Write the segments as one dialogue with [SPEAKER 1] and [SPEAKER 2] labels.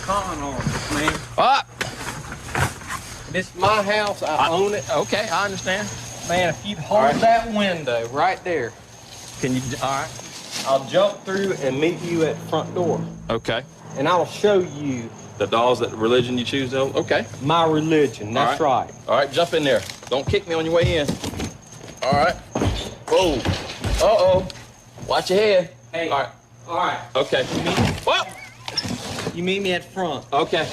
[SPEAKER 1] con artist, man.
[SPEAKER 2] Ah!
[SPEAKER 1] This is my house. I own it.
[SPEAKER 2] Okay, I understand.
[SPEAKER 1] Man, if you'd hold that window right there,
[SPEAKER 2] Can you? All right.
[SPEAKER 1] I'll jump through and meet you at the front door.
[SPEAKER 2] Okay.
[SPEAKER 1] And I'll show you
[SPEAKER 2] The dolls that religion you choose, though? Okay.
[SPEAKER 1] my religion. That's right.
[SPEAKER 2] All right, jump in there. Don't kick me on your way in. All right. Whoa. Uh-oh. Watch your head.
[SPEAKER 1] Hey.
[SPEAKER 2] All right.
[SPEAKER 1] All right.
[SPEAKER 2] Okay. Whoa.
[SPEAKER 1] You meet me at the front.
[SPEAKER 2] Okay.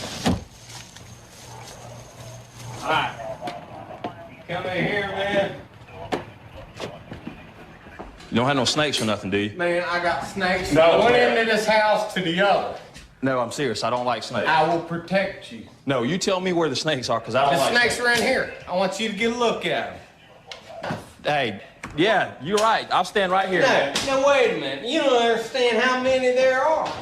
[SPEAKER 1] All right. Come in here, man.
[SPEAKER 2] You don't have no snakes or nothing, do you?
[SPEAKER 1] Man, I got snakes.
[SPEAKER 2] No,
[SPEAKER 1] One
[SPEAKER 2] man.
[SPEAKER 1] into this house to the other.
[SPEAKER 2] No, I'm serious. I don't like snakes.
[SPEAKER 1] I will protect you.
[SPEAKER 2] No, you tell me where the snakes are, because I don't
[SPEAKER 1] The
[SPEAKER 2] like
[SPEAKER 1] snakes are in here. I want you to get a look at them.
[SPEAKER 2] Hey, yeah, you're right. I'll stand right here.
[SPEAKER 1] No, wait a minute. You don't understand how many there are.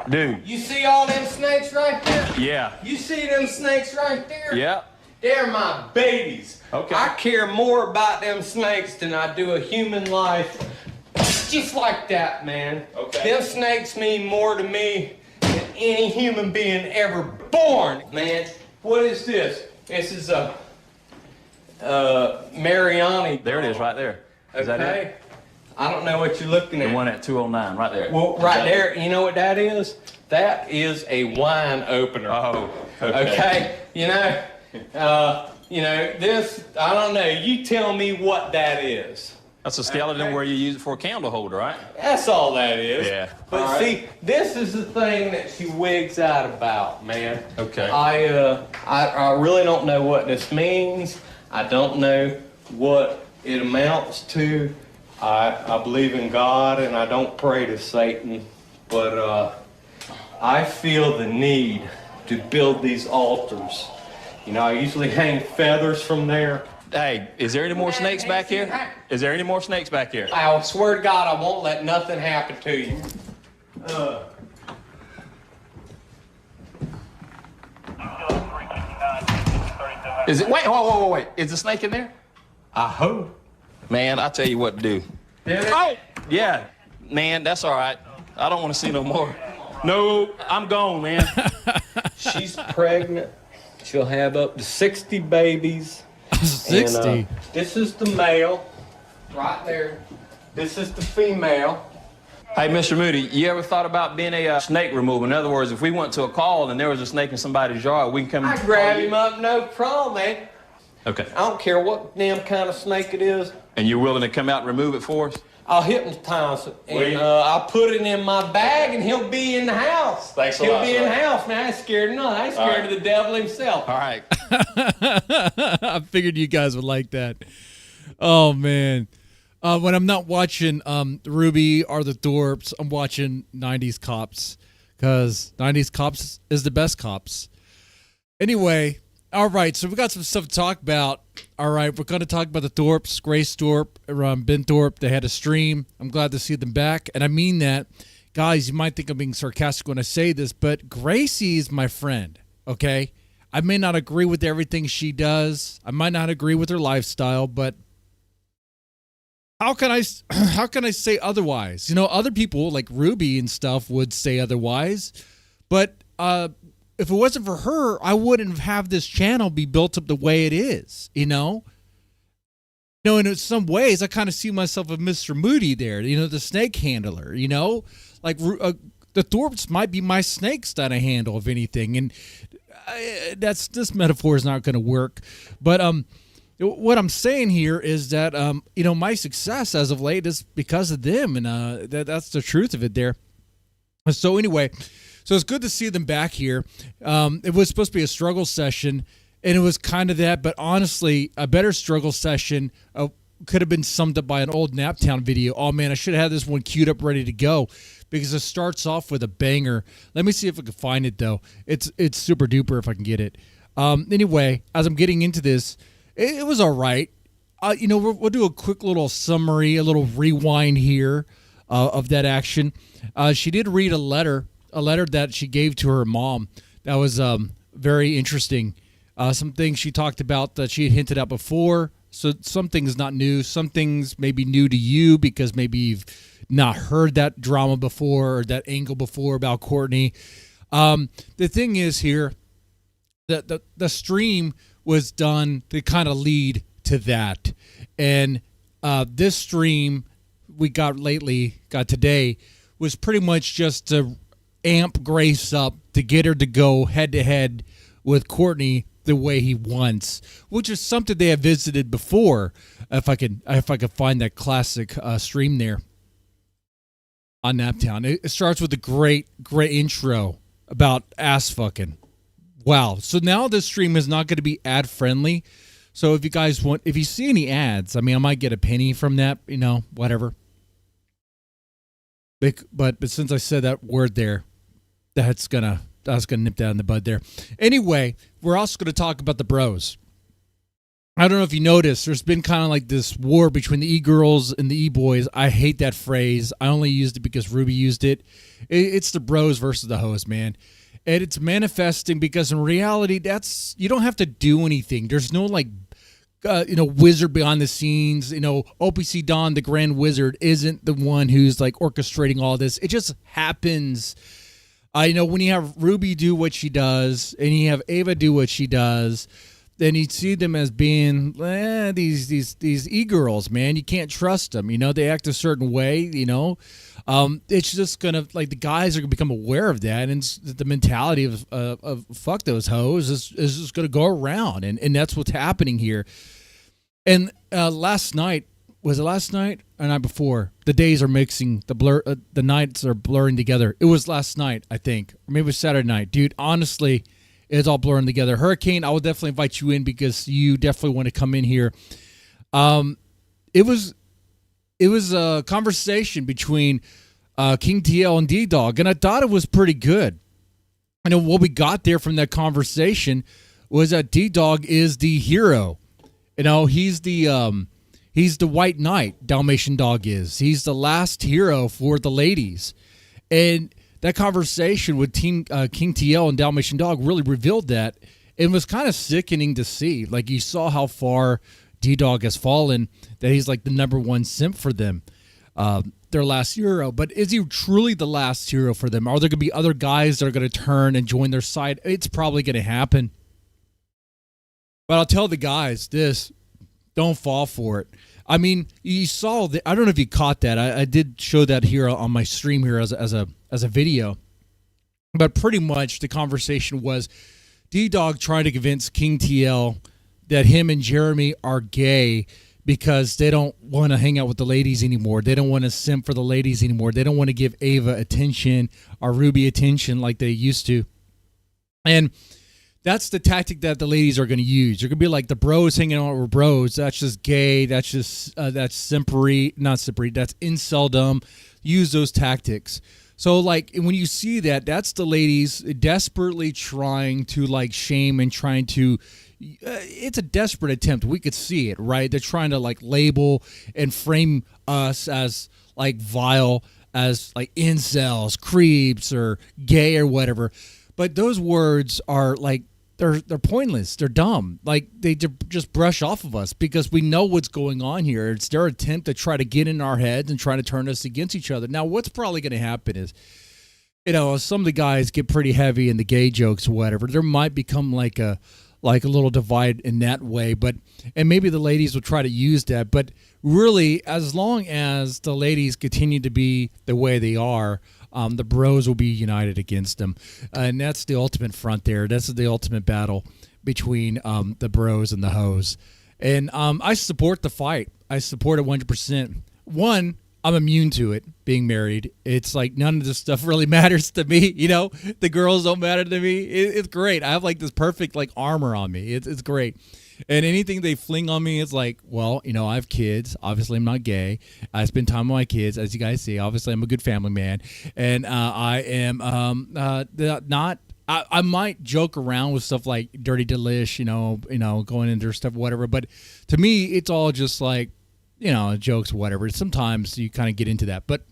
[SPEAKER 2] Dude.
[SPEAKER 1] You see all them snakes right there?
[SPEAKER 2] Yeah.
[SPEAKER 1] You see them snakes right there?
[SPEAKER 2] Yeah.
[SPEAKER 1] They're my babies.
[SPEAKER 2] Okay.
[SPEAKER 1] I care more about them snakes than I do a human life. Just like that, man.
[SPEAKER 2] Okay.
[SPEAKER 1] Them snakes mean more to me than any human being ever born, man. What is this? This is a Mariani.
[SPEAKER 2] There it is, right there. Is that it?
[SPEAKER 1] I don't know what you're looking at.
[SPEAKER 2] The one at 209, right there.
[SPEAKER 1] Well, right there, you know what that is? That is a wine opener.
[SPEAKER 2] Oh,
[SPEAKER 1] Okay? You know, this, I don't know. You tell me what that is.
[SPEAKER 2] That's a skeleton where you use it for a candle holder, right?
[SPEAKER 1] That's all that is.
[SPEAKER 2] Yeah.
[SPEAKER 1] But
[SPEAKER 2] All right.
[SPEAKER 1] see, this is the thing that she wigs out about, man.
[SPEAKER 2] Okay.
[SPEAKER 1] I really don't know what this means. I don't know what it amounts to. I believe in God and I don't pray to Satan, but I feel the need to build these altars. You know, I usually hang feathers from there.
[SPEAKER 2] Hey, is there any more snakes back here? Is there any more snakes back here?
[SPEAKER 1] I swear to God, I won't let nothing happen to you.
[SPEAKER 2] Is it? Wait, wait. Is the snake in there?
[SPEAKER 1] I hope.
[SPEAKER 2] Man, I tell you what to do.
[SPEAKER 1] Oh!
[SPEAKER 2] Yeah, man, that's all right. I don't want to see no more. No, I'm gone, man.
[SPEAKER 1] She's pregnant. She'll have up to 60 babies.
[SPEAKER 3] 60?
[SPEAKER 1] And, this is the male, right there. This is the female.
[SPEAKER 2] Hey, Mr. Moody, you ever thought about being a snake remover? In other words, if we went to a call and there was a snake in somebody's yard, we can come.
[SPEAKER 1] I grab him up, no problem, man.
[SPEAKER 2] Okay.
[SPEAKER 1] I don't care what damn kind of snake it is.
[SPEAKER 2] And you're willing to come out and remove it for us?
[SPEAKER 1] I'll hypnotize it, and I'll put it in my bag, and he'll be in the house.
[SPEAKER 2] Thanks a
[SPEAKER 1] he'll
[SPEAKER 2] lot,
[SPEAKER 1] be in
[SPEAKER 2] sir.
[SPEAKER 1] the house, man. I ain't scared of nothing. I ain't scared of the devil himself.
[SPEAKER 2] All right.
[SPEAKER 3] I figured you guys would like that. Oh, man. When I'm not watching Ruby or the Thorps, I'm watching 90s Cops, because 90s Cops is the best cops. Anyway, all right, so we got some stuff to talk about. All right, we're going to talk about the Thorps, Grace Thorp, Ben Thorp. They had a stream. I'm glad to see them back, and I mean that. Guys, you might think I'm being sarcastic when I say this, but Gracie is my friend, okay? I may not agree with everything she does. I might not agree with her lifestyle, but how can I say otherwise? You know, other people like Ruby and stuff would say otherwise, but if it wasn't for her, I wouldn't have this channel be built up the way it is, you know? You know, in some ways, I kind of see myself as Mr. Moody there, you know, the snake handler, you know? Like, the Thorps might be my snakes that I handle, if anything, and this metaphor is not going to work. But what I'm saying here is that, you know, my success as of late is because of them, and that's the truth of it there. So anyway, so it's good to see them back here. It was supposed to be a struggle session, and it was kind of that, but honestly, a better struggle session could have been summed up by an old Naptown video. Oh, man, I should have had this one queued up ready to go because it starts off with a banger. Let me see if I can find it, though. It's super duper if I can get it. Anyway, as I'm getting into this, it was all right. You know, we'll do a quick little summary, a little rewind here of that action. She did read a letter that she gave to her mom. That was very interesting. Some things she talked about that she had hinted at before. So some things not new. Some things may be new to you because maybe you've not heard that drama before or that angle before about Courtney. The thing is here, the stream was done to kind of lead to that. And this stream we got today, was pretty much just to amp Grace up to get her to go head to head with Courtney the way he wants, which is something they have visited before. If I could find that classic stream there on Naptown. It starts with a great intro about ass fucking. Wow. So now this stream is not going to be ad friendly. So if you see any ads, I mean, I might get a penny from that, whatever. But since I said that word there, I was gonna nip that in the bud there. Anyway, we're also going to talk about the bros. I don't know if you noticed, there's been kind of like this war between the eGirls and the eBoys. I hate that phrase. I only used it because Ruby used it. It's the bros versus the hoes, man. And it's manifesting because in reality, you don't have to do anything. There's no wizard behind the scenes. OPC Don, the Grand Wizard, isn't the one who's like orchestrating all this. It just happens. When you have Ruby do what she does and you have Ava do what she does, then you see them as being these e-girls, man. You can't trust them. They act a certain way. It's just gonna the guys are gonna become aware of that, and the mentality of fuck those hoes is just gonna go around, and that's what's happening here. And last night, was it last night or night before? The days are mixing, the nights are blurring together. It was last night, I think, or maybe it was Saturday night, dude. Honestly, it's all blurring together. Hurricane, I will definitely invite you in because you definitely want to come in here. It was a conversation between King TL and Ddog, and I thought it was pretty good. What we got there from that conversation was that Ddog is the hero. He's the white knight, Dalmatian Dog is. He's the last hero for the ladies. And that conversation with King TL and Dalmatian Dog really revealed that. It was kind of sickening to see. You saw how far Ddog has fallen, that he's like the number one simp for them, their last hero. But is he truly the last hero for them? Are there going to be other guys that are going to turn and join their side? It's probably going to happen. But I'll tell the guys this, don't fall for it. I mean, you saw that. I don't know if you caught that. I did show that here on my stream here as a video. But pretty much the conversation was Ddog trying to convince King TL that him and Jeremy are gay because they don't want to hang out with the ladies anymore. They don't want to simp for the ladies anymore. They don't want to give Ava attention or Ruby attention like they used to. And that's the tactic that the ladies are going to use. They're going to be like, the bros hanging out with bros. That's just gay. That's just, that's simpery. Not simpery. That's inceldom. Use those tactics. So, when you see that, that's the ladies desperately trying to, shame and trying to, it's a desperate attempt. We could see it, right? They're trying to, label and frame us as, vile, as, incels, creeps, or gay or whatever. But those words are, they're pointless. They're dumb. They just brush off of us because we know what's going on here. It's their attempt to try to get in our heads and try to turn us against each other. Now, what's probably going to happen is, some of the guys get pretty heavy in the gay jokes or whatever. There might become a little divide in that way, and maybe the ladies will try to use that. But really, as long as the ladies continue to be the way they are, the bros will be united against them. And that's the ultimate front there. That's the ultimate battle between the bros and the hoes. And I support the fight. I support it 100%. One, I'm immune to it, being married. It's none of this stuff really matters to me. The girls don't matter to me. It's great. I have this perfect armor on me. It's great. And anything they fling on me is well, I have kids. Obviously, I'm not gay. I spend time with my kids, as you guys see. Obviously, I'm a good family man. And I am not... I might joke around with stuff like dirty delish, going into stuff, whatever. But to me, it's all just jokes, whatever. Sometimes you kind of get into that. But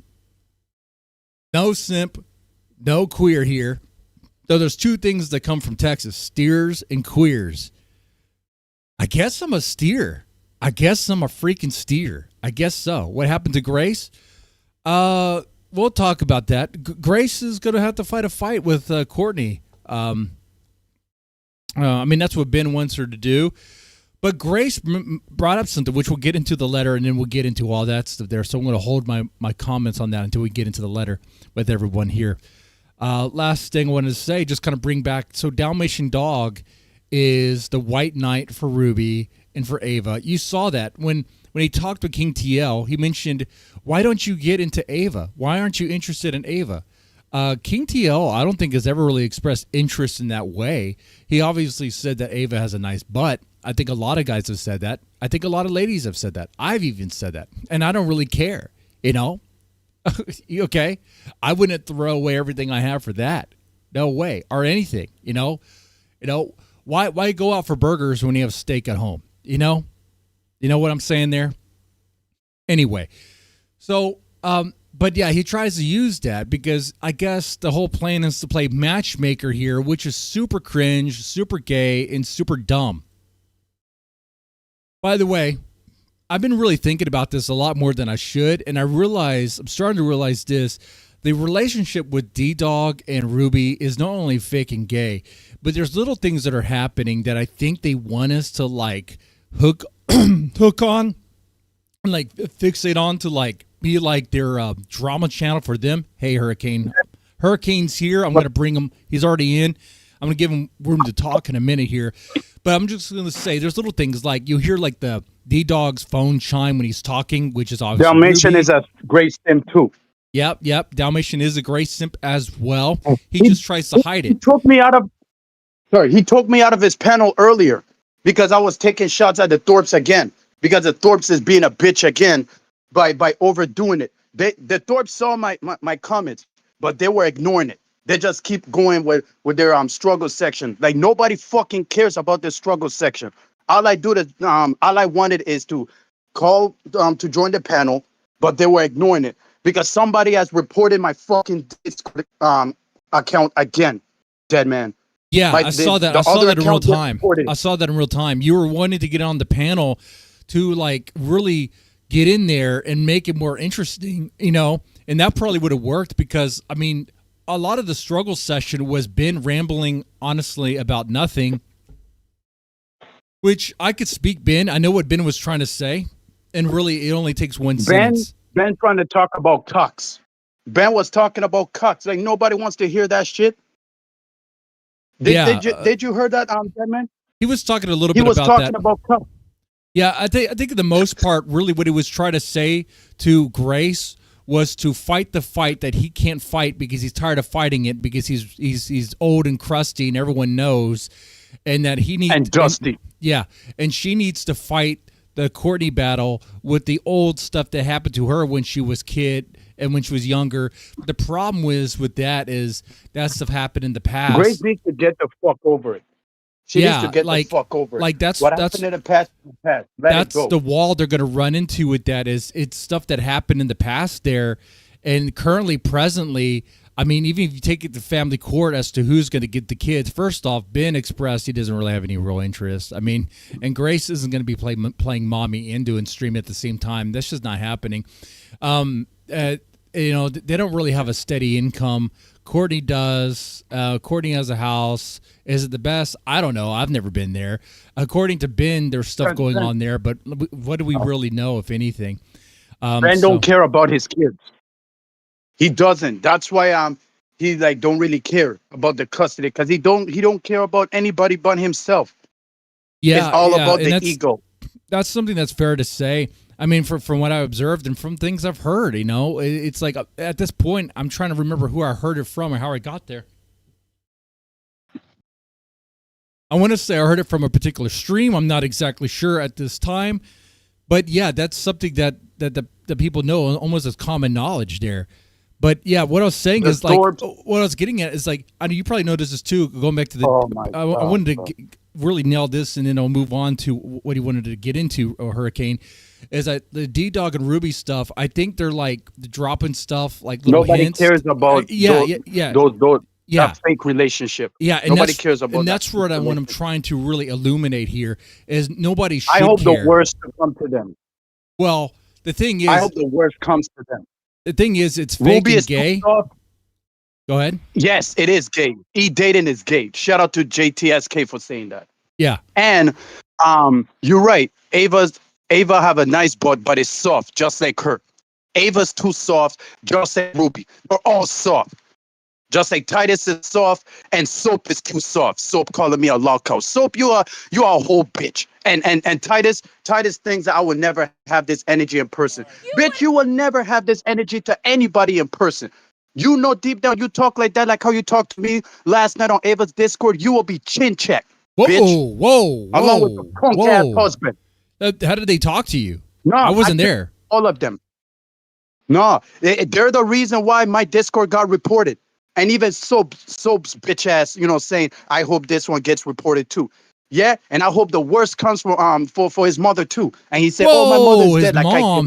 [SPEAKER 3] no simp, no queer here. Though there's two things that come from Texas, steers and queers. I guess I'm a steer. I guess I'm a freaking steer. I guess so. What happened to Grace? we'll talk about that. Grace is going to have to fight a fight with Courtney. I mean, that's what Ben wants her to do. But Grace brought up something, which we'll get into the letter, and then we'll get into all that stuff there. So I'm going to hold my comments on that until we get into the letter with everyone here. Last thing I wanted to say, just kind of bring back, so Dalmatian Dog is the white knight for Ruby and for Ava. You saw that when he talked with King TL, he mentioned, why don't you get into Ava? Why aren't you interested in Ava? King TL, I don't think has ever really expressed interest in that way. He obviously said that Ava has a nice butt. I think a lot of guys have said that. I think a lot of ladies have said that. I've even said that. And I don't really care, you know? Okay? I wouldn't throw away everything I have for that. No way. Or anything, you know? Why go out for burgers when you have steak at home? You know? You know what I'm saying there? Anyway. So, but yeah, he tries to use that because I guess the whole plan is to play matchmaker here, which is super cringe, super gay, and super dumb. By the way, I've been really thinking about this a lot more than I should, and I'm starting to realize this. The relationship with Ddog and Ruby is not only fake and gay, but there's little things that are happening that I think they want us to like hook on and like fixate on to like be like their drama channel for them. Hey, Hurricane's here. I'm going to bring him. He's already in. I'm going to give him room to talk in a minute here. But I'm just going to say there's little things like you hear like the Ddog's phone chime when he's talking, which is obviously
[SPEAKER 4] Dalmatian
[SPEAKER 3] Ruby.
[SPEAKER 4] is a great simp too.
[SPEAKER 3] Yep. Dalmatian is a great simp as well. He just tries to hide it.
[SPEAKER 4] He took me out of his panel earlier because I was taking shots at the Thorps again because the Thorps is being a bitch again by overdoing it. The Thorps saw my comments, but they were ignoring it. They just keep going with their struggle section. Like nobody fucking cares about this struggle section. All I wanted is to call to join the panel, but they were ignoring it because somebody has reported my fucking Discord account again. Dead man.
[SPEAKER 3] Yeah, I saw that. I saw that in real time. I saw that in real time. You were wanting to get on the panel to like really get in there and make it more interesting, you know, and that probably would have worked because I mean, a lot of the struggle session was Ben rambling honestly about nothing, which I could speak Ben. I know what Ben was trying to say, and really it only takes one sentence.
[SPEAKER 4] Ben trying to talk about cucks. Ben was talking about cucks. Like nobody wants to hear that shit. Did you hear that, Ben?
[SPEAKER 3] He was talking a little bit about that.
[SPEAKER 4] He was talking about cucks.
[SPEAKER 3] Yeah, I think for the most part, really what he was trying to say to Grace was to fight the fight that he can't fight because he's tired of fighting it because he's old and crusty and everyone knows, and that he needs
[SPEAKER 4] and dusty.
[SPEAKER 3] And she needs to fight the Courtney battle with the old stuff that happened to her when she was kid and when she was younger. The problem with that is that stuff happened in the past.
[SPEAKER 4] Grace needs to get the fuck over it. She needs to get the fuck over it.
[SPEAKER 3] Like that's
[SPEAKER 4] happened in the past.
[SPEAKER 3] That's the wall they're going to run into with that. Is it's stuff that happened in the past there, and presently. I mean, even if you take it to family court as to who's going to get the kids, first off, Ben expressed he doesn't really have any real interest. I mean, and Grace isn't going to be playing mommy and doing stream at the same time. That's just not happening. You know, they don't really have a steady income. Courtney does. Courtney has a house. Is it the best? I don't know. I've never been there. According to Ben, there's stuff going on there, but what do we really know, if anything?
[SPEAKER 4] Ben don't care about his kids. He doesn't. That's why he like don't really care about the custody because he don't care about anybody but himself.
[SPEAKER 3] Yeah,
[SPEAKER 4] it's all about the ego.
[SPEAKER 3] That's something that's fair to say. I mean, from what I observed and from things I've heard, you know, it's like at this point, I'm trying to remember who I heard it from or how I got there. I want to say I heard it from a particular stream. I'm not exactly sure at this time. But yeah, that's something that the people know almost as common knowledge there. But yeah, what I was saying is like, what I was getting at is like, I know you probably noticed this too, going back to the, I wanted to really nail this and then I'll move on to what he wanted to get into, Hurricane, is that the Ddog and Ruby stuff, I think they're like dropping stuff, like little
[SPEAKER 4] nobody
[SPEAKER 3] hints.
[SPEAKER 4] cares about those that fake relationship.
[SPEAKER 3] Yeah, and
[SPEAKER 4] nobody cares about
[SPEAKER 3] and that's what I'm trying to really illuminate here, is nobody should
[SPEAKER 4] I hope
[SPEAKER 3] care.
[SPEAKER 4] the worst to come to them.
[SPEAKER 3] Well, the thing is,
[SPEAKER 4] I hope the worst comes to them.
[SPEAKER 3] The thing is, it's fake
[SPEAKER 4] Ruby
[SPEAKER 3] and
[SPEAKER 4] is too
[SPEAKER 3] gay.
[SPEAKER 4] soft.
[SPEAKER 3] Go ahead.
[SPEAKER 4] Yes, it is gay. Dating is gay. Shout out to JTSK for saying that.
[SPEAKER 3] Yeah.
[SPEAKER 4] And you're right. Ava have a nice butt, but it's soft, just like her. Ava's too soft, just like Ruby. They're all soft. Just like Titus is soft and Soap is too soft. Soap calling me a lolcow. Soap, you are a whole bitch. And Titus thinks that I will never have this energy in person. Bitch, you will never have this energy to anybody in person. You know deep down you talk like that, like how you talked to me last night on Ava's Discord. You will be chin checked, bitch.
[SPEAKER 3] Whoa.
[SPEAKER 4] Along with the punk ass husband.
[SPEAKER 3] How did they talk to you?
[SPEAKER 4] No,
[SPEAKER 3] I wasn't there.
[SPEAKER 4] All of them. No, they're the reason why my Discord got reported. And even Soap's bitch ass, saying, I hope this one gets reported too. Yeah, and I hope the worst comes for his mother too. And he said, "Oh, my mother's dead."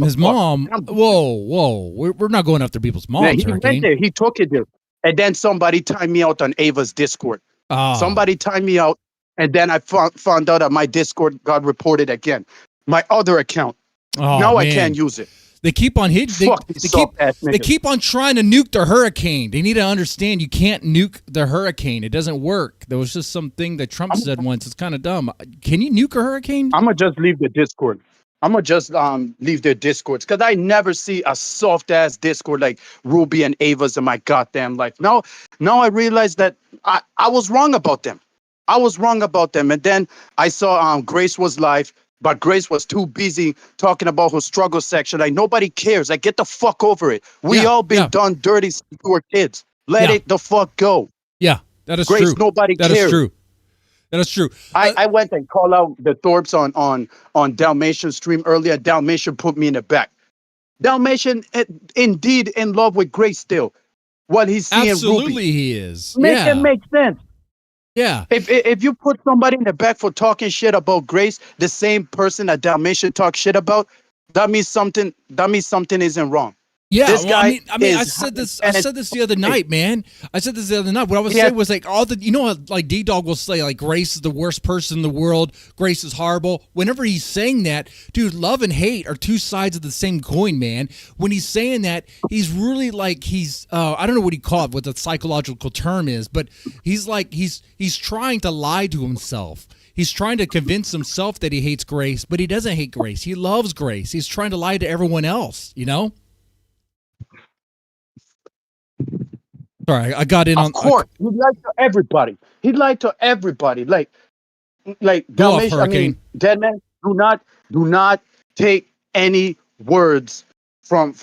[SPEAKER 3] His mom. Whoa. We're not going after people's moms.
[SPEAKER 4] Yeah, he went there. He took it there. And then somebody timed me out on Ava's Discord. Somebody timed me out, and then I found out that my Discord got reported again. My other account. Now I can't use it.
[SPEAKER 3] They keep on hitting. They keep on trying to nuke the hurricane. They need to understand you can't nuke the hurricane. It doesn't work. There was just something that Trump said once. It's kind of dumb. Can you nuke a hurricane?
[SPEAKER 4] I'm gonna just leave the Discord. I'm gonna just leave their Discords because I never see a soft ass Discord like Ruby and Ava's in my goddamn life. Now I realize that I was wrong about them. And then I saw Grace was live. But Grace was too busy talking about her struggle section. Like, nobody cares. Like, get the fuck over it. We all been done dirty since we were kids. Let it the fuck go.
[SPEAKER 3] Yeah, that is
[SPEAKER 4] Grace,
[SPEAKER 3] true.
[SPEAKER 4] Nobody cares.
[SPEAKER 3] That is true.
[SPEAKER 4] I went and called out the Thorps on Dalmatian stream earlier. Dalmatian put me in the back. Dalmatian, indeed in love with Grace still. What he's seeing
[SPEAKER 3] Absolutely
[SPEAKER 4] Ruby.
[SPEAKER 3] He is.
[SPEAKER 4] It makes sense.
[SPEAKER 3] Yeah.
[SPEAKER 4] If you put somebody in the back for talking shit about Grace, the same person that Dalmatian talk shit about, that means something isn't wrong.
[SPEAKER 3] Yeah,
[SPEAKER 4] this guy
[SPEAKER 3] I said this the other night, man. What I was saying was like like Ddog will say like Grace is the worst person in the world. Grace is horrible. Whenever he's saying that, dude, love and hate are two sides of the same coin, man. When he's saying that, he's really like I don't know what he called, what the psychological term is, but he's like he's trying to lie to himself. He's trying to convince himself that he hates Grace, but he doesn't hate Grace. He loves Grace. He's trying to lie to everyone else, Sorry, I got in on.
[SPEAKER 4] Of course, he lied to everybody. Like Dalmatian. I mean, dead man. Do not take any words from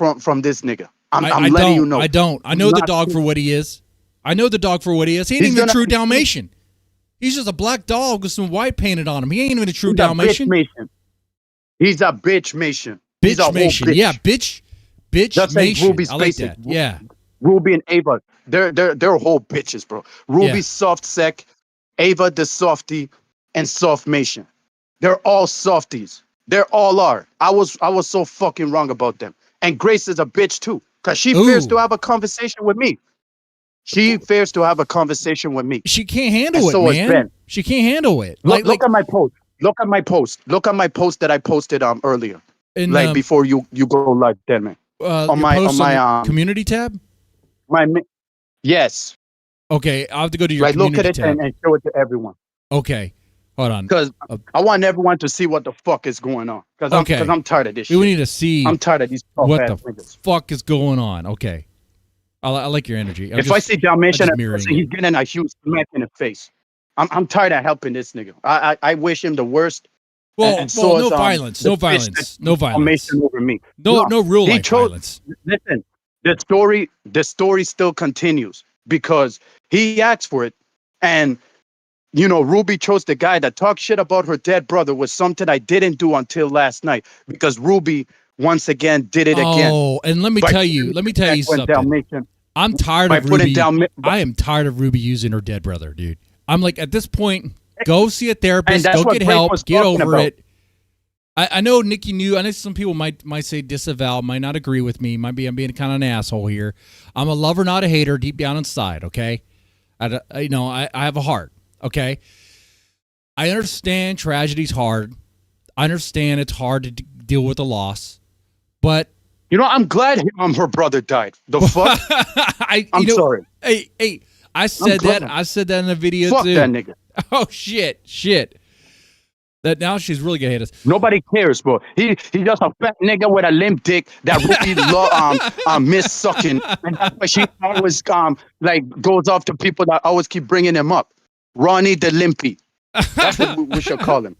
[SPEAKER 4] this nigga. I'm letting you know.
[SPEAKER 3] I don't. I know the dog for what he is. He ain't even a true Dalmatian. He's just a black dog with some white painted on him. He ain't even a true Dalmatian.
[SPEAKER 4] He's a bitch Mason.
[SPEAKER 3] He's a whole bitch. Yeah, bitch
[SPEAKER 4] Just
[SPEAKER 3] Mason.
[SPEAKER 4] Like Ruby's
[SPEAKER 3] I like that. Yeah.
[SPEAKER 4] Ruby and Ava, they're whole bitches, bro. Ruby's soft sec, Ava the softie, and soft Mason. They're all softies. They all are. I was so fucking wrong about them. And Grace is a bitch too, cause she fears to have a conversation with me. She can't
[SPEAKER 3] handle it, man. She can't handle it.
[SPEAKER 4] Look at my post. Look at my post that I posted earlier. Before you go live, then man.
[SPEAKER 3] On my community tab.
[SPEAKER 4] Yes.
[SPEAKER 3] Okay, I'll have to go to your
[SPEAKER 4] Look
[SPEAKER 3] community
[SPEAKER 4] at it
[SPEAKER 3] tab.
[SPEAKER 4] and show it to everyone.
[SPEAKER 3] Okay, hold on.
[SPEAKER 4] Because I want everyone to see what the fuck is going on. Because I'm tired of this shit.
[SPEAKER 3] We need to see.
[SPEAKER 4] I'm tired of these.
[SPEAKER 3] What the fuck is going on? Okay, I like your energy.
[SPEAKER 4] If I see Dalmatian, he's getting a huge smack in the face. I'm tired of helping this nigga. I wish him the worst.
[SPEAKER 3] Well, no violence. No violence.
[SPEAKER 4] Over me.
[SPEAKER 3] No real life violence.
[SPEAKER 4] Listen. The story still continues because he asked for it. And, Ruby chose the guy that talked shit about her dead brother was something I didn't do until last night because Ruby once again did it again.
[SPEAKER 3] Oh, and let me tell you something. I'm tired of Ruby. I am tired of Ruby using her dead brother, dude. I'm like, at this point, go see a therapist, go get help, get over it. I know Nikki knew. I know some people might say disavow, might not agree with me. I'm being kind of an asshole here. I'm a lover, not a hater, deep down inside. Okay, I have a heart. Okay, I understand tragedy's hard. I understand it's hard to deal with a loss, but
[SPEAKER 4] You know, I'm glad her brother died. The fuck? I'm sorry.
[SPEAKER 3] Hey, I said that. I said that in the video
[SPEAKER 4] Fuck
[SPEAKER 3] too.
[SPEAKER 4] that nigga.
[SPEAKER 3] Oh shit. That now she's really gonna hate us.
[SPEAKER 4] Nobody cares, bro. He's just a fat nigga with a limp dick that Ruby miss sucking, and that's why she always like goes off to people that always keep bringing him up. Ronnie the Limpy. That's what we should call him.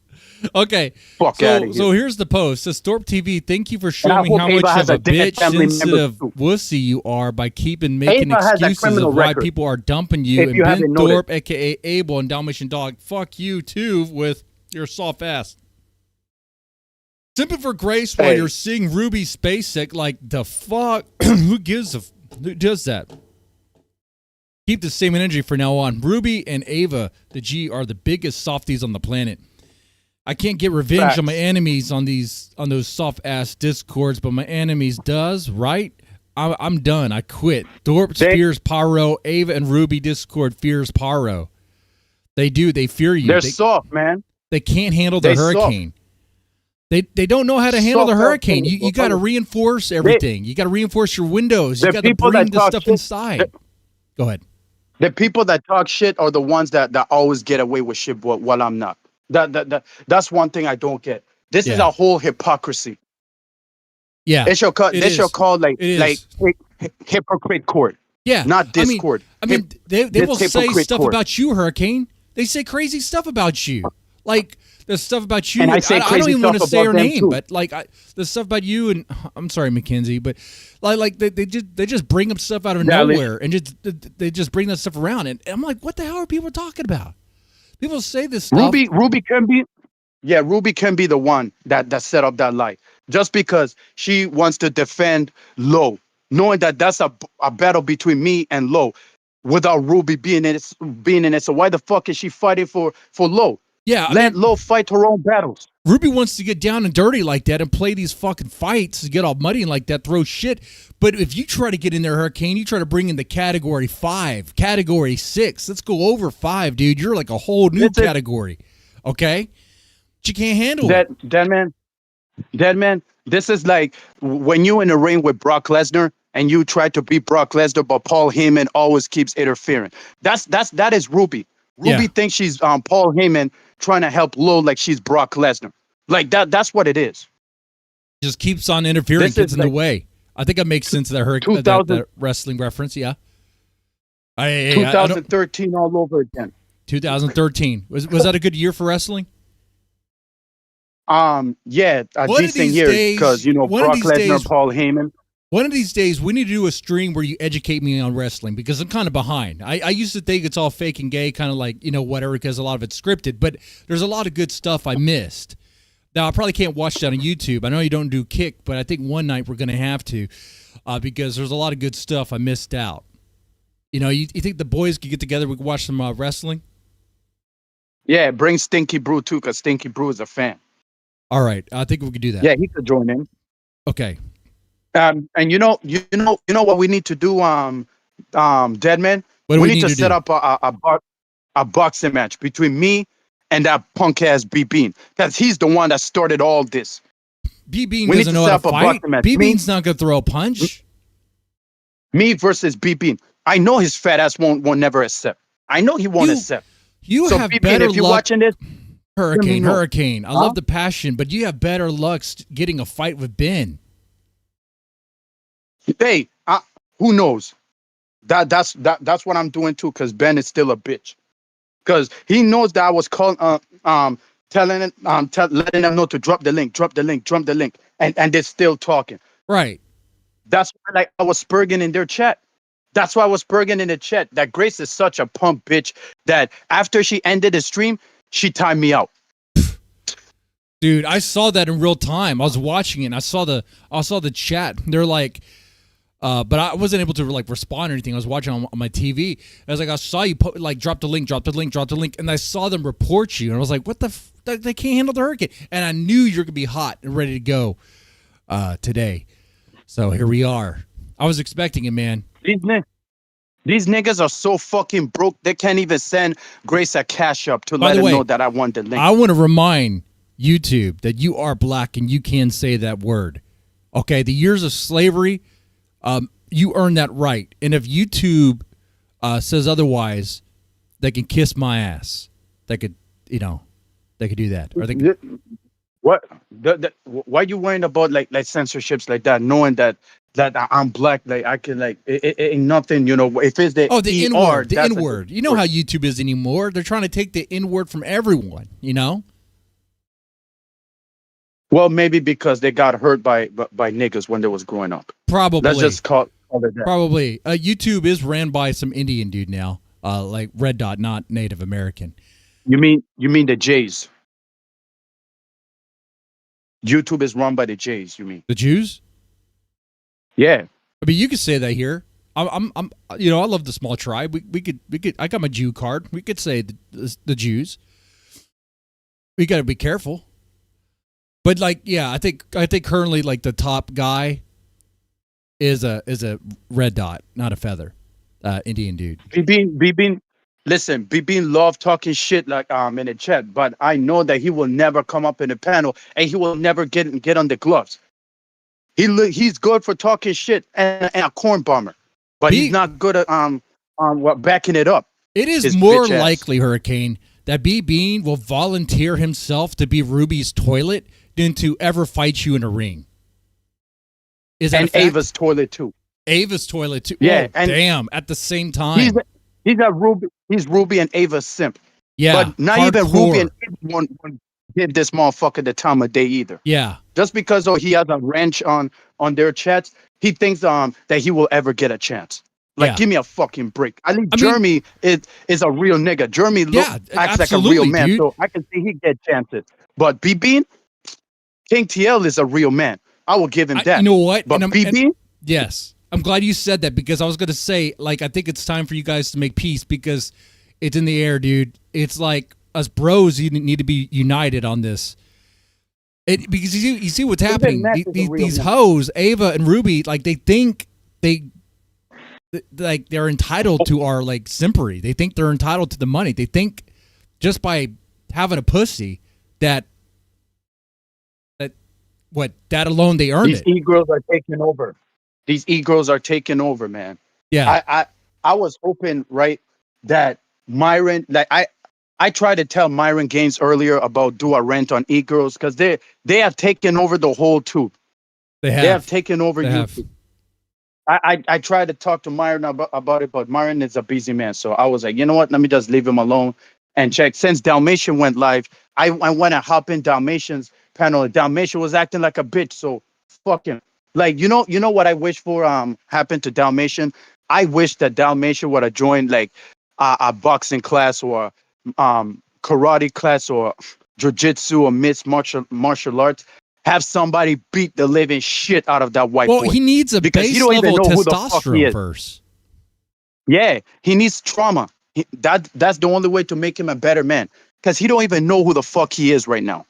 [SPEAKER 3] Okay.
[SPEAKER 4] Fuck out of here.
[SPEAKER 3] So here's the post. It says Thorp TV, thank you for showing me how
[SPEAKER 4] Ava
[SPEAKER 3] much
[SPEAKER 4] has
[SPEAKER 3] of
[SPEAKER 4] a
[SPEAKER 3] a
[SPEAKER 4] dead
[SPEAKER 3] bitch
[SPEAKER 4] family member
[SPEAKER 3] sensitive
[SPEAKER 4] too.
[SPEAKER 3] wussy you are by making
[SPEAKER 4] Ava has a
[SPEAKER 3] excuses
[SPEAKER 4] criminal
[SPEAKER 3] of why
[SPEAKER 4] record.
[SPEAKER 3] people are dumping you.
[SPEAKER 4] If
[SPEAKER 3] And
[SPEAKER 4] you
[SPEAKER 3] Ben
[SPEAKER 4] haven't noticed.
[SPEAKER 3] Thorp, aka Abel and Dalmatian Dog, fuck you too with your soft ass. Simply for grace while
[SPEAKER 4] Hey.
[SPEAKER 3] you're seeing Ruby space sick, like the fuck? Who does that? Keep the same energy for now on. Ruby and Ava, the G, are the biggest softies on the planet. I can't get revenge
[SPEAKER 4] Facts.
[SPEAKER 3] on my enemies on those soft ass discords, but my enemies does, right? I'm done. I quit. Thorp fears Pyro. Ava and Ruby Discord fears Pyro. They do. They fear you.
[SPEAKER 4] They're soft, man.
[SPEAKER 3] They can't handle the
[SPEAKER 4] They soft.
[SPEAKER 3] hurricane. They don't know how to handle the
[SPEAKER 4] Soft
[SPEAKER 3] hurricane.
[SPEAKER 4] ass
[SPEAKER 3] You got to reinforce everything. You got to reinforce your windows. You
[SPEAKER 4] the
[SPEAKER 3] got to
[SPEAKER 4] people
[SPEAKER 3] bring
[SPEAKER 4] that
[SPEAKER 3] the
[SPEAKER 4] talk
[SPEAKER 3] stuff
[SPEAKER 4] shit-
[SPEAKER 3] inside. Go ahead.
[SPEAKER 4] The people that talk shit are the ones that always get away with shit while I'm not. That's one thing I don't get. This is
[SPEAKER 3] Yeah.
[SPEAKER 4] a whole hypocrisy.
[SPEAKER 3] Yeah.
[SPEAKER 4] They should call.
[SPEAKER 3] It
[SPEAKER 4] They
[SPEAKER 3] is.
[SPEAKER 4] should call like
[SPEAKER 3] It is.
[SPEAKER 4] hypocrite court.
[SPEAKER 3] Yeah.
[SPEAKER 4] Not Discord.
[SPEAKER 3] I mean they
[SPEAKER 4] This
[SPEAKER 3] will say
[SPEAKER 4] hypocrite
[SPEAKER 3] stuff
[SPEAKER 4] court.
[SPEAKER 3] about you, Hurricane. They say crazy stuff about you. Like the stuff about you.
[SPEAKER 4] And I say
[SPEAKER 3] I don't
[SPEAKER 4] crazy
[SPEAKER 3] even want to
[SPEAKER 4] stuff
[SPEAKER 3] say her
[SPEAKER 4] about them,
[SPEAKER 3] name,
[SPEAKER 4] too.
[SPEAKER 3] but like the stuff about you and I'm sorry, Mackenzie, but like they just bring up stuff out of
[SPEAKER 4] Dallas.
[SPEAKER 3] nowhere and they just bring that stuff around and I'm like, what the hell are people talking about? People say this stuff.
[SPEAKER 4] Ruby can be. Yeah, Ruby can be the one that set up that lie. Just because she wants to defend Low, knowing that that's a battle between me and Low, without Ruby being in it. So why the fuck is she fighting for Low?
[SPEAKER 3] Yeah, I
[SPEAKER 4] Let
[SPEAKER 3] mean,
[SPEAKER 4] Low fight her own battles.
[SPEAKER 3] Ruby wants to get down and dirty like that and play these fucking fights, get all muddy and like that, throw shit. But if you try to get in there, Hurricane, you try to bring in the category 5, category 6. Let's go over 5, dude. You're like a whole new category. Okay? But you can't handle it.
[SPEAKER 4] Dead man. This is like when you in a ring with Brock Lesnar and you try to beat Brock Lesnar, but Paul Heyman always keeps interfering. That is Ruby. Ruby
[SPEAKER 3] Yeah.
[SPEAKER 4] thinks she's Paul Heyman trying to help Low like she's Brock Lesnar. Like that's what it is.
[SPEAKER 3] Just keeps on interfering,
[SPEAKER 4] This
[SPEAKER 3] gets
[SPEAKER 4] is
[SPEAKER 3] in the
[SPEAKER 4] like
[SPEAKER 3] way. I think that makes sense, that Hurricane,
[SPEAKER 4] 2000
[SPEAKER 3] that wrestling reference, yeah. I don't-
[SPEAKER 4] 2013 all over again.
[SPEAKER 3] 2013. Was that a good year for wrestling?
[SPEAKER 4] Yeah, a
[SPEAKER 3] One of
[SPEAKER 4] decent
[SPEAKER 3] these
[SPEAKER 4] year
[SPEAKER 3] days-
[SPEAKER 4] because
[SPEAKER 3] one of
[SPEAKER 4] Brock
[SPEAKER 3] these
[SPEAKER 4] Lesnar,
[SPEAKER 3] days-
[SPEAKER 4] Paul Heyman.
[SPEAKER 3] One of these days, we need to do a stream where you educate me on wrestling because I'm kind of behind. I used to think it's all fake and gay, kind of like, whatever, because a lot of it's scripted, but there's a lot of good stuff I missed. Now, I probably can't watch that on YouTube. I know you don't do Kick, but I think one night we're going to have to because there's a lot of good stuff I missed out. You think the boys could get together, we could watch some wrestling?
[SPEAKER 4] Yeah, bring Stinky Brew too, because Stinky Brew is a fan.
[SPEAKER 3] All right. I think we could do that.
[SPEAKER 4] Yeah, he could join in.
[SPEAKER 3] Okay.
[SPEAKER 4] And you know what we need to do, Deadman?
[SPEAKER 3] What do
[SPEAKER 4] we
[SPEAKER 3] we
[SPEAKER 4] need to
[SPEAKER 3] do?
[SPEAKER 4] set up a boxing match between me and that punk ass B Bean, because he's the one that started all this.
[SPEAKER 3] B Bean
[SPEAKER 4] We need
[SPEAKER 3] doesn't
[SPEAKER 4] to
[SPEAKER 3] know
[SPEAKER 4] set
[SPEAKER 3] how
[SPEAKER 4] up
[SPEAKER 3] to
[SPEAKER 4] a
[SPEAKER 3] fight.
[SPEAKER 4] boxing match.
[SPEAKER 3] B Bean's not going to throw a punch.
[SPEAKER 4] Me versus B Bean. I know his fat ass won't never accept. I know he won't accept.
[SPEAKER 3] You
[SPEAKER 4] So
[SPEAKER 3] have
[SPEAKER 4] B Bean,
[SPEAKER 3] better
[SPEAKER 4] if you're
[SPEAKER 3] luck.
[SPEAKER 4] watching this,
[SPEAKER 3] Hurricane.
[SPEAKER 4] know.
[SPEAKER 3] I love the passion, but you have better luck getting a fight with Ben.
[SPEAKER 4] hey, who knows? That's what I'm doing too, because Ben is still a bitch. Because he knows that I was calling, letting them know to drop the link, and they're still talking.
[SPEAKER 3] Right.
[SPEAKER 4] That's why, like, I was spurging in their chat. That's why I was spurging in the chat. That Grace is such a punk bitch that after she ended the stream, she timed me out.
[SPEAKER 3] Dude, I saw that in real time. I was watching it and I saw the chat. They're like, but I wasn't able to like respond or anything. I was watching on my TV. I was like, I saw you drop the link, and I saw them report you. And I was like, what the they can't handle the hurricane. And I knew you're gonna be hot and ready to go today. So here we are. I was expecting it, man.
[SPEAKER 4] These niggas are so fucking broke, they can't even send Grace a cash up to let her know that I want the link.
[SPEAKER 3] I want to remind YouTube that you are black and you can say that word. Okay, the years of slavery, you earn that right. And if YouTube says otherwise, they can kiss my ass. They could, they could do that. Or they could,
[SPEAKER 4] What? Why you worrying about like censorships like that, knowing that I'm black, like I can like it ain't nothing, if it's the
[SPEAKER 3] the
[SPEAKER 4] ER,
[SPEAKER 3] N-word, the
[SPEAKER 4] that's
[SPEAKER 3] N-word. You know how YouTube is anymore. They're trying to take the N-word from everyone,
[SPEAKER 4] Well, maybe because they got hurt by niggas when they was growing up.
[SPEAKER 3] Probably.
[SPEAKER 4] Let's just call it that.
[SPEAKER 3] Probably. YouTube is ran by some Indian dude now, like Red Dot, not Native American.
[SPEAKER 4] You mean the Jays? YouTube is run by the Jays. You mean
[SPEAKER 3] the Jews?
[SPEAKER 4] Yeah.
[SPEAKER 3] I mean, you could say that here. I'm I love the small tribe. We could. I got my Jew card. We could say the Jews. We got to be careful. But like, yeah, I think currently like the top guy is a Red Dot, not a feather, Indian dude.
[SPEAKER 4] Listen, Bean love talking shit like in the chat, but I know that he will never come up in the panel and he will never get on the gloves. He's good for talking shit and a corn bomber, but he's not good at backing it up.
[SPEAKER 3] It is more likely, Hurricane, that Bean will volunteer himself to be Ruby's toilet than to ever fight you in a ring. Is that
[SPEAKER 4] Ava's toilet too?
[SPEAKER 3] Ava's toilet too.
[SPEAKER 4] Yeah,
[SPEAKER 3] oh, damn! At the same time,
[SPEAKER 4] he's a Ruby. He's Ruby and Ava's simp.
[SPEAKER 3] Yeah,
[SPEAKER 4] but not even Ruby and Ava won't give this motherfucker the time of day either.
[SPEAKER 3] Yeah,
[SPEAKER 4] just because he has a wrench on their chats, he thinks that he will ever get a chance. Like, give me a fucking break. Jeremy is a real nigga. Jeremy acts like a real man, dude. So I can see he get chances. But B-Bean, King TL is a real man. I will give him that.
[SPEAKER 3] You know what?
[SPEAKER 4] But B-Bean?
[SPEAKER 3] Yes. I'm glad you said that because I was going to say, like, I think it's time for you guys to make peace because it's in the air, dude. It's like us bros you need to be united on this. Because you see what's happening. These hoes, Ava and Ruby, like, they think they're entitled to our like simpery. They think they're entitled to the money. They think just by having a pussy that alone they earned it.
[SPEAKER 4] These e-girls are taking over. These e-girls are taking over, man.
[SPEAKER 3] Yeah.
[SPEAKER 4] I was hoping, right, that Myron, like I tried to tell Myron Gaines earlier about do a rant on e-girls because they have taken over the whole tube. They have taken over YouTube. I tried to talk to Myron about it, but Myron is a busy man. So I was like, you know what? Let me just leave him alone and check. Since Dalmatian went live, I went and hop in Dalmatian's panel. Dalmatian was acting like a bitch. So fuck him. Like, you know what I wish for happened to Dalmatian? I wish that Dalmatian would have joined like a boxing class or karate class or jiu-jitsu or mixed martial arts. Have somebody beat the living shit out of that white boy.
[SPEAKER 3] Well, he needs a base level testosterone first.
[SPEAKER 4] Yeah, he needs trauma. That's the only way to make him a better man. Because he don't even know who the fuck he is right now.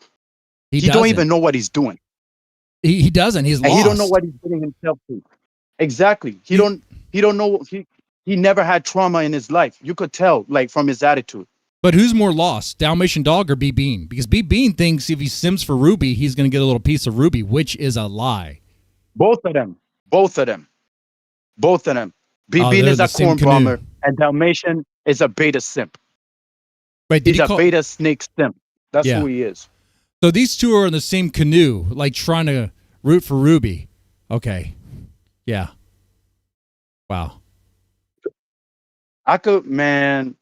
[SPEAKER 4] He don't even know what he's doing.
[SPEAKER 3] He doesn't. He's lost.
[SPEAKER 4] He don't know what he's getting himself to. Exactly. He don't know. He never had trauma in his life. You could tell, like, from his attitude.
[SPEAKER 3] But who's more lost, Dalmatian Dog or B-Bean? Because B-Bean thinks if he sims for Ruby, he's going to get a little piece of Ruby, which is a lie.
[SPEAKER 4] Both of them. B-Bean is a corn bomber, and Dalmatian is a beta simp.
[SPEAKER 3] Wait,
[SPEAKER 4] he's a beta snake simp. That's who he is.
[SPEAKER 3] So these two are in the same canoe, like trying to root for Ruby. Okay. Yeah. Wow.
[SPEAKER 4] Man,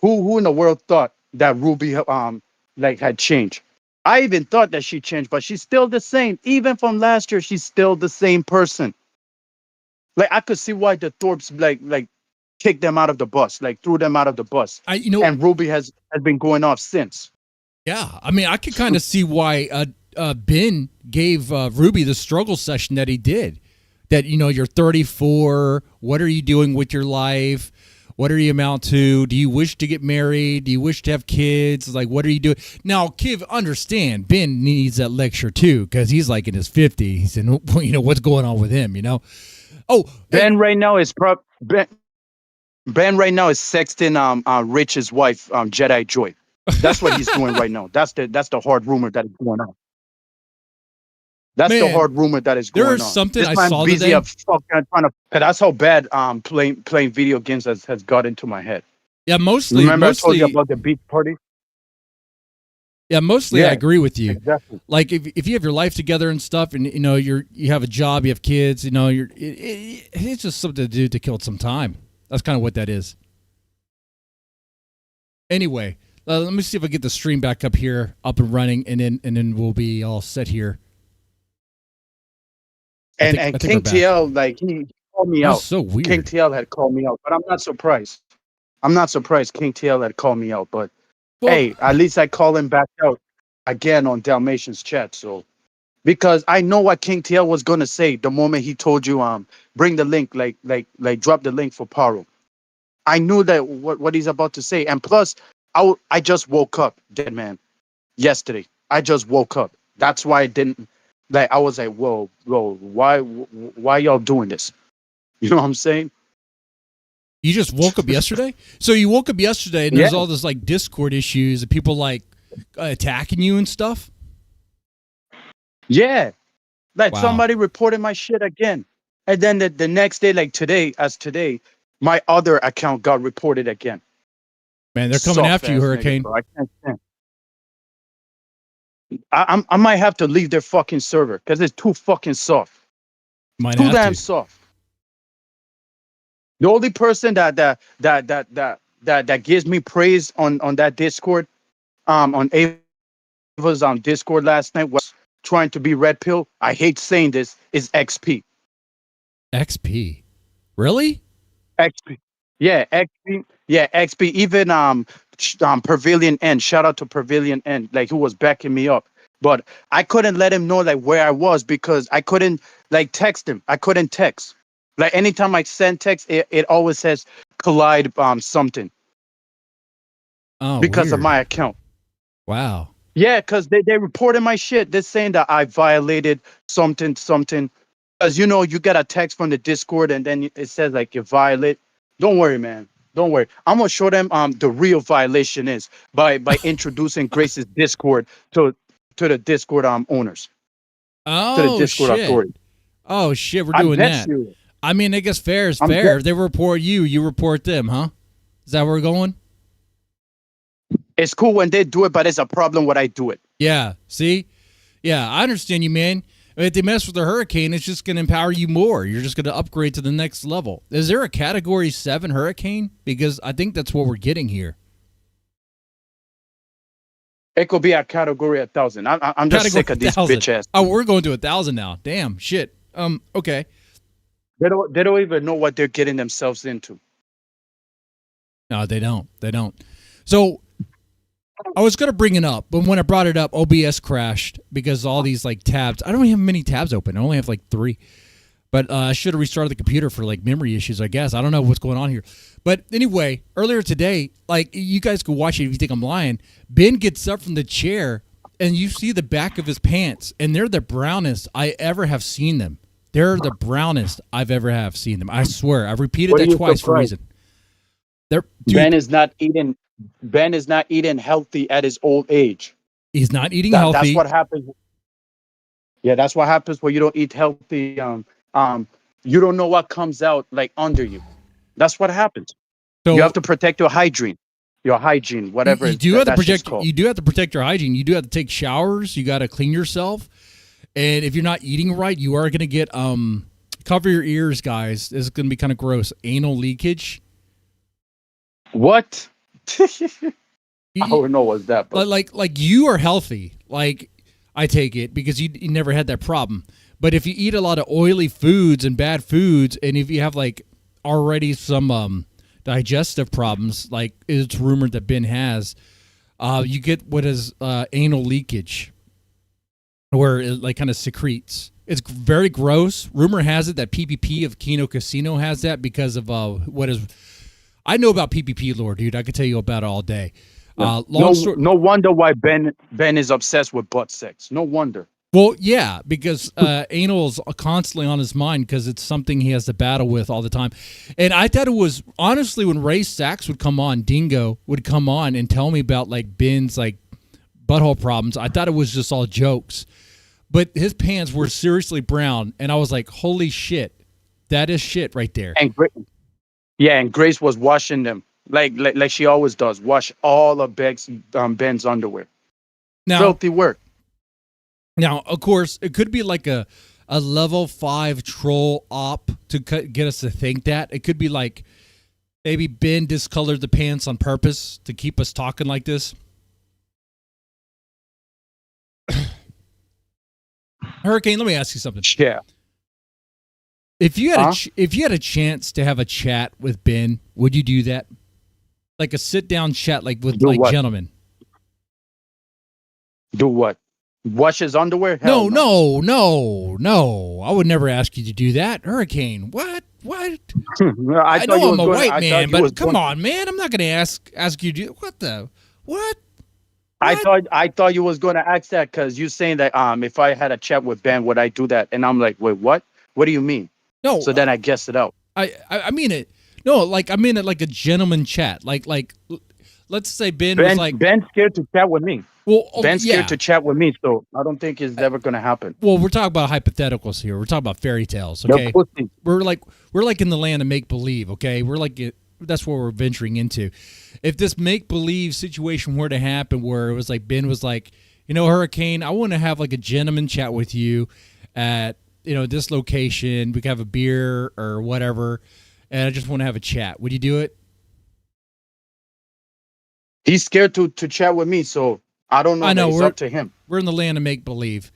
[SPEAKER 4] who in the world thought that Ruby had changed? I even thought that she changed, but she's still the same. Even from last year, she's still the same person. Like, I could see why the Thorps like kicked them out of the bus, like threw them out of the bus. And Ruby has been going off since.
[SPEAKER 3] Yeah, I mean, I could kind of see why Ben gave Ruby the struggle session that he did. That, you're 34. What are you doing with your life? What do you amount to? Do you wish to get married? Do you wish to have kids? Like, what are you doing? Now, Kiv, understand, Ben needs that lecture too, because he's like in his 50s, and what's going on with him, Oh,
[SPEAKER 4] Ben right now is Ben right now is sexting Rich's wife, Jedi Joy. That's what he's doing right now. That's the hard rumor that is going on. That's the
[SPEAKER 3] Man,
[SPEAKER 4] hard rumor that is
[SPEAKER 3] there
[SPEAKER 4] going
[SPEAKER 3] is
[SPEAKER 4] on.
[SPEAKER 3] something
[SPEAKER 4] This
[SPEAKER 3] I
[SPEAKER 4] man
[SPEAKER 3] saw
[SPEAKER 4] busy
[SPEAKER 3] today.
[SPEAKER 4] of fucking trying to. That's how bad playing video games has got into my head.
[SPEAKER 3] Yeah, mostly,
[SPEAKER 4] Remember I told you
[SPEAKER 3] mostly,
[SPEAKER 4] about the beach party?
[SPEAKER 3] yeah, mostly. I
[SPEAKER 4] Yeah,
[SPEAKER 3] agree with you.
[SPEAKER 4] exactly.
[SPEAKER 3] Like if you have your life together and stuff, and you know you have a job, you have kids, you know, it's just something to do to kill some time. That's kind of what that is. Anyway, let me see if I get the stream back up here, up and running, and then we'll be all set here.
[SPEAKER 4] And
[SPEAKER 3] I think we're
[SPEAKER 4] King
[SPEAKER 3] back.
[SPEAKER 4] TL, like he called me
[SPEAKER 3] That's
[SPEAKER 4] out.
[SPEAKER 3] so weird.
[SPEAKER 4] King TL had called me out, but I'm not surprised. I'm not surprised King TL had called me out, but
[SPEAKER 3] Well,
[SPEAKER 4] hey, at least I call him back out again on Dalmatian's chat. So because I know what King TL was gonna say the moment he told you bring the link, like drop the link for Paro. I knew that what he's about to say, and plus I just woke up, dead man, yesterday. I just woke up. That's why I didn't like. I was like, whoa, why y'all doing this? You know what I'm saying?
[SPEAKER 3] you just woke up yesterday? So you woke up yesterday and there's all this like Discord issues and people like attacking you and stuff?
[SPEAKER 4] Yeah. Like
[SPEAKER 3] Wow.
[SPEAKER 4] somebody reported my shit again. And then the next day, like today, my other account got reported again.
[SPEAKER 3] Man, they're coming
[SPEAKER 4] Soft
[SPEAKER 3] after you,
[SPEAKER 4] ass
[SPEAKER 3] Hurricane.
[SPEAKER 4] nigga, bro. I can't stand. I might have to leave their fucking server because it's too fucking soft.
[SPEAKER 3] Might
[SPEAKER 4] Too
[SPEAKER 3] have
[SPEAKER 4] damn
[SPEAKER 3] to.
[SPEAKER 4] soft. The only person that gives me praise on that Discord, on Ava's Discord last night was trying to be red pill. I hate saying this, is XP.
[SPEAKER 3] XP. Really?
[SPEAKER 4] XP. Yeah, XP. Yeah, XP. Even Pavilion N. Shout out to Pavilion N. Like who was backing me up. But I couldn't let him know like where I was because I couldn't like text him. I couldn't text. Like anytime I send text, it always says collide something
[SPEAKER 3] Oh,
[SPEAKER 4] because of
[SPEAKER 3] weird.
[SPEAKER 4] my account.
[SPEAKER 3] Wow.
[SPEAKER 4] Yeah, because they reported my shit. They're saying that I violated something. As you know, you get a text from the Discord and then it says like you violate. Don't worry, man. Don't worry. I'm gonna show them the real violation is by introducing Grace's Discord to the Discord owners, to the
[SPEAKER 3] Oh,
[SPEAKER 4] Discord
[SPEAKER 3] shit.
[SPEAKER 4] authority.
[SPEAKER 3] Oh, shit. We're
[SPEAKER 4] I
[SPEAKER 3] doing
[SPEAKER 4] bet
[SPEAKER 3] that.
[SPEAKER 4] you.
[SPEAKER 3] I mean, I guess fair is
[SPEAKER 4] I'm
[SPEAKER 3] fair.
[SPEAKER 4] bet-
[SPEAKER 3] They report you, you report them, huh? Is that where we're going?
[SPEAKER 4] It's cool when they do it, but it's a problem when I do it.
[SPEAKER 3] Yeah. See? Yeah, I understand you, man. If they mess with the Hurricane, it's just going to empower you more. You're just going to upgrade to the next level. Is there a Category 7 Hurricane? Because I think that's what we're getting here.
[SPEAKER 4] It could be a category 1,000. I'm just sick of these
[SPEAKER 3] 1,000.
[SPEAKER 4] bitch ass.
[SPEAKER 3] Oh, we're going to 1,000 now. Damn, shit. Okay.
[SPEAKER 4] They don't even know what they're getting themselves into.
[SPEAKER 3] No, they don't. They don't. So I was going to bring it up, but when I brought it up, OBS crashed because all these like tabs. I don't even have many tabs open. I only have like 3. But I should have restarted the computer for like memory issues, I guess. I don't know what's going on here. But anyway, earlier today, like you guys can watch it if you think I'm lying. Ben gets up from the chair and you see the back of his pants, and they're the brownest I ever have seen them. They're the brownest I've ever have seen them. I swear. I've repeated
[SPEAKER 4] What are
[SPEAKER 3] that
[SPEAKER 4] you
[SPEAKER 3] twice for a
[SPEAKER 4] surprised?
[SPEAKER 3] reason. They're, dude,
[SPEAKER 4] Ben is not eating healthy at his old age.
[SPEAKER 3] he's not eating
[SPEAKER 4] That's
[SPEAKER 3] healthy.
[SPEAKER 4] what happens. Yeah, that's what happens when you don't eat healthy. You don't know what comes out like under you. That's what happens.
[SPEAKER 3] So
[SPEAKER 4] You have to protect your hygiene, whatever
[SPEAKER 3] you do have to
[SPEAKER 4] that shit's
[SPEAKER 3] protect.
[SPEAKER 4] called.
[SPEAKER 3] You do have to protect your hygiene. You do have to take showers. You got to clean yourself. And if you're not eating right, you are going to get cover your ears, guys. This is going to be kind of gross. Anal leakage.
[SPEAKER 4] What? I
[SPEAKER 3] You-
[SPEAKER 4] don't know what's that, but
[SPEAKER 3] like you are healthy. Like I take it because you never had that problem. But if you eat a lot of oily foods and bad foods, and if you have like already some digestive problems, like it's rumored that Ben has, you get what is anal leakage, where it like kind of secretes. It's very gross. Rumor has it that PPP of Kino Casino has that because of what is. I know about PPP lore, dude. I could tell you about it all day.
[SPEAKER 4] no wonder why Ben is obsessed with butt sex. No wonder.
[SPEAKER 3] Well, yeah, because anal's constantly on his mind because it's something he has to battle with all the time. And I thought it was, honestly, when Ray Sachs would come on, Dingo would come on and tell me about, like, Ben's, like, butthole problems, I thought it was just all jokes. but his pants were seriously brown, and I was like, "Holy shit, that is shit right there."
[SPEAKER 4] And and Grace was washing them like she always does. Wash all of Ben's underwear.
[SPEAKER 3] Now,
[SPEAKER 4] Filthy work.
[SPEAKER 3] Now, of course, it could be like a level 5 troll op to get us to think that. It could be like maybe Ben discolored the pants on purpose to keep us talking like this. Hurricane, let me ask you something.
[SPEAKER 4] Yeah.
[SPEAKER 3] If you had if you had a chance to have a chat with Ben, would you do that? Like a sit down chat, like with gentlemen.
[SPEAKER 4] Do what? Wash his underwear? Hell
[SPEAKER 3] No. I would never ask you to do that. Hurricane, what? I know I'm a white man, but come on, man. I'm not going to ask you to do what?
[SPEAKER 4] I thought you was going to ask that because you saying that if I had a chat with Ben, would I do that? And I'm like, wait, what? What do you mean?
[SPEAKER 3] No.
[SPEAKER 4] So then I guessed it out.
[SPEAKER 3] I mean it. No, like I mean it like a gentleman chat. Like let's say Ben was like
[SPEAKER 4] Ben's scared to chat with me.
[SPEAKER 3] Well,
[SPEAKER 4] Ben's scared to chat with me, so I don't think it's ever going to happen.
[SPEAKER 3] Well, we're talking about hypotheticals here. We're talking about fairy tales, okay? We're like in the land of make believe, okay? That's what we're venturing into. If this make believe situation were to happen, where it was like Ben was like, Hurricane, I want to have like a gentleman chat with you at this location. We can have a beer or whatever, and I just want to have a chat. Would you do it?
[SPEAKER 4] He's scared to chat with me, so. I don't know. I know. It's up to him.
[SPEAKER 3] We're in the land of make believe.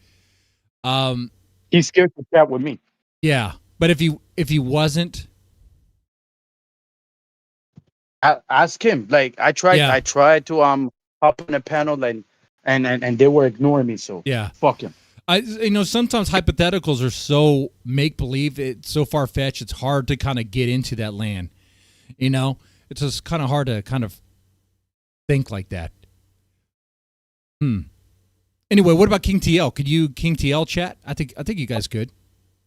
[SPEAKER 4] He's scared to chat with me.
[SPEAKER 3] Yeah, but if he wasn't, ask
[SPEAKER 4] him. Like I tried to hop on a panel and they were ignoring me. So
[SPEAKER 3] yeah,
[SPEAKER 4] fuck him.
[SPEAKER 3] Sometimes hypotheticals are so make believe, it's so far fetched. It's hard to kind of get into that land. It's just kind of hard to kind of think like that. Anyway, what about King TL? Could you King TL chat? I think you guys could.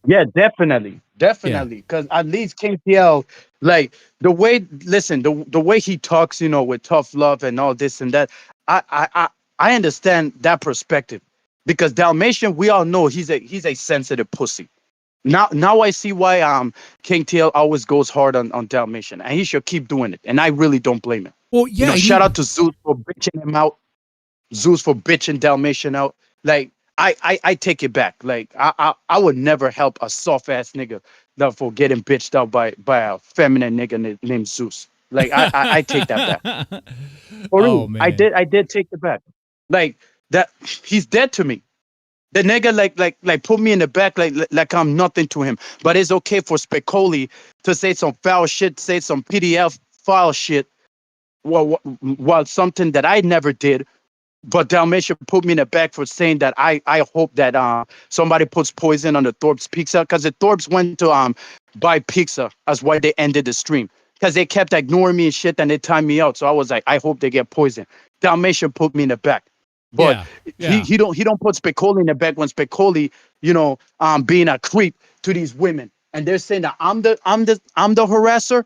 [SPEAKER 4] Yeah, definitely. Because at least King TL, like the way he talks, with tough love and all this and that, I understand that perspective. Because Dalmatian, we all know he's a sensitive pussy. Now I see why King TL always goes hard on Dalmatian, and he should keep doing it. And I really don't blame him.
[SPEAKER 3] Well, yeah.
[SPEAKER 4] Shout out to Zeus for bitching him out. Zeus for bitching Dalmatian out. Like I take it back. Like I would never help a soft ass nigga for getting bitched out by a feminine nigga named Zeus. Like I take that back. For real, man. I did take it back. Like that, he's dead to me. The nigga like put me in the back like I'm nothing to him. But it's okay for Spicoli to say some foul shit, say some PDF file shit, while something that I never did. But Dalmatian put me in the back for saying that I hope that somebody puts poison on the Thorp's pizza, because the Thorps went to buy pizza. That's why they ended the stream, because they kept ignoring me and shit, and they timed me out. So I was like, I hope they get poison. Dalmatian put me in the back, but he don't put Spicoli in the back when Spicoli, being a creep to these women, and they're saying that I'm the harasser.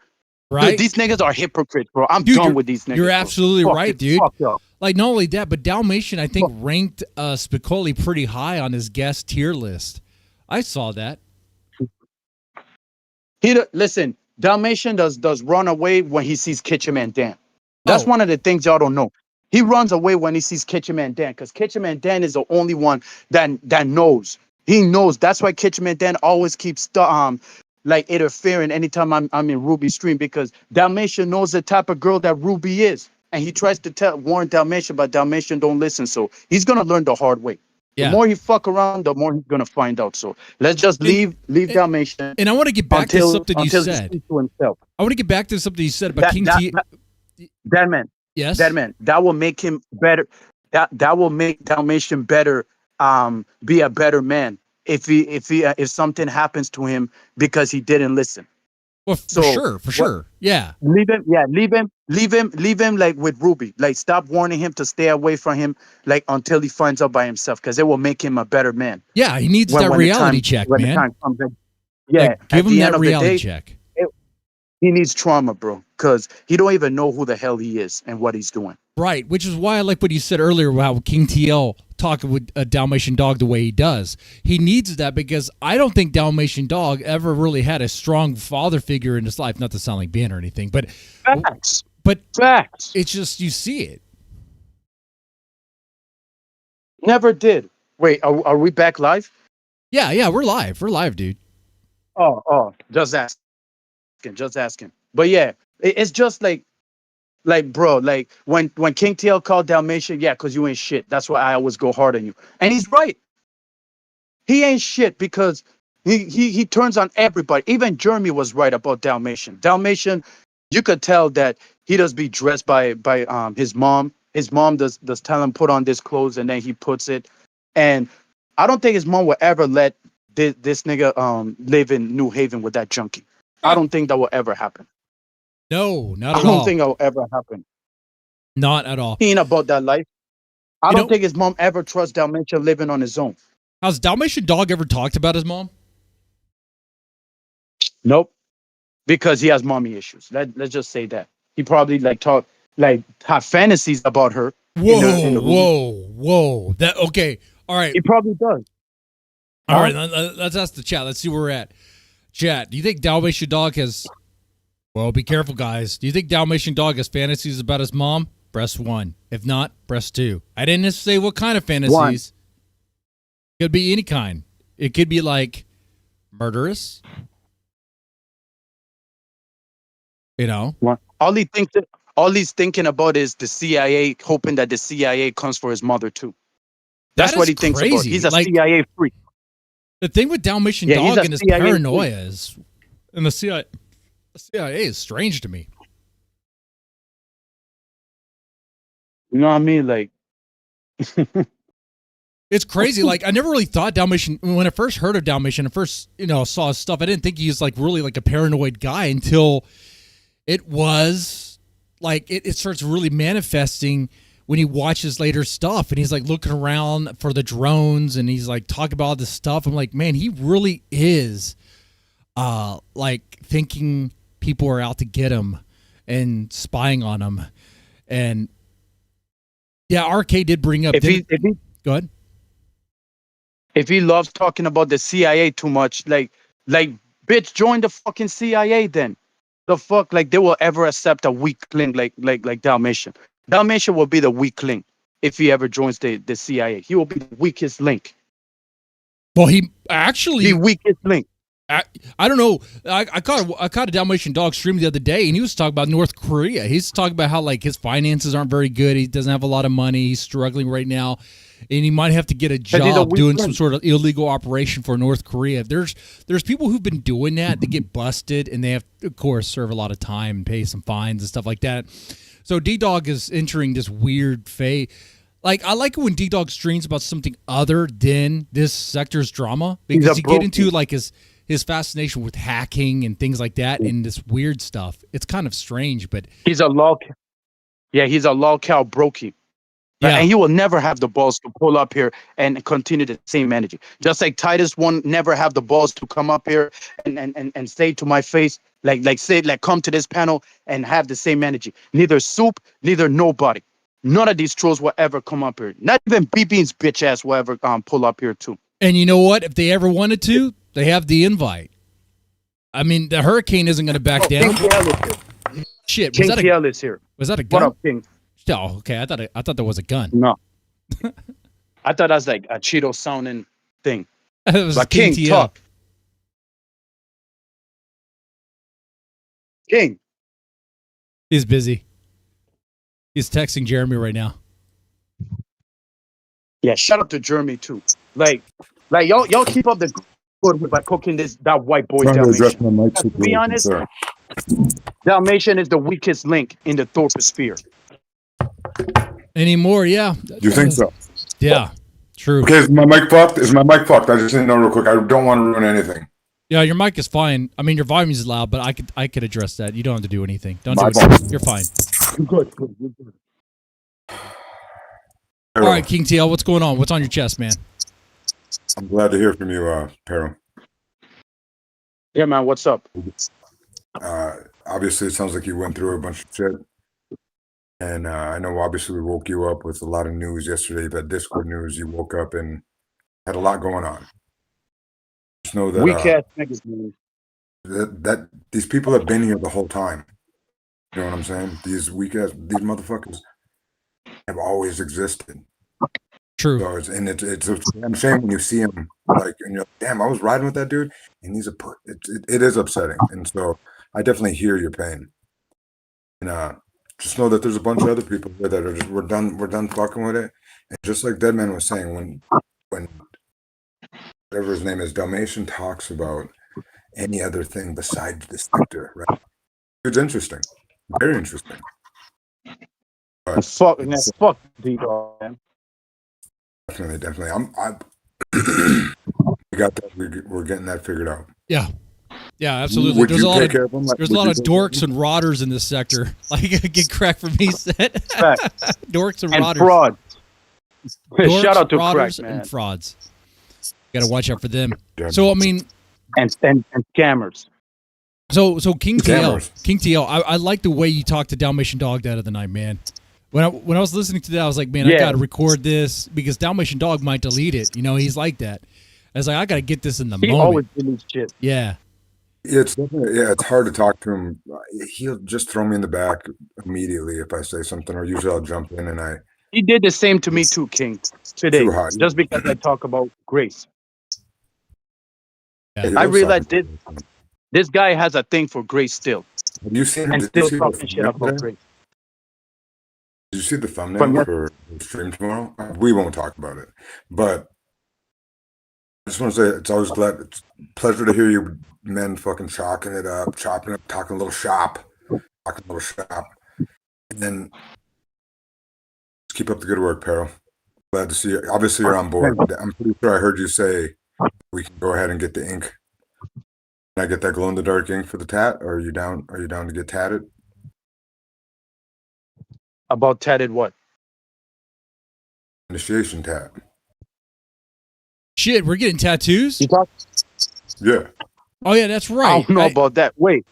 [SPEAKER 3] Right.
[SPEAKER 4] Dude, these niggas are hypocrites, bro. I'm done with these niggas.
[SPEAKER 3] You're absolutely right, dude.
[SPEAKER 4] Fuck.
[SPEAKER 3] Like, not only that, but Dalmatian, I think, ranked Spicoli pretty high on his guest tier list. I saw that.
[SPEAKER 4] Listen, Dalmatian does run away when he sees Kitchen Man Dan. That's one of the things y'all don't know. He runs away when he sees Kitchen Man Dan, because Kitchen Man Dan is the only one that knows. He knows. That's why Kitchen Man Dan always keeps interfering anytime I'm in Ruby's stream, because Dalmatian knows the type of girl that Ruby is. And he tries to warn Dalmatian, but Dalmatian don't listen. So he's going to learn the hard way. Yeah. The more he fuck around, the more he's going to find out. So let's just leave Dalmatian.
[SPEAKER 3] And I want to get back to something you said. I want to get back to something you said about King T.
[SPEAKER 4] That man.
[SPEAKER 3] Yes.
[SPEAKER 4] That man. That will make him better. That will make Dalmatian better, be a better man if something happens to him because he didn't listen.
[SPEAKER 3] Well, for sure. Yeah.
[SPEAKER 4] Leave him like with Ruby. Like, stop warning him to stay away from him, like, until he finds out by himself, because it will make him a better man.
[SPEAKER 3] Yeah, he needs that reality check, man.
[SPEAKER 4] Yeah,
[SPEAKER 3] like, give him that reality check.
[SPEAKER 4] He needs trauma, bro, because he don't even know who the hell he is and what he's doing.
[SPEAKER 3] Right, which is why I like what you said earlier about King TL talking with a Dalmatian Dog the way he does. He needs that because I don't think Dalmatian Dog ever really had a strong father figure in his life. Not to sound like Ben or anything, but
[SPEAKER 4] Facts.
[SPEAKER 3] But
[SPEAKER 4] Facts.
[SPEAKER 3] it's just you see it.
[SPEAKER 4] Never did. Wait, are we back live?
[SPEAKER 3] Yeah, we're live. We're live, dude.
[SPEAKER 4] Oh, just asking. But yeah, it's just like, bro, like when King TL called Dalmatian, yeah, because you ain't shit. That's why I always go hard on you. And he's right. He ain't shit because he turns on everybody. Even Jeremy was right about Dalmatian. Dalmatian, you could tell that he does be dressed by his mom. His mom does tell him put on this clothes and then he puts it. And I don't think his mom will ever let this nigga live in New Haven with that junkie. I don't think that will ever happen.
[SPEAKER 3] No, not at all.
[SPEAKER 4] I don't think that will ever happen.
[SPEAKER 3] Not at all.
[SPEAKER 4] He ain't about that life. I don't think his mom ever trusts Dalmatian living on his own.
[SPEAKER 3] Has Dalmatian Dog ever talked about his mom?
[SPEAKER 4] Nope. Because he has mommy issues. Let's just say that. He probably have fantasies about her.
[SPEAKER 3] Whoa. That okay. All right.
[SPEAKER 4] He probably does.
[SPEAKER 3] All right, let's ask the chat. Let's see where we're at. Chat, do you think Dalmatian Dog has... Well, be careful, guys. Do you think Dalmatian Dog has fantasies about his mom? Press 1. If not, press 2. I didn't say what kind of fantasies.
[SPEAKER 4] 1.
[SPEAKER 3] Could be any kind. It could be like murderous. You know?
[SPEAKER 4] 1. All he's thinking about is the CIA, hoping that the CIA comes for his mother too. That's what he thinks about. He's a CIA freak.
[SPEAKER 3] The thing with Dalmatian Dog and his paranoia is, and the CIA is strange to me.
[SPEAKER 4] You know what I mean? Like,
[SPEAKER 3] it's crazy. Like, I never really thought Dalmatian, when I first heard of Dalmatian, saw his stuff, I didn't think he was like really like a paranoid guy until it was like, it starts really manifesting when he watches later stuff and he's like looking around for the drones and he's like talking about all this stuff. I'm like, man, he really is like thinking people are out to get him and spying on him. And yeah, RK did bring up. Go ahead.
[SPEAKER 4] If he loves talking about the CIA too much, like, bitch, join the fucking CIA then. The fuck, like, they will ever accept a weakling like Dalmatian. Dalmatian will be the weakling if he ever joins the CIA. He will be the weakest link.
[SPEAKER 3] Well, he actually
[SPEAKER 4] the weakest link.
[SPEAKER 3] I don't know. I caught a Dalmatian Dog stream the other day, and he was talking about North Korea. He's talking about how like his finances aren't very good. He doesn't have a lot of money. He's struggling right now, and he might have to get a job doing some sort of illegal operation for North Korea. There's people who've been doing that. They get busted, and they have to, of course, serve a lot of time and pay some fines and stuff like that. So Ddog is entering this weird phase. Like, I like it when Ddog streams about something other than this sector's drama, because you get into like his fascination with hacking and things like that and this weird stuff. It's kind of strange, but
[SPEAKER 4] he's a lolcow brokey. Yeah. And he will never have the balls to pull up here and continue the same energy. Just like Titus won't never have the balls to come up here and say to my face, come to this panel and have the same energy. Neither Soup, neither nobody. None of these trolls will ever come up here. Not even B-Bean's bitch ass will ever pull up here too.
[SPEAKER 3] And you know what? If they ever wanted to, they have the invite. I mean, the Hurricane isn't going to back down. Shit,
[SPEAKER 4] King TL is here.
[SPEAKER 3] Was that a gun?
[SPEAKER 4] What up, King?
[SPEAKER 3] Oh, okay. I thought there was a gun.
[SPEAKER 4] No. I thought that was like a Cheeto sounding thing.
[SPEAKER 3] It was
[SPEAKER 4] but King, talk. King.
[SPEAKER 3] He's busy. He's texting Jeremy right now.
[SPEAKER 4] Yeah, shout out to Jeremy too. Like y'all keep up the good by cooking that white boy Dalmatian. To be honest, Dalmatian is the weakest link in the Thorp sphere.
[SPEAKER 3] Anymore, yeah.
[SPEAKER 5] You think so?
[SPEAKER 3] Yeah, true.
[SPEAKER 5] Okay, is my mic fucked? I just didn't know real quick. I don't want to ruin anything.
[SPEAKER 3] Yeah, your mic is fine. I mean, your volume is loud, but I could address that. You don't have to do anything. Don't do it. You're fine.
[SPEAKER 4] Good.
[SPEAKER 3] All right, King TL, what's going on? What's on your chest, man?
[SPEAKER 5] I'm glad to hear from you, Pero.
[SPEAKER 4] Yeah, man, what's up?
[SPEAKER 5] obviously, it sounds like you went through a bunch of shit. And I know obviously we woke you up with a lot of news yesterday. That Discord news, you woke up and had a lot going on. Just know that
[SPEAKER 4] Weak ass niggas, man.
[SPEAKER 5] that these people have been here the whole time. You know what I'm saying? These motherfuckers have always existed.
[SPEAKER 3] True.
[SPEAKER 5] So it's a damn shame when you see him like, and you're like, damn, I was riding with that dude, and it is upsetting. And so I definitely hear your pain. And just know that there's a bunch of other people here that are just we're done fucking with it. And just like Deadman was saying, when whatever his name is, Dalmatian talks about any other thing besides the sector, right? It's interesting, very interesting. But
[SPEAKER 4] Fuck Ddog, man.
[SPEAKER 5] definitely. We got that. We're getting that figured out.
[SPEAKER 3] Yeah. Yeah, absolutely.
[SPEAKER 5] Would
[SPEAKER 3] There's a
[SPEAKER 5] you
[SPEAKER 3] lot
[SPEAKER 5] take
[SPEAKER 3] of
[SPEAKER 5] care of them?
[SPEAKER 3] there's a lot of dorks and rotters in this sector. Like get crack from me set. Dorks and
[SPEAKER 4] And
[SPEAKER 3] rotters.
[SPEAKER 4] fraud.
[SPEAKER 3] Dorks,
[SPEAKER 4] Shout out to
[SPEAKER 3] rotters,
[SPEAKER 4] Crack, man.
[SPEAKER 3] and frauds. Got to watch out for them.
[SPEAKER 5] Yeah.
[SPEAKER 3] So I mean,
[SPEAKER 4] And scammers.
[SPEAKER 3] so King
[SPEAKER 5] Scammers.
[SPEAKER 3] TL, I like the way you talked to Dalmatian Dog that other night, man. When I was listening to that, I was like, man, I
[SPEAKER 4] Yeah.
[SPEAKER 3] got to record this because Dalmatian Dog might delete it. You know, he's like that. I was like, I got to get this in the
[SPEAKER 4] He
[SPEAKER 3] moment.
[SPEAKER 4] always deletes shit.
[SPEAKER 3] Yeah.
[SPEAKER 5] It's definitely, it's hard to talk to him. He'll just throw me in the back immediately if I say something, or usually I'll jump in and
[SPEAKER 4] He did the same to me too, King, today.
[SPEAKER 5] Too hot.
[SPEAKER 4] Just because I talk about Grace.
[SPEAKER 3] Yeah.
[SPEAKER 4] I realized this guy has a thing for Grace still.
[SPEAKER 5] Have you seen him?
[SPEAKER 4] And
[SPEAKER 5] Did you
[SPEAKER 4] still
[SPEAKER 5] see
[SPEAKER 4] talking
[SPEAKER 5] the
[SPEAKER 4] shit
[SPEAKER 5] thumbnail
[SPEAKER 4] about
[SPEAKER 5] today?
[SPEAKER 4] Grace.
[SPEAKER 5] Did you see the thumbnail
[SPEAKER 4] From what?
[SPEAKER 5] for the stream tomorrow? We won't talk about it, but I just want to say it's always it's a pleasure to hear you men fucking chopping it up, talking a little shop, and then just keep up the good work, Peril. Glad to see you. Obviously, you're on board. I'm pretty sure I heard you say we can go ahead and get the ink. Can I get that glow in the dark ink for the tat? Or are you down? Are you down to get tatted?
[SPEAKER 4] About tatted what?
[SPEAKER 5] Initiation tat.
[SPEAKER 3] Shit, we're getting tattoos?
[SPEAKER 4] You talk?
[SPEAKER 5] Yeah.
[SPEAKER 3] Oh yeah, that's
[SPEAKER 4] I
[SPEAKER 3] right.
[SPEAKER 4] don't know about that. Wait.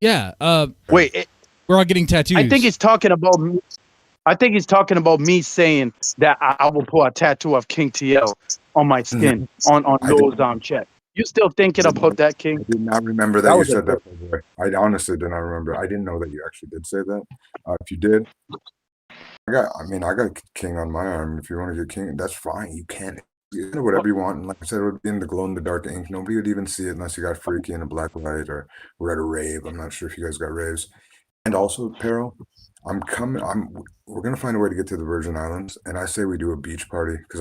[SPEAKER 3] Yeah.
[SPEAKER 4] Wait.
[SPEAKER 3] We're all getting tattoos.
[SPEAKER 4] I think he's talking about me. I think he's talking about me saying that I will put a tattoo of King TL on my skin, on
[SPEAKER 5] I did-
[SPEAKER 4] Lowe's chest. You still thinking about that,
[SPEAKER 5] I
[SPEAKER 4] King?
[SPEAKER 5] did not remember that,
[SPEAKER 4] That
[SPEAKER 5] you
[SPEAKER 4] was a
[SPEAKER 5] said that. By the way. I honestly did not remember. I didn't know that you actually did say that. If you did, I got King on my arm. If you want to get King, that's fine. You can. You can do whatever you want. And like I said, it would be in the glow in the dark ink. Nobody would even see it unless you got freaky in a black light or we're at a rave. I'm not sure if you guys got raves. And also, Peril, we're gonna find a way to get to the Virgin Islands. And I say we do a beach party because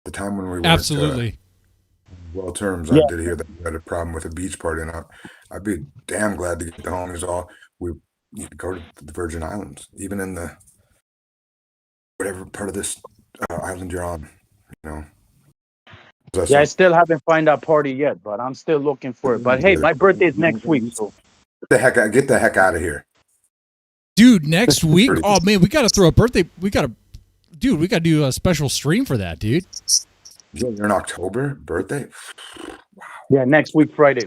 [SPEAKER 5] the time when we went
[SPEAKER 3] absolutely.
[SPEAKER 5] well terms,
[SPEAKER 4] Yeah.
[SPEAKER 5] I did hear that you had a problem with a beach party, and I'd be damn glad to get the homies all. You could go to the Virgin Islands, even in the whatever part of this island you're on. You know.
[SPEAKER 4] Yeah, I still haven't found that party yet, but I'm still looking for it. But hey, my birthday is next week, so
[SPEAKER 5] get the heck out of here.
[SPEAKER 3] Dude, next week?
[SPEAKER 5] Pretty-
[SPEAKER 3] Oh man, we gotta throw a birthday. We gotta do a special stream for that, dude.
[SPEAKER 5] Yeah, you're in October birthday.
[SPEAKER 4] yeah, next week Friday.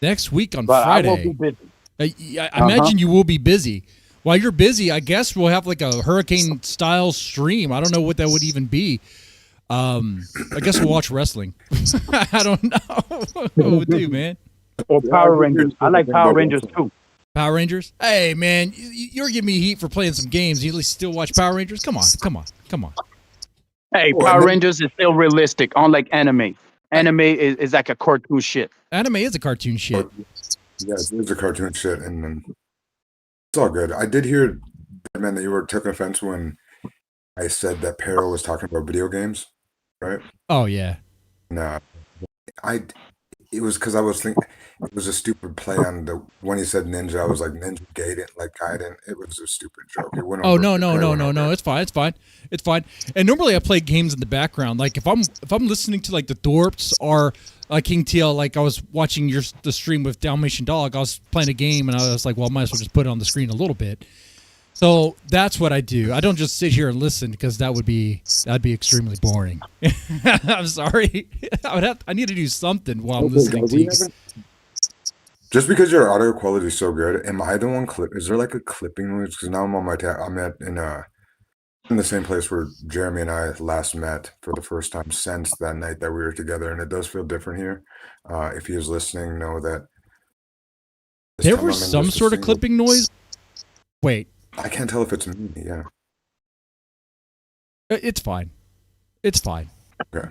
[SPEAKER 3] Next week on
[SPEAKER 4] But I will
[SPEAKER 3] Friday.
[SPEAKER 4] be busy.
[SPEAKER 3] I imagine you will be busy. While you're busy, I guess we'll have like a hurricane style stream. I don't know what that would even be. I guess we'll watch wrestling. I don't know what we'll do, man.
[SPEAKER 4] Or Power Rangers. I like Power Rangers too.
[SPEAKER 3] Power Rangers? Hey, man, you're giving me heat for playing some games. You at least still watch Power Rangers? Come on.
[SPEAKER 4] Hey,
[SPEAKER 5] Oh,
[SPEAKER 4] Power
[SPEAKER 5] and then-
[SPEAKER 4] Rangers is still realistic, unlike anime. Anime is like a cartoon shit.
[SPEAKER 3] Anime is a cartoon shit.
[SPEAKER 5] Yeah, it's a cartoon shit, and then it's all good. I did hear, man, that you took offense when I said that Peril was talking about video games, right?
[SPEAKER 3] Oh yeah.
[SPEAKER 5] Nah, it was because I was thinking it was a stupid play on when he said ninja. I was like ninja Gaiden, like Gaiden. It was a stupid joke. It went
[SPEAKER 3] Oh
[SPEAKER 5] over.
[SPEAKER 3] no.
[SPEAKER 5] It went over.
[SPEAKER 3] It's fine. And normally I play games in the background. Like if I'm listening to like the Thorps or King TL, like I was watching the stream with Dalmatian Dog. I was playing a game and I was like, well, I might as well just put it on the screen a little bit. So that's what I do. I don't just sit here and listen because that'd be extremely boring. I'm sorry. I need to do something while I'm listening to you.
[SPEAKER 5] Just because your audio quality is so good, am I the one clip? Is there like a clipping noise? Because now I'm on my I'm in the same place where Jeremy and I last met for the first time since that night that we were together, and it does feel different here. If he is listening, know that this
[SPEAKER 3] There
[SPEAKER 5] time
[SPEAKER 3] was
[SPEAKER 5] I'm in
[SPEAKER 3] some
[SPEAKER 5] just a
[SPEAKER 3] sort of
[SPEAKER 5] single-
[SPEAKER 3] clipping noise. Wait,
[SPEAKER 5] I can't tell if it's me. Yeah.
[SPEAKER 3] it's fine. It's fine.
[SPEAKER 5] Okay.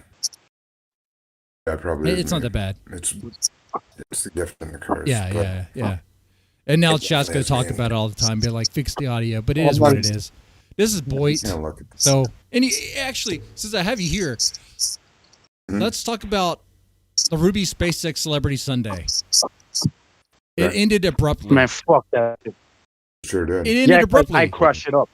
[SPEAKER 5] Yeah, probably.
[SPEAKER 3] It's not that bad.
[SPEAKER 5] It's the gift and the curse.
[SPEAKER 3] Yeah,
[SPEAKER 5] but
[SPEAKER 3] yeah, yeah. And now chat's gonna talk about it all the time, be like, fix the audio, but it is what it is. This is Boyd.
[SPEAKER 5] Yeah, look at this.
[SPEAKER 3] So, and actually, since I have you here, let's talk about the Ruby SpaceX Celebrity Sunday. It ended abruptly.
[SPEAKER 4] Man, fuck that.
[SPEAKER 5] Sure did.
[SPEAKER 3] It ended
[SPEAKER 4] Yeah,
[SPEAKER 3] abruptly.
[SPEAKER 4] I crushed it up.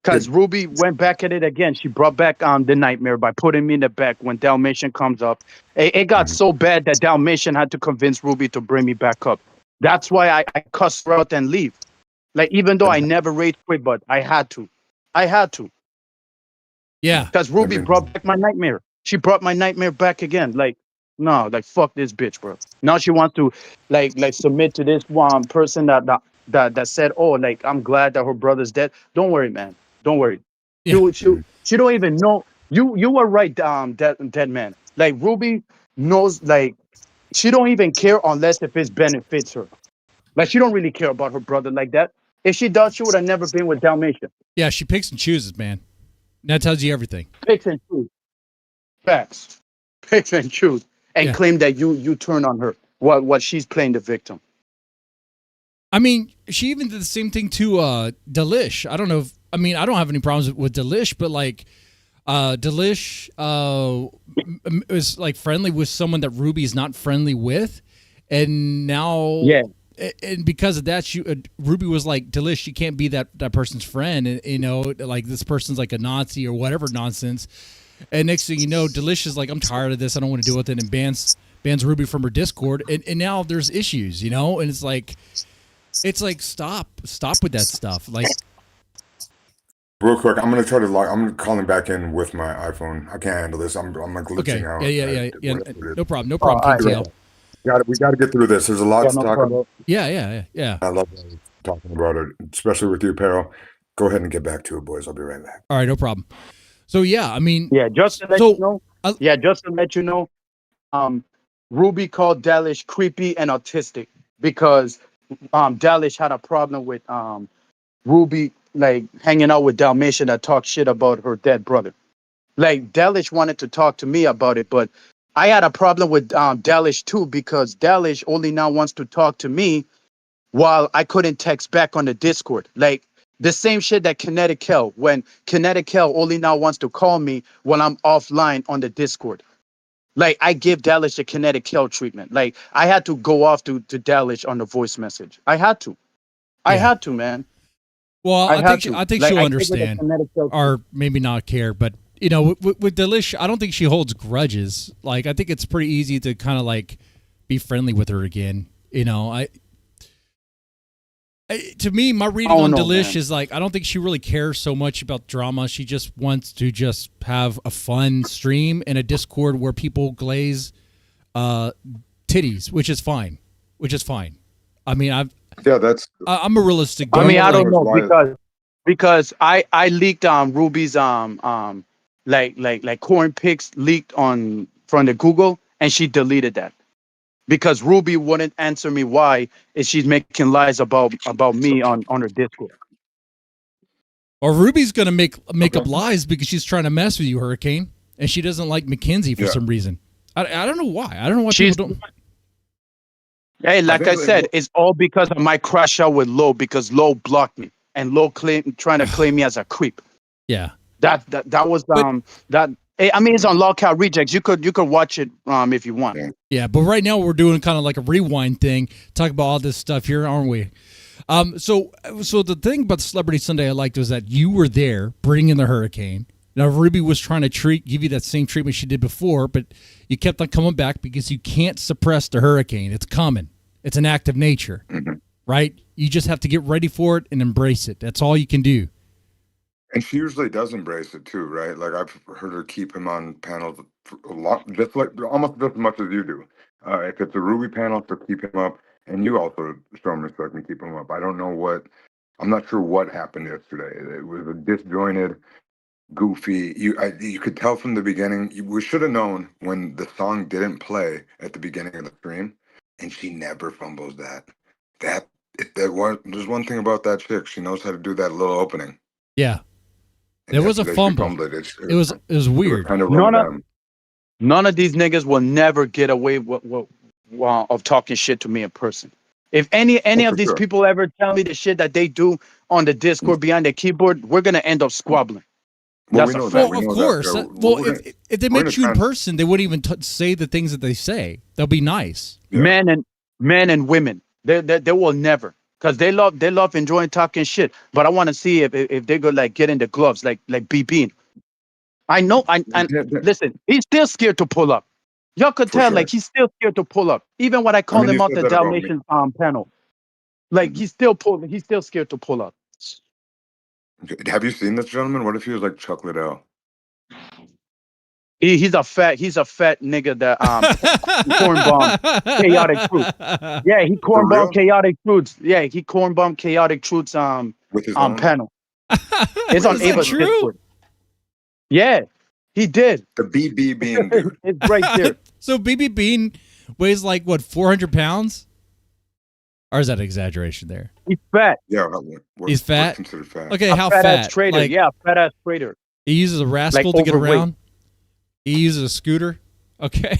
[SPEAKER 4] Because Ruby went back at it again. She brought back the nightmare by putting me in the back when Dalmatian comes up. It got so bad that Dalmatian had to convince Ruby to bring me back up. That's why I cussed her out and leave. Like, even though I never rage quit, but I had to. I had to.
[SPEAKER 3] Yeah.
[SPEAKER 4] Because Ruby brought back my nightmare. She brought my nightmare back again. Like, no, like, fuck this bitch, bro. Now she wants to, like submit to this one person that said, oh, like, I'm glad that her brother's dead. Don't worry, man. Don't worry.
[SPEAKER 3] Yeah.
[SPEAKER 4] She don't even know. You were right, dead man. Like, Ruby knows, like, she don't even care unless if it benefits her. Like, she don't really care about her brother like that. If she does, she would have never been with Dalmatian.
[SPEAKER 3] Yeah, she picks and chooses, man. That tells you everything.
[SPEAKER 4] Picks and choose. Facts. Picks and choose. And claim that you turn on her while she's playing the victim.
[SPEAKER 3] I mean, she even did the same thing to Delish. I don't know if, I mean, I don't have any problems with Delish, but like Delish is like friendly with someone that Ruby's not friendly with. And now, and because of that, Ruby was like, Delish, you can't be that person's friend. And, you know, like, this person's like a Nazi or whatever nonsense. And next thing you know, Delish is like, I'm tired of this. I don't want to deal with it. And bans Ruby from her Discord. And now there's issues, you know? And it's like stop with that stuff. Like,
[SPEAKER 5] real quick, I'm gonna try to I'm calling back in with my iPhone. I can't handle this. I'm like glitching out.
[SPEAKER 3] Yeah. No problem. KTL.
[SPEAKER 5] We got to get through this. There's a lot to talk about.
[SPEAKER 3] Yeah.
[SPEAKER 5] I love talking about it, especially with you, Peril. Go ahead and get back to it, boys. I'll be right back.
[SPEAKER 3] All right, no problem. So yeah, I mean,
[SPEAKER 4] just to let you know. Just to let you know, Ruby called Dalish creepy and autistic because Dalish had a problem with Ruby like hanging out with Dalmatian that talked shit about her dead brother. Like, Dalish wanted to talk to me about it, but I had a problem with Dalish too because Dalish only now wants to talk to me while I couldn't text back on the Discord. Like, the same shit that Kinetic Hell, when Kinetic Hell only now wants to call me when I'm offline on the Discord. Like, I give Dalish the Kinetic Hell treatment. Like, I had to go off to Dalish on the voice message. I had to. I had to, man.
[SPEAKER 3] Well, I think
[SPEAKER 4] like,
[SPEAKER 3] she'll understand, or maybe not care. But you know, with Delish, I don't think she holds grudges. Like, I think it's pretty easy to kind of like be friendly with her again. You know, to me, my reading on Delish is like, I don't think she really cares so much about drama. She just wants to just have a fun stream in a Discord where people glaze titties, which is fine. I mean, I'm a realistic guy.
[SPEAKER 4] I mean, I don't know because I leaked Ruby's like corn pics leaked from the Google, and she deleted that because Ruby wouldn't answer me why is she's making lies about me on her Discord.
[SPEAKER 3] Or Ruby's gonna make up lies because she's trying to mess with you, Hurricane, and she doesn't like Mackenzie for some reason. I don't know why. I don't know why people don't.
[SPEAKER 4] Hey, like I said, it's all because of my crash out with Lo because Lo blocked me and Lo trying to claim me as a creep.
[SPEAKER 3] Yeah.
[SPEAKER 4] That was that. I mean, it's on Lockout Rejects. You could watch it if you want.
[SPEAKER 3] Yeah, but right now we're doing kind of like a rewind thing, talk about all this stuff here, aren't we? So the thing about the Celebrity Sunday I liked was that you were there bringing the hurricane. Now Ruby was trying to give you that same treatment she did before, but you kept on coming back because you can't suppress the hurricane. It's coming. It's an act of nature, right? You just have to get ready for it and embrace it. That's all you can do.
[SPEAKER 5] And she usually does embrace it too, right? Like, I've heard her keep him on panels a lot, just like almost just as much as you do. If it's a Ruby panel, so keep him up. And you also show him respect and keep him up. I don't know what, I'm not sure what happened yesterday. It was a disjointed, goofy. You could tell from the beginning. We should have known when the song didn't play at the beginning of the stream, and she never fumbles that. There's one thing about that chick. She knows how to do that little opening.
[SPEAKER 3] Yeah.
[SPEAKER 5] And
[SPEAKER 3] There was a
[SPEAKER 5] yesterday she
[SPEAKER 3] fumble.
[SPEAKER 5] fumbled it.
[SPEAKER 3] It was weird.
[SPEAKER 5] Kind of
[SPEAKER 4] None of these niggas will never get away of talking shit to me in person. If any of these people ever tell me the shit that they do on the Discord behind the keyboard, we're gonna end up squabbling.
[SPEAKER 5] Well,
[SPEAKER 4] That's
[SPEAKER 5] we know
[SPEAKER 4] a
[SPEAKER 5] that.
[SPEAKER 4] fact.
[SPEAKER 5] We
[SPEAKER 3] Of
[SPEAKER 5] know
[SPEAKER 3] course.
[SPEAKER 5] that.
[SPEAKER 3] Well, if they met you in
[SPEAKER 5] trans-
[SPEAKER 3] person, they wouldn't even say the things that they say. They'll be nice.
[SPEAKER 5] Yeah.
[SPEAKER 4] Men and women, they will never, because they love enjoying talking shit. But I want to see if they go like get in the gloves like BB. I know. Listen, he's still scared to pull up. Y'all could
[SPEAKER 5] For
[SPEAKER 4] tell,
[SPEAKER 5] sure.
[SPEAKER 4] like he's still scared to pull up. Even when I called
[SPEAKER 5] mean,
[SPEAKER 4] him
[SPEAKER 5] you
[SPEAKER 4] out
[SPEAKER 5] said
[SPEAKER 4] the
[SPEAKER 5] that about me.
[SPEAKER 4] Dalmatian panel, like he's still scared to pull up.
[SPEAKER 5] Have you seen this gentleman? What if he was like Chuck Liddell?
[SPEAKER 4] He's a fat nigga that corn bomb chaotic truth. Yeah, he corn
[SPEAKER 5] real?
[SPEAKER 4] bomb chaotic truths. Yeah, he corn bomb chaotic truths
[SPEAKER 5] With his own?
[SPEAKER 4] panel. It's on
[SPEAKER 3] Is that
[SPEAKER 4] Ava's
[SPEAKER 3] true?
[SPEAKER 4] Discord. Yeah, he did.
[SPEAKER 5] The BB being dude.
[SPEAKER 4] It's right there.
[SPEAKER 3] So BB Bean weighs like what, 400 pounds? Or is that an exaggeration there?
[SPEAKER 4] He's fat.
[SPEAKER 5] Yeah,
[SPEAKER 3] He's fat?
[SPEAKER 5] Considered fat.
[SPEAKER 3] Okay,
[SPEAKER 4] A
[SPEAKER 3] how
[SPEAKER 4] fat
[SPEAKER 3] fat?
[SPEAKER 4] ass trader.
[SPEAKER 3] Like,
[SPEAKER 4] Yeah, fat ass trader.
[SPEAKER 3] he uses a rascal
[SPEAKER 4] Like
[SPEAKER 3] to get
[SPEAKER 4] overweight.
[SPEAKER 3] around. He uses a scooter. Okay.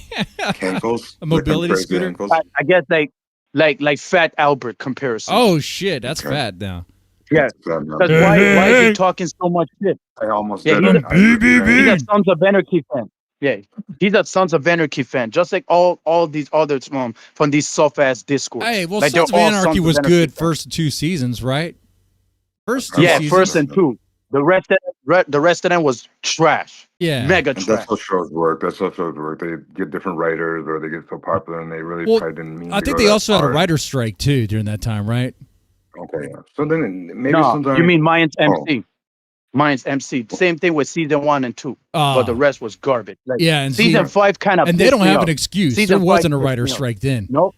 [SPEAKER 5] Ankles.
[SPEAKER 3] A mobility
[SPEAKER 5] Crazy
[SPEAKER 3] scooter?
[SPEAKER 5] ankles.
[SPEAKER 4] I guess like Fat Albert comparison.
[SPEAKER 3] Oh shit, that's
[SPEAKER 5] Okay.
[SPEAKER 3] fat now.
[SPEAKER 4] Yeah.
[SPEAKER 5] Fat man.
[SPEAKER 4] Because why is he talking so much shit?
[SPEAKER 5] I almost
[SPEAKER 4] Yeah,
[SPEAKER 5] did
[SPEAKER 4] he's
[SPEAKER 5] it.
[SPEAKER 4] He's a Sons of Anarchy fan. Yeah, he's a Sons of Anarchy fan, just like all these others from these soft ass Discords.
[SPEAKER 3] Hey, well,
[SPEAKER 4] Like,
[SPEAKER 3] Sons of
[SPEAKER 4] they're all
[SPEAKER 3] Anarchy
[SPEAKER 4] Sons of
[SPEAKER 3] was
[SPEAKER 4] Anarchy
[SPEAKER 3] good
[SPEAKER 4] fans.
[SPEAKER 3] first 2 seasons, right? First 2
[SPEAKER 4] Yeah,
[SPEAKER 3] seasons.
[SPEAKER 4] first and two. The rest of them was trash.
[SPEAKER 3] Yeah.
[SPEAKER 4] Mega
[SPEAKER 5] And
[SPEAKER 4] trash.
[SPEAKER 5] that's how shows work. They get different writers, or they get so popular, and they really
[SPEAKER 3] Well,
[SPEAKER 5] probably didn't mean.
[SPEAKER 3] I
[SPEAKER 5] to
[SPEAKER 3] think
[SPEAKER 5] go
[SPEAKER 3] they
[SPEAKER 5] that
[SPEAKER 3] also had a
[SPEAKER 5] far.
[SPEAKER 3] writer's strike too during that time, right?
[SPEAKER 5] Okay, yeah. So then maybe
[SPEAKER 4] No,
[SPEAKER 5] sometimes
[SPEAKER 4] you mean Mayans MC? Mayans MC. Same thing with season 1 and 2, but the rest was garbage. Like,
[SPEAKER 3] yeah, and
[SPEAKER 4] season 5 kind of.
[SPEAKER 3] and they don't have an excuse.
[SPEAKER 4] Season
[SPEAKER 3] There wasn't a
[SPEAKER 4] 5
[SPEAKER 3] writer's
[SPEAKER 4] pissed me off.
[SPEAKER 3] strike then.
[SPEAKER 4] Nope.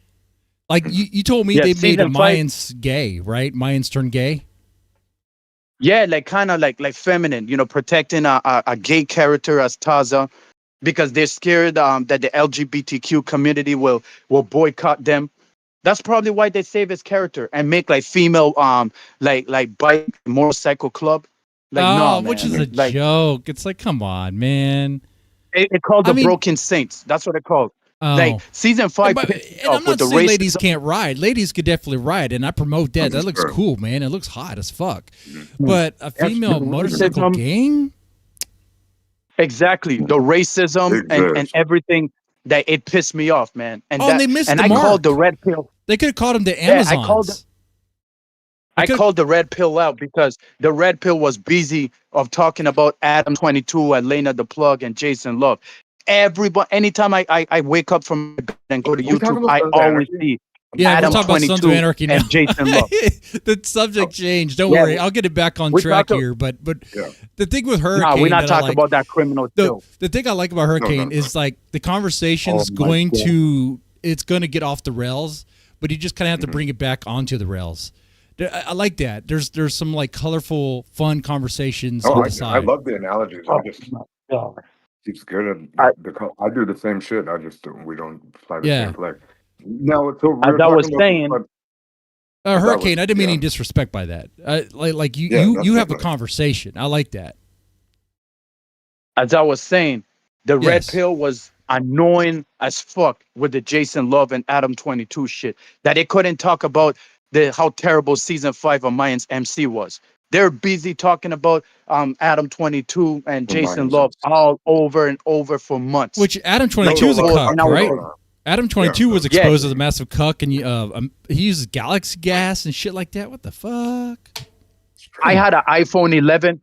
[SPEAKER 3] Like you told me
[SPEAKER 4] Yeah,
[SPEAKER 3] they made a
[SPEAKER 4] season 5
[SPEAKER 3] Mayans gay, right? Mayans turned gay.
[SPEAKER 4] Yeah, like kind of like feminine, protecting a gay character as Taza, because they're scared that the LGBTQ community will boycott them. That's probably why they save his character and make like female like bike motorcycle club. Like no,
[SPEAKER 3] which
[SPEAKER 4] man.
[SPEAKER 3] is a
[SPEAKER 4] Like,
[SPEAKER 3] joke. It's like, come on, man.
[SPEAKER 4] It called
[SPEAKER 3] I
[SPEAKER 4] the
[SPEAKER 3] mean-
[SPEAKER 4] Broken Saints. That's what it called.
[SPEAKER 3] Oh.
[SPEAKER 4] Like season 5
[SPEAKER 3] But,
[SPEAKER 4] pissed me
[SPEAKER 3] and I'm
[SPEAKER 4] off
[SPEAKER 3] not
[SPEAKER 4] with the
[SPEAKER 3] saying ladies
[SPEAKER 4] racism.
[SPEAKER 3] can't ride. Ladies could definitely ride, and I promote that. That looks
[SPEAKER 5] Sure.
[SPEAKER 3] cool, man. It looks hot as fuck. But a female
[SPEAKER 4] the
[SPEAKER 3] motorcycle
[SPEAKER 4] racism-
[SPEAKER 3] gang?
[SPEAKER 4] Exactly, the racism and
[SPEAKER 5] Exists.
[SPEAKER 4] everything that it pissed me off, man. And
[SPEAKER 3] Oh, and they missed
[SPEAKER 4] and
[SPEAKER 3] the
[SPEAKER 4] I
[SPEAKER 3] mark.
[SPEAKER 4] called the red pill.
[SPEAKER 3] They could have called them the
[SPEAKER 4] Yeah, I
[SPEAKER 3] Amazons.
[SPEAKER 4] called- I
[SPEAKER 3] Because-
[SPEAKER 4] called the red pill out because the red pill was busy of talking about Adam 22, Elena the Plug, and Jason Love. Everybody, anytime I wake up from bed and go to
[SPEAKER 5] Are we talking
[SPEAKER 4] YouTube,
[SPEAKER 5] about
[SPEAKER 4] I
[SPEAKER 5] Sons of
[SPEAKER 4] always
[SPEAKER 5] Anarchy?
[SPEAKER 4] see
[SPEAKER 3] Yeah,
[SPEAKER 4] Adam
[SPEAKER 3] we're talking about Sons of
[SPEAKER 4] 22
[SPEAKER 3] Anarchy now.
[SPEAKER 4] and Jason Love.
[SPEAKER 3] The subject changed. Don't
[SPEAKER 4] Yeah,
[SPEAKER 3] worry. I'll get it back on
[SPEAKER 4] we
[SPEAKER 3] track
[SPEAKER 4] talk-
[SPEAKER 3] here. But
[SPEAKER 5] Yeah.
[SPEAKER 3] the thing with Hurricane,
[SPEAKER 4] No, we're not
[SPEAKER 3] that I
[SPEAKER 4] talking
[SPEAKER 3] like-
[SPEAKER 4] about that criminal still.
[SPEAKER 3] the thing I like about Hurricane
[SPEAKER 5] no.
[SPEAKER 3] is like the conversation's
[SPEAKER 4] Oh my
[SPEAKER 3] going
[SPEAKER 4] God.
[SPEAKER 3] to it's going to get off the rails, but you just kind of have to
[SPEAKER 5] Mm-hmm.
[SPEAKER 3] bring it back onto the rails. I like that. There's some like colorful, fun conversations on the
[SPEAKER 5] I
[SPEAKER 3] side.
[SPEAKER 5] love the analogies. I just keep scared of I do the same shit. I just we don't fly the
[SPEAKER 3] Yeah.
[SPEAKER 5] same flag. Now, so
[SPEAKER 4] As
[SPEAKER 5] we're
[SPEAKER 4] I was
[SPEAKER 5] talking
[SPEAKER 4] saying-
[SPEAKER 5] about-
[SPEAKER 3] Hurricane. I didn't mean
[SPEAKER 5] yeah.
[SPEAKER 3] any disrespect by that. Like you,
[SPEAKER 5] Yeah,
[SPEAKER 3] you
[SPEAKER 5] that's
[SPEAKER 3] have a
[SPEAKER 5] definitely-
[SPEAKER 3] conversation. I like that.
[SPEAKER 4] As I was saying, the red
[SPEAKER 3] Yes.
[SPEAKER 4] pill was annoying as fuck with the Jason Love and Adam 22 shit. That they couldn't talk about how terrible season 5 of Mayans MC was. They're busy talking about Adam 22 and Jason
[SPEAKER 5] Mayans
[SPEAKER 4] Love
[SPEAKER 5] MC.
[SPEAKER 4] all over and over for months.
[SPEAKER 3] Which Adam 22 is a
[SPEAKER 4] Like,
[SPEAKER 3] cuck,
[SPEAKER 4] and I was-
[SPEAKER 3] right? Adam 22 was
[SPEAKER 4] Yeah.
[SPEAKER 3] exposed as a massive cuck, and he uses Galaxy gas and shit like that. What the fuck?
[SPEAKER 4] I had an iPhone 11.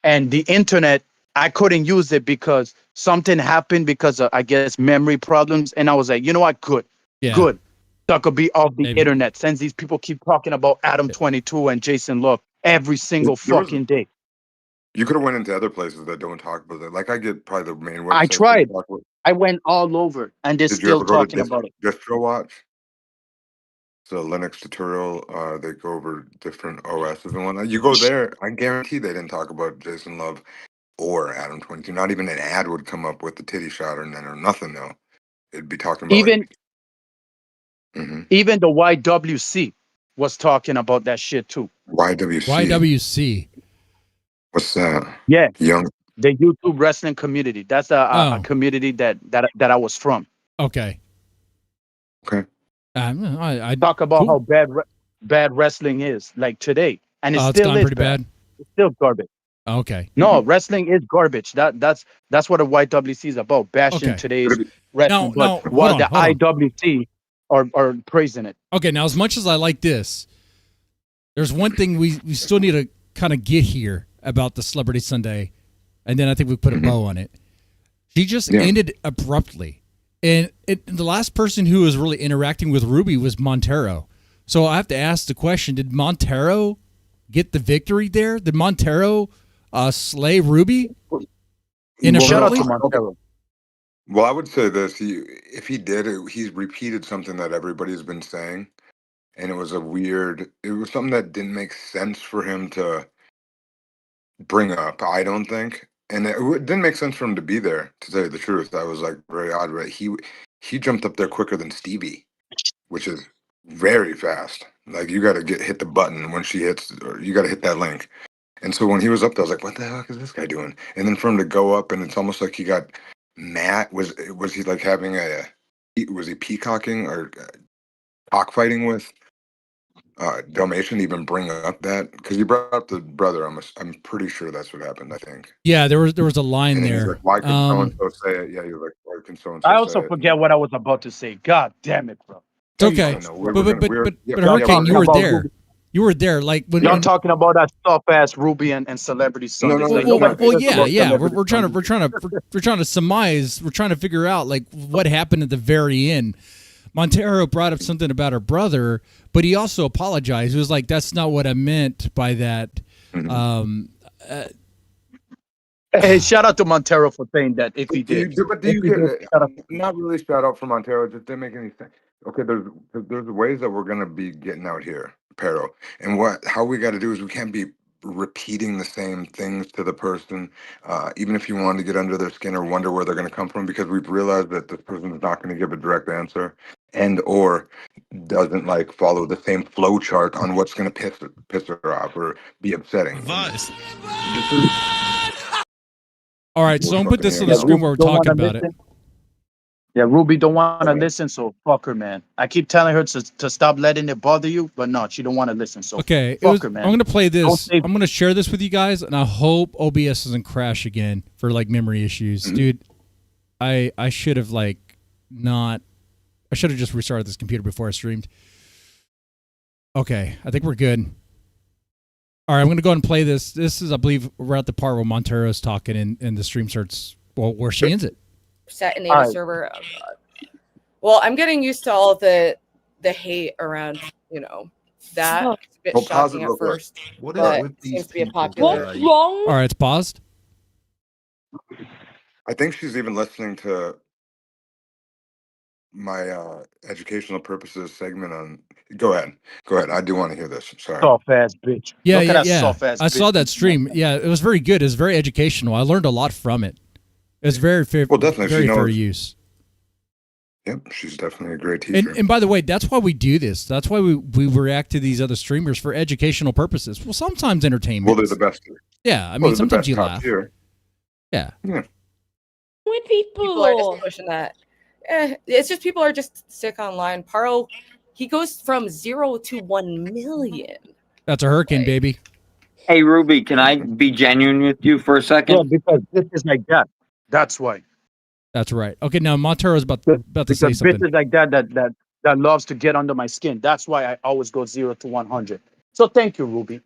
[SPEAKER 4] And the internet, I couldn't use it because something happened because of, I guess, memory problems. And I was like, you know what? Good.
[SPEAKER 3] Yeah.
[SPEAKER 4] Good. That could be off the
[SPEAKER 3] Maybe.
[SPEAKER 4] internet since these people keep talking about Adam 22 and Jason Love every single
[SPEAKER 5] There was-
[SPEAKER 4] fucking day.
[SPEAKER 5] You could have went into other places that don't talk about it. Like I get probably the main website.
[SPEAKER 4] I
[SPEAKER 5] that
[SPEAKER 4] tried.
[SPEAKER 5] talk about-
[SPEAKER 4] I went all over, and they're
[SPEAKER 5] Did you
[SPEAKER 4] still
[SPEAKER 5] ever go to
[SPEAKER 4] talking about it.
[SPEAKER 5] Distro Watch? It's a Linux tutorial. They go over different OSs and whatnot. You go there, I guarantee they didn't talk about Jason Love or Adam 22. Not even an ad would come up with the titty shot or nothing. No, it'd be talking about
[SPEAKER 4] Even
[SPEAKER 5] Mhm.
[SPEAKER 4] even the YWC was talking about that shit too.
[SPEAKER 5] YWC.
[SPEAKER 3] YWC.
[SPEAKER 5] What's that?
[SPEAKER 4] Yeah,
[SPEAKER 5] Young.
[SPEAKER 4] the YouTube wrestling community. That's a
[SPEAKER 3] Oh.
[SPEAKER 4] community that I was from.
[SPEAKER 3] Okay.
[SPEAKER 5] Okay.
[SPEAKER 3] I
[SPEAKER 4] Talk about
[SPEAKER 3] cool.
[SPEAKER 4] how bad wrestling is like today, and it
[SPEAKER 3] Oh, it's
[SPEAKER 4] still
[SPEAKER 3] gone
[SPEAKER 4] is
[SPEAKER 3] pretty bad.
[SPEAKER 4] It's still garbage.
[SPEAKER 3] Okay.
[SPEAKER 4] No, wrestling is garbage. That's what a YWC is about, bashing
[SPEAKER 3] Okay.
[SPEAKER 4] today's wrestling.
[SPEAKER 3] Now,
[SPEAKER 4] But while
[SPEAKER 3] hold
[SPEAKER 4] the
[SPEAKER 3] on, hold on.
[SPEAKER 4] IWC are praising it.
[SPEAKER 3] Okay, now as much as I like this, there's one thing we still need to kind of get here about the Celebrity Sunday, and then I think we put a bow on it. She just ended abruptly, and the last person who was really interacting with Ruby was Montero. So I have to ask the question: did Montero get the victory there? Did Montero slay Ruby?
[SPEAKER 4] Shout out
[SPEAKER 3] Inappropriately?
[SPEAKER 4] to Montero.
[SPEAKER 5] Well, I would say this: if he did it, he's repeated something that everybody's been saying, and it was something that didn't make sense for him to bring up. I don't think, and it didn't make sense for him to be there. To tell you the truth, that was like very odd. Right? He jumped up there quicker than Stevie, which is very fast. Like you got to hit the button when she hits, or you got to hit that link. And so when he was up there, I was like, "What the heck is this guy doing?" And then for him to go up, and it's almost like he got mad. Was he like having was he peacocking or cockfighting with Dalmatian? Even bring up that because he brought up the brother. I'm pretty sure that's what happened. I think.
[SPEAKER 3] Yeah, there was a line
[SPEAKER 5] And then he's
[SPEAKER 3] there.
[SPEAKER 5] like, "Why can so and so say it?" Yeah, he was like, "Why can so and so?"
[SPEAKER 4] I also forget what I was about to say. God damn it, bro.
[SPEAKER 3] It's okay, but Hurricane, you were there. You were there, like when
[SPEAKER 4] y'all talking about that soft ass Ruby and Celebrity Sundays.
[SPEAKER 3] Yeah. We're trying to surmise. We're trying to figure out like what happened at the very end. Montero brought up something about her brother, but he also apologized. He was like, "That's not what I meant by that."
[SPEAKER 5] Mm-hmm.
[SPEAKER 4] Shout out to Montero for saying that. If he did,
[SPEAKER 5] not really shout out for Montero. It just didn't make any sense. Okay, there's ways that we're gonna be getting out here, Pero, and how we got to do is we can't be repeating the same things to the person, even if you want to get under their skin or wonder where they're going to come from, because we've realized that this person is not going to give a direct answer and or doesn't like follow the same flow chart on what's going to piss her off or be upsetting.
[SPEAKER 3] All right, so I'm put this on the screen where we're talking about it.
[SPEAKER 4] Yeah, Ruby don't want to listen, so fuck her, man. I keep telling her to stop letting it bother you, but no, she don't want to listen. So
[SPEAKER 3] okay,
[SPEAKER 4] fuck her, man.
[SPEAKER 3] I'm gonna play this. I'm gonna share this with you guys, and I hope OBS doesn't crash again for like memory issues, dude. I should have like not. I should have just restarted this computer before I streamed. Okay, I think we're good. All right, I'm gonna go ahead and play this. This is, I believe, we're at the part where Montero's talking, and the stream starts. Well, where she ends it.
[SPEAKER 6] Set a native server. Well, I'm getting used to all the hate around, that. It's a bit shocking at first.
[SPEAKER 7] What
[SPEAKER 6] but
[SPEAKER 7] is
[SPEAKER 6] seems to be a popular.
[SPEAKER 7] What's
[SPEAKER 3] All right, it's paused.
[SPEAKER 5] I think she's even listening to my educational purposes segment on. Go ahead. I do want to hear this. Sorry.
[SPEAKER 4] Soft ass bitch.
[SPEAKER 3] Yeah.
[SPEAKER 4] Soft-ass
[SPEAKER 3] I saw
[SPEAKER 4] bitch.
[SPEAKER 3] that stream. Yeah, it was very good. It was very educational. I learned a lot from it. It's very fair.
[SPEAKER 5] Well, definitely,
[SPEAKER 3] very fair use.
[SPEAKER 5] Yep, she's definitely a great teacher.
[SPEAKER 3] And by the way, that's why we do this. That's why we react to these other streamers for educational purposes. Well, sometimes entertainment.
[SPEAKER 5] Well, they're the best.
[SPEAKER 3] Yeah, I mean, sometimes you laugh.
[SPEAKER 5] Here.
[SPEAKER 3] Yeah.
[SPEAKER 6] With people are just pushing that. It's just people are just sick online. Paro, he goes from 0 to 1 million.
[SPEAKER 3] That's a hurricane, baby.
[SPEAKER 8] Hey, Ruby, can I be genuine with you for a second?
[SPEAKER 4] Yeah, because this is like that. That's why.
[SPEAKER 3] That's right. Okay, now Montero's about to say something.
[SPEAKER 4] Bitches like that loves to get under my skin. That's why I always go 0 to 100. So thank you, Ruby.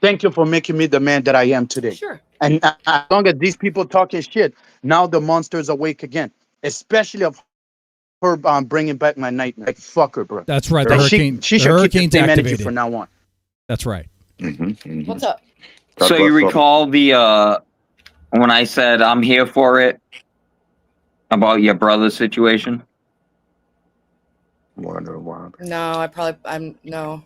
[SPEAKER 4] Thank you for making me the man that I am today.
[SPEAKER 6] Sure.
[SPEAKER 4] And as long as these people talking shit, now the monster's awake again. Especially of her bringing back my nightmare. Like, fuck her, bro.
[SPEAKER 3] That's right. The hurricane.
[SPEAKER 4] She
[SPEAKER 3] the
[SPEAKER 4] should
[SPEAKER 3] hurricane's
[SPEAKER 4] keep the same
[SPEAKER 3] activated
[SPEAKER 4] energy from now on.
[SPEAKER 3] That's right.
[SPEAKER 6] What's up?
[SPEAKER 8] So you recall the when I said I'm here for it about your brother's situation?
[SPEAKER 5] Wonder why.
[SPEAKER 6] No, I'm no.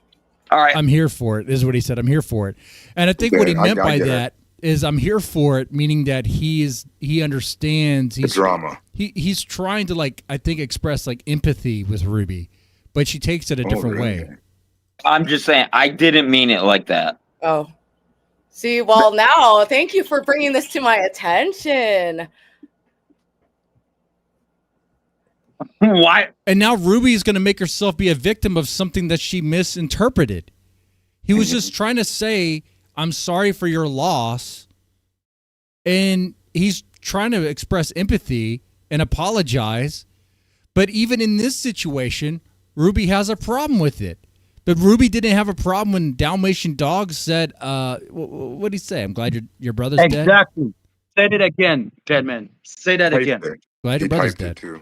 [SPEAKER 8] All right.
[SPEAKER 3] I'm here for it, is what he said. I'm here for it. And I think what he meant by that is I'm here for it, meaning that he understands
[SPEAKER 5] The drama.
[SPEAKER 3] He's trying to, like, I think, express like empathy with Ruby, but she takes it a different way.
[SPEAKER 8] I'm just saying I didn't mean it like that.
[SPEAKER 6] Oh. See, well, now, thank you for bringing this to my attention.
[SPEAKER 8] Why?
[SPEAKER 3] And now Ruby's going to make herself be a victim of something that she misinterpreted. He was just trying to say, I'm sorry for your loss. And he's trying to express empathy and apologize. But even in this situation, Ruby has a problem with it. But Ruby didn't have a problem when Dalmatian Dog said, what did he say? I'm glad your brother's dead.
[SPEAKER 7] Exactly. Say it again, Deadman. Say that again.
[SPEAKER 3] Glad your brother's dead.
[SPEAKER 5] Too.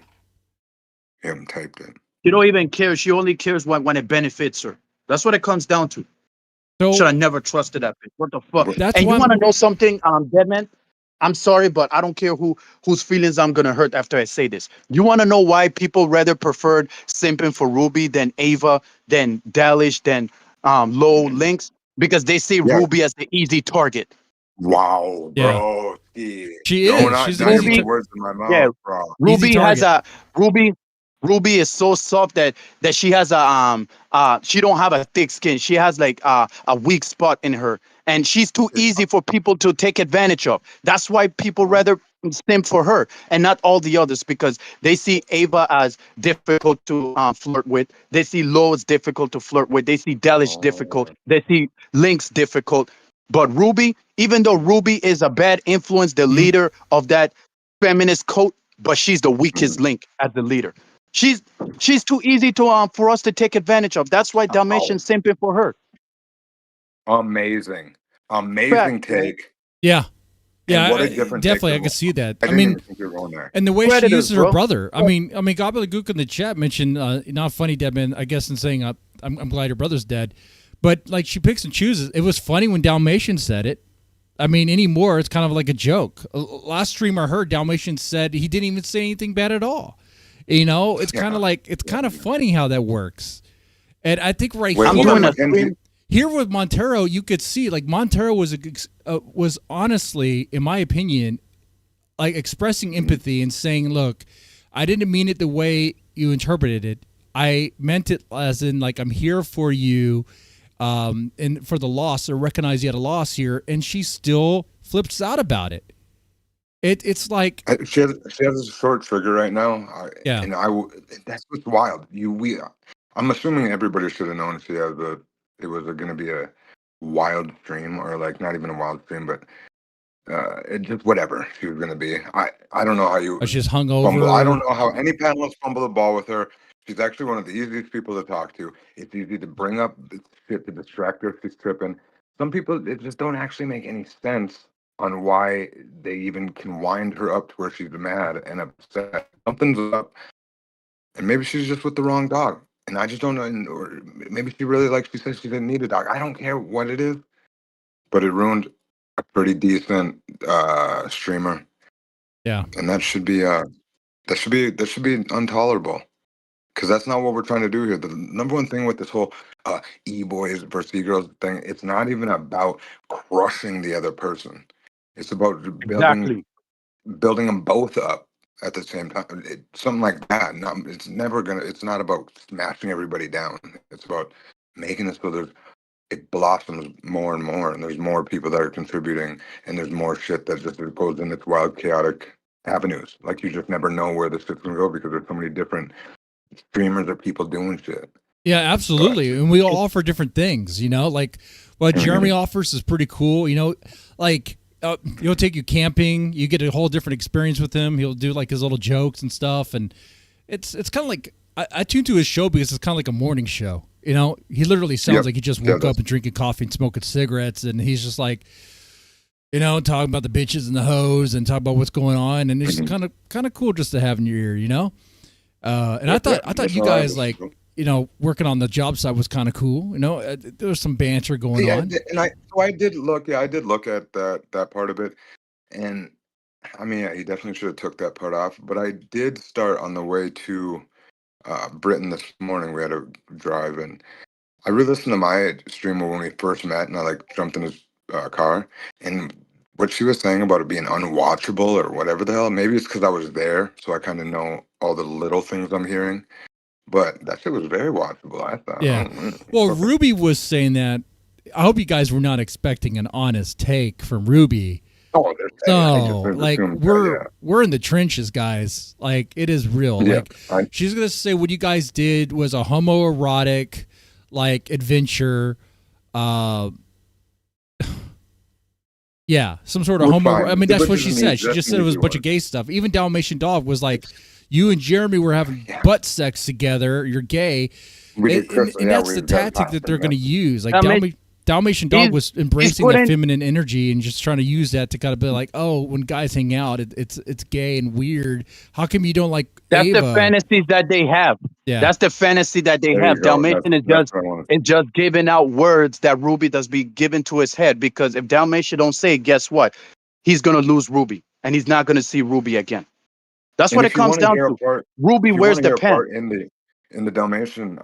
[SPEAKER 5] Him typed it.
[SPEAKER 4] She don't even care. She only cares when it benefits her. That's what it comes down to.
[SPEAKER 3] So
[SPEAKER 4] Should I never trusted that bitch? What the fuck?
[SPEAKER 3] That's
[SPEAKER 4] And
[SPEAKER 3] why
[SPEAKER 4] you want to know something, Deadman? I'm sorry, but I don't care whose feelings I'm gonna hurt after I say this. You want to know why people rather preferred simping for Ruby than Ava, than Dalish, than Low Links? Because they see Ruby as the easy target.
[SPEAKER 5] Wow,
[SPEAKER 3] Yeah.
[SPEAKER 5] bro.
[SPEAKER 3] She is. She's an easy
[SPEAKER 5] put
[SPEAKER 3] target.
[SPEAKER 5] words in my mouth,
[SPEAKER 4] Yeah.
[SPEAKER 5] bro.
[SPEAKER 4] Ruby has a Ruby is so soft that she has a she don't have a thick skin. She has like a weak spot in her, and she's too easy for people to take advantage of. That's why people rather simp for her and not all the others, because they see Ava as difficult to flirt with. They see Lo as difficult to flirt with. They see Delish difficult. They see Lynx difficult. But Ruby, even though Ruby is a bad influence, the leader of that feminist cult, but she's the weakest link as the leader. She's too easy to for us to take advantage of. That's why Dalmatian's simping for her.
[SPEAKER 5] Amazing
[SPEAKER 4] Fact.
[SPEAKER 5] take.
[SPEAKER 3] Yeah. Yeah,
[SPEAKER 5] what a different
[SPEAKER 3] definitely.
[SPEAKER 5] take
[SPEAKER 3] I can see that.
[SPEAKER 5] I
[SPEAKER 3] I
[SPEAKER 5] didn't
[SPEAKER 3] mean,
[SPEAKER 5] even think you were going there.
[SPEAKER 3] and the way she
[SPEAKER 4] Predators,
[SPEAKER 3] uses her
[SPEAKER 4] bro.
[SPEAKER 3] brother. I mean, Gobbledygook in the chat mentioned, not funny, Deadman, I guess, in saying, I'm glad your brother's dead. But, like, she picks and chooses. It was funny when Dalmatian said it. I mean, anymore, it's kind of like a joke. Last stream I heard, Dalmatian said he didn't even say anything bad at all. You know, it's kind of like, it's kind of funny how that works. And I think here with Montero, you could see, like, Montero was honestly, in my opinion, like, expressing empathy and saying, look, I didn't mean it the way you interpreted it. I meant it as in, like, I'm here for you and for the loss, or recognize you had a loss here. And she still flips out about it. It's like
[SPEAKER 5] she has a short trigger right now.
[SPEAKER 3] Yeah.
[SPEAKER 5] And that's what's wild. I'm assuming everybody should have known it was going to be a wild stream, or like not even a wild stream, but it just whatever she was going to be. I don't know how you.
[SPEAKER 3] she's hungover.
[SPEAKER 5] Fumble. I don't know how any panelists fumble the ball with her. She's actually one of the easiest people to talk to. It's easy to bring up shit to distract her if she's tripping. Some people, it just don't actually make any sense on why they even can wind her up to where she's mad and upset. Something's up. And maybe she's just with the wrong dog. And I just don't know. Or maybe she really, like she said, she didn't need a dog. I don't care what it is. But it ruined a pretty decent streamer.
[SPEAKER 3] Yeah.
[SPEAKER 5] And that should be intolerable. Because that's not what we're trying to do here. The number one thing with this whole eBoys versus eGirls thing, it's not even about crushing the other person. It's about building them both up at the same time. Something like that. It's not about smashing everybody down. It's about making it so it blossoms more and more, and there's more people that are contributing, and there's more shit that just goes in its wild, chaotic avenues. Like, you just never know where this shit's gonna go because there's so many different streamers or people doing shit.
[SPEAKER 3] Yeah, absolutely. And we all offer different things, you know, like what Jeremy offers is pretty cool. You know, like he'll take you camping. You get a whole different experience with him. He'll do like his little jokes and stuff. And it's kind of like, I tune to his show because it's kind of like a morning show. You know, he literally sounds like he just woke up and drinking coffee and smoking cigarettes. And he's just like, you know, talking about the bitches and the hoes and talking about what's going on. And it's kind of cool just to have in your ear, you know? And I thought you guys, like, working on the job site was kind of cool. There was some banter going on.
[SPEAKER 5] I did look at that part of it, and I mean, yeah, he definitely should have took that part off. But I did start on the way to Britain this morning. We had a drive, and I re-listened to my streamer when we first met, and I like jumped in his car, and what she was saying about it being unwatchable or whatever the hell. Maybe it's because I was there, so I kind of know all the little things I'm hearing. But that shit was very watchable, I thought.
[SPEAKER 3] Yeah. Well, Ruby was saying that. I hope you guys were not expecting an honest take from Ruby.
[SPEAKER 5] Oh,
[SPEAKER 3] like we're in the trenches, guys. Like it is real.
[SPEAKER 5] Yeah,
[SPEAKER 3] like she's gonna say what you guys did was a homoerotic like adventure. Yeah, some sort of homo. I mean, that's what she said. She just said it was a bunch of gay stuff. Even Dalmatian Dog was like, you and Jeremy were having butt sex together. You're gay. And that's the tactic that they're going to use. Like Dalmatian Dog was embracing that feminine energy and just trying to use that to kind of be like, oh, when guys hang out, it's gay and weird. How come you don't like
[SPEAKER 4] That's
[SPEAKER 3] Ava?
[SPEAKER 4] the fantasies that they have.
[SPEAKER 3] Yeah.
[SPEAKER 4] That's the fantasy that they have. Dalmatian is just giving out words that Ruby does be given to his head, because if Dalmatian don't say it, guess what? He's going to lose Ruby, and he's not going to see Ruby again. That's what it comes down to. Ruby wears the pen.
[SPEAKER 5] In the Dalmatian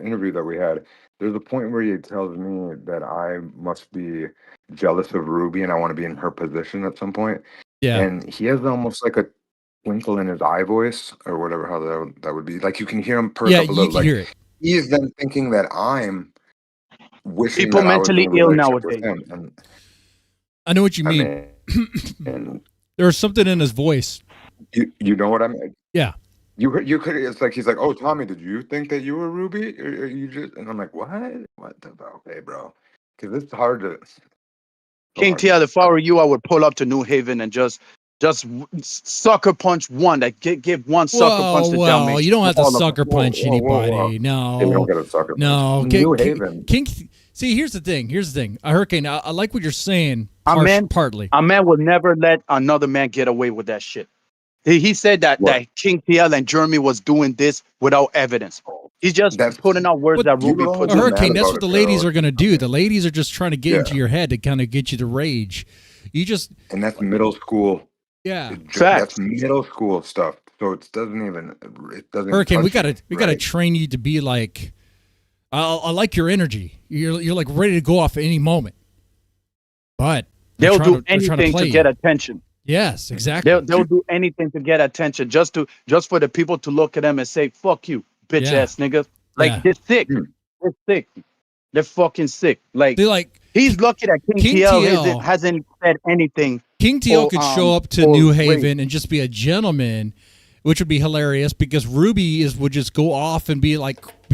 [SPEAKER 5] interview that we had, there's a point where he tells me that I must be jealous of Ruby and I want to be in her position at some point.
[SPEAKER 3] Yeah.
[SPEAKER 5] And he has almost like a twinkle in his eye voice or whatever, how that would be. Like you can hear him perk up a little. Like
[SPEAKER 3] hear it.
[SPEAKER 5] He is then thinking that I'm wishing
[SPEAKER 4] people
[SPEAKER 5] that
[SPEAKER 4] mentally
[SPEAKER 5] I was in a
[SPEAKER 4] ill
[SPEAKER 5] relationship
[SPEAKER 4] nowadays.
[SPEAKER 5] with him. And,
[SPEAKER 3] I know what you mean. There was something in his voice.
[SPEAKER 5] You know what I mean?
[SPEAKER 3] Yeah.
[SPEAKER 5] You could. It's like he's like, "Oh, Tommy, did you think that you were Ruby, or you just?" And I'm like, "What? What the okay, bro?" Because it's hard to.
[SPEAKER 4] King TL, if I were you, I would pull up to New Haven and just sucker punch one. Like give one sucker punch to Dalmatian.
[SPEAKER 3] You don't have to sucker punch anybody. No,
[SPEAKER 5] you don't get a sucker punch.
[SPEAKER 3] No,
[SPEAKER 5] New Haven.
[SPEAKER 3] King. See, here's the thing. Hurricane. I like what you're saying. Partly.
[SPEAKER 4] A man will never let another man get away with that shit. He said that King TL and Jeremy was doing this without evidence. He's just putting out words that Ruby puts.
[SPEAKER 3] Hurricane, that's what the ladies are going to do. The ladies are just trying to get into your head to kind of get you to rage.
[SPEAKER 5] And that's middle school.
[SPEAKER 3] Yeah,
[SPEAKER 5] that's middle school stuff. So it doesn't.
[SPEAKER 3] Hurricane, we gotta train you to be like. I like your energy. You're like ready to go off at any moment. But
[SPEAKER 4] they'll do anything to get attention.
[SPEAKER 3] Yes, exactly.
[SPEAKER 4] They'll do anything to get attention, just for the people to look at them and say, "Fuck you, bitch ass niggas." Like they're sick. They're sick. They're fucking sick. Like he's lucky that King TL hasn't said anything.
[SPEAKER 3] King TL could show up to New Haven and just be a gentleman, which would be hilarious because Ruby would just go off and be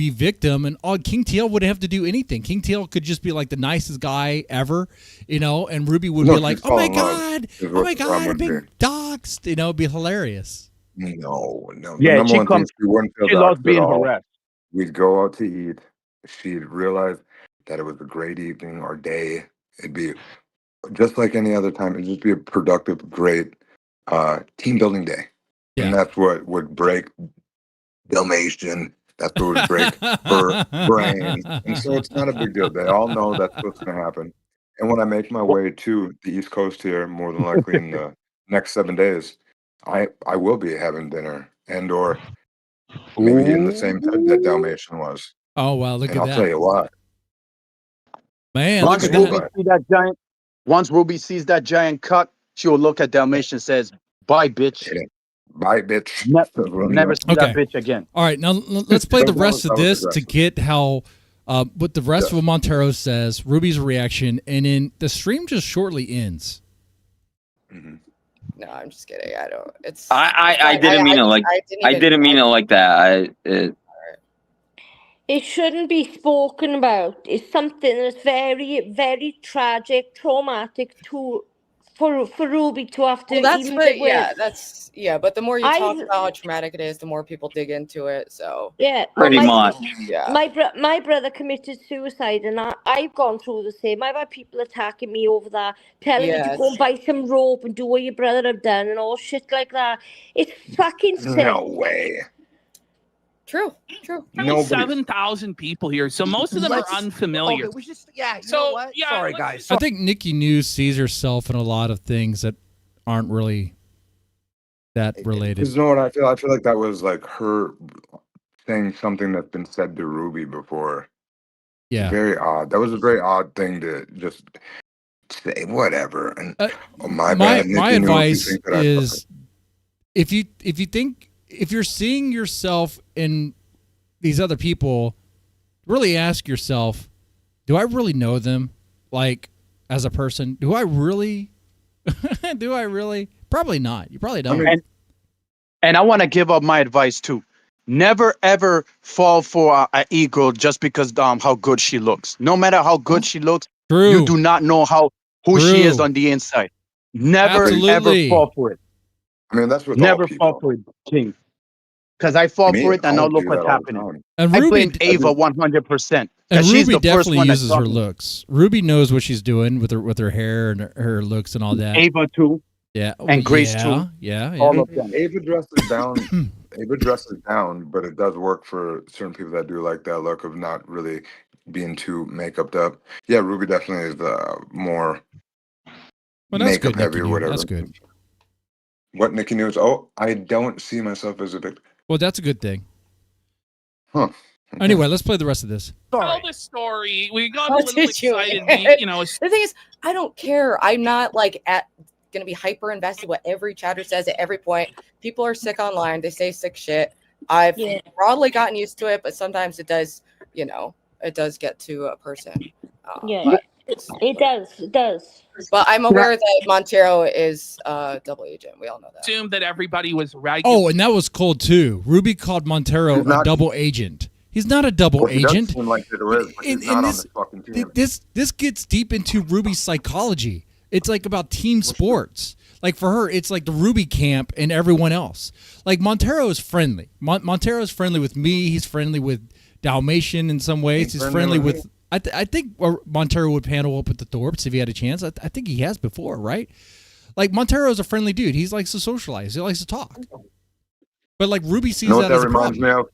[SPEAKER 3] victim, and King TL wouldn't have to do anything. King TL could just be like the nicest guy ever, and Ruby would be like, oh my god, I'm being doxxed, it'd be hilarious.
[SPEAKER 5] No.
[SPEAKER 4] Yeah, she loves being harassed.
[SPEAKER 5] We'd go out to eat. She'd realize that it was a great evening or day. It'd be just like any other time. It'd just be a productive, great team building day. Yeah. And that's what would break Dalmatian. That's what would break her brain. And so it's not a big deal. They all know that's what's going to happen. And when I make my way to the East Coast here, more than likely in the next 7 days, I will be having dinner or maybe in the same bed that Dalmatian was.
[SPEAKER 3] Oh, wow. Look at that.
[SPEAKER 5] I'll tell you what.
[SPEAKER 3] Man,
[SPEAKER 4] once Ruby sees that giant cut, she will look at Dalmatian and says, bye, bitch.
[SPEAKER 5] Bye, bitch.
[SPEAKER 4] Never see that bitch again.
[SPEAKER 3] All right, now let's play the rest of this to get how what the rest of Montero says, Ruby's reaction, and then the stream just shortly ends.
[SPEAKER 6] Mm-hmm. No, I'm just kidding. I don't. It's.
[SPEAKER 8] I didn't mean it like. I didn't mean it like that.
[SPEAKER 9] It shouldn't be spoken about. It's something that's very, very tragic, traumatic for Ruby to have to.
[SPEAKER 6] Well, but the more you talk about how traumatic it is, the more people dig into it. So
[SPEAKER 8] pretty much.
[SPEAKER 6] Yeah.
[SPEAKER 9] My brother committed suicide, and I've gone through the same. I've had people attacking me over that, telling me to go and buy some rope and do what your brother have done and all shit like that. It's fucking sick.
[SPEAKER 5] No way.
[SPEAKER 6] True.
[SPEAKER 10] Nobody-
[SPEAKER 11] 7,000 people here, so most of them are unfamiliar.
[SPEAKER 10] Okay, we just you know
[SPEAKER 11] So,
[SPEAKER 10] what?
[SPEAKER 11] yeah,
[SPEAKER 10] Sorry,
[SPEAKER 11] let's-
[SPEAKER 10] guys.
[SPEAKER 3] I think Nikki News sees herself in a lot of things that aren't really that related.
[SPEAKER 5] Because you know what I feel? I feel like that was like her saying something that's been said to Ruby before.
[SPEAKER 3] Yeah.
[SPEAKER 5] Very odd. That was a very odd thing to just say. Whatever. And oh, my
[SPEAKER 3] my
[SPEAKER 5] bad. Nikki, you
[SPEAKER 3] advice
[SPEAKER 5] think that I
[SPEAKER 3] is if you're seeing yourself in these other people, really ask yourself, do I really know them? Like, as a person, do I really? Probably not. You probably don't.
[SPEAKER 4] And I want to give up my advice too. Never ever fall for an e-girl just because how good she looks. No matter how good she looks,
[SPEAKER 3] True.
[SPEAKER 4] you do not know who she is
[SPEAKER 3] True.
[SPEAKER 4] on the inside. Never
[SPEAKER 3] Absolutely.
[SPEAKER 4] ever fall for it.
[SPEAKER 5] I mean, that's what
[SPEAKER 4] Never fall for it, King. Because I fall for it, and now look what's happening.
[SPEAKER 3] And
[SPEAKER 4] I
[SPEAKER 3] Ruby,
[SPEAKER 4] blame Ava 100%.
[SPEAKER 3] and
[SPEAKER 4] She's
[SPEAKER 3] Ruby
[SPEAKER 4] the first
[SPEAKER 3] definitely
[SPEAKER 4] one that
[SPEAKER 3] uses
[SPEAKER 4] taught
[SPEAKER 3] her
[SPEAKER 4] me.
[SPEAKER 3] looks. Ruby knows what she's doing with her hair and her looks and all that.
[SPEAKER 4] Ava too.
[SPEAKER 3] Yeah.
[SPEAKER 4] And Grace
[SPEAKER 3] yeah,
[SPEAKER 4] too.
[SPEAKER 3] Yeah.
[SPEAKER 4] All of them.
[SPEAKER 5] Ava dresses down. Ava dresses down, but it does work for certain people that do like that look of not really being too makeuped up. Yeah, Ruby definitely is more
[SPEAKER 3] Well, that's
[SPEAKER 5] makeup
[SPEAKER 3] good,
[SPEAKER 5] heavy
[SPEAKER 3] Nikki
[SPEAKER 5] or
[SPEAKER 3] News.
[SPEAKER 5] whatever.
[SPEAKER 3] That's good.
[SPEAKER 5] What Nikki News? Oh, I don't see myself as a victim.
[SPEAKER 3] Well, that's a good thing.
[SPEAKER 5] Huh.
[SPEAKER 3] Anyway, let's play the rest of this.
[SPEAKER 11] Tell the story. We got a
[SPEAKER 6] How
[SPEAKER 11] little
[SPEAKER 6] did you?
[SPEAKER 11] excited.
[SPEAKER 6] The thing is, I don't care. I'm not like gonna be hyper invested what every chatter says at every point. People are sick online. They say sick shit. I've broadly gotten used to it, but sometimes it does, it does get to a person.
[SPEAKER 9] Yeah, it does.
[SPEAKER 6] But I'm aware that Montero is a double agent. We all know that.
[SPEAKER 11] Assumed that everybody was regular.
[SPEAKER 3] Oh, and that was cold too. Ruby called Montero a double agent. He's not a double
[SPEAKER 5] Well, he does
[SPEAKER 3] agent.
[SPEAKER 5] seem like it is, but he's not on the fucking team.
[SPEAKER 3] This gets deep into Ruby's psychology. It's like about team sports. Like for her, it's like the Ruby camp and everyone else. Like Montero is friendly. Montero is friendly with me. He's friendly with Dalmatian in some ways. He's friendly with. I think Montero would panel up with the Thorps if he had a chance. I think he has before, right? Like Montero is a friendly dude. He likes to socialize. He likes to talk. But like Ruby sees that as a
[SPEAKER 5] reminds
[SPEAKER 3] problem.
[SPEAKER 5] me of?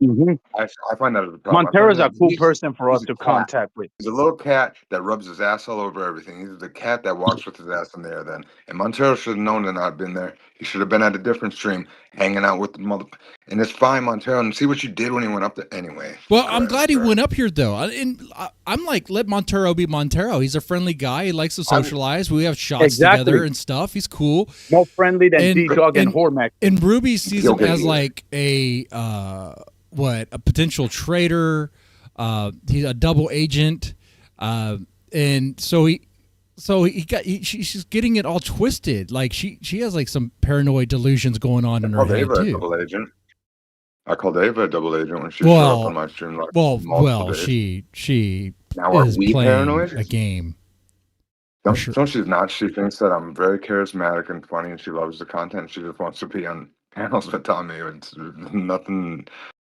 [SPEAKER 5] I find that as a problem.
[SPEAKER 4] Montero's a cool person for us to contact with.
[SPEAKER 5] He's a little cat that rubs his ass all over everything. He's the cat that walks with his ass in the air then. And Montero should have known to not been there. He should have been at a different stream, hanging out with the mother. And it's fine, Montero. And see what you did when he went up there. Anyway.
[SPEAKER 3] Well, I'm glad he went up here, though. I'm like, let Montero be Montero. He's a friendly guy. He likes to socialize. We have shots together and stuff. He's cool.
[SPEAKER 4] More friendly than Ddog and Hormack.
[SPEAKER 3] And Ruby sees him as like a potential traitor. He's a double agent. And so she's getting it all twisted. Like she has like some paranoid delusions going on in her head too.
[SPEAKER 5] Double agent. I called Ava a double agent when she showed up on my stream. Like
[SPEAKER 3] She
[SPEAKER 5] now are
[SPEAKER 3] is
[SPEAKER 5] we
[SPEAKER 3] playing
[SPEAKER 5] paranoid?
[SPEAKER 3] a game.
[SPEAKER 5] No, she's not. She thinks that I'm very charismatic and funny, and she loves the content. She just wants to be on panels with Tommy. It's nothing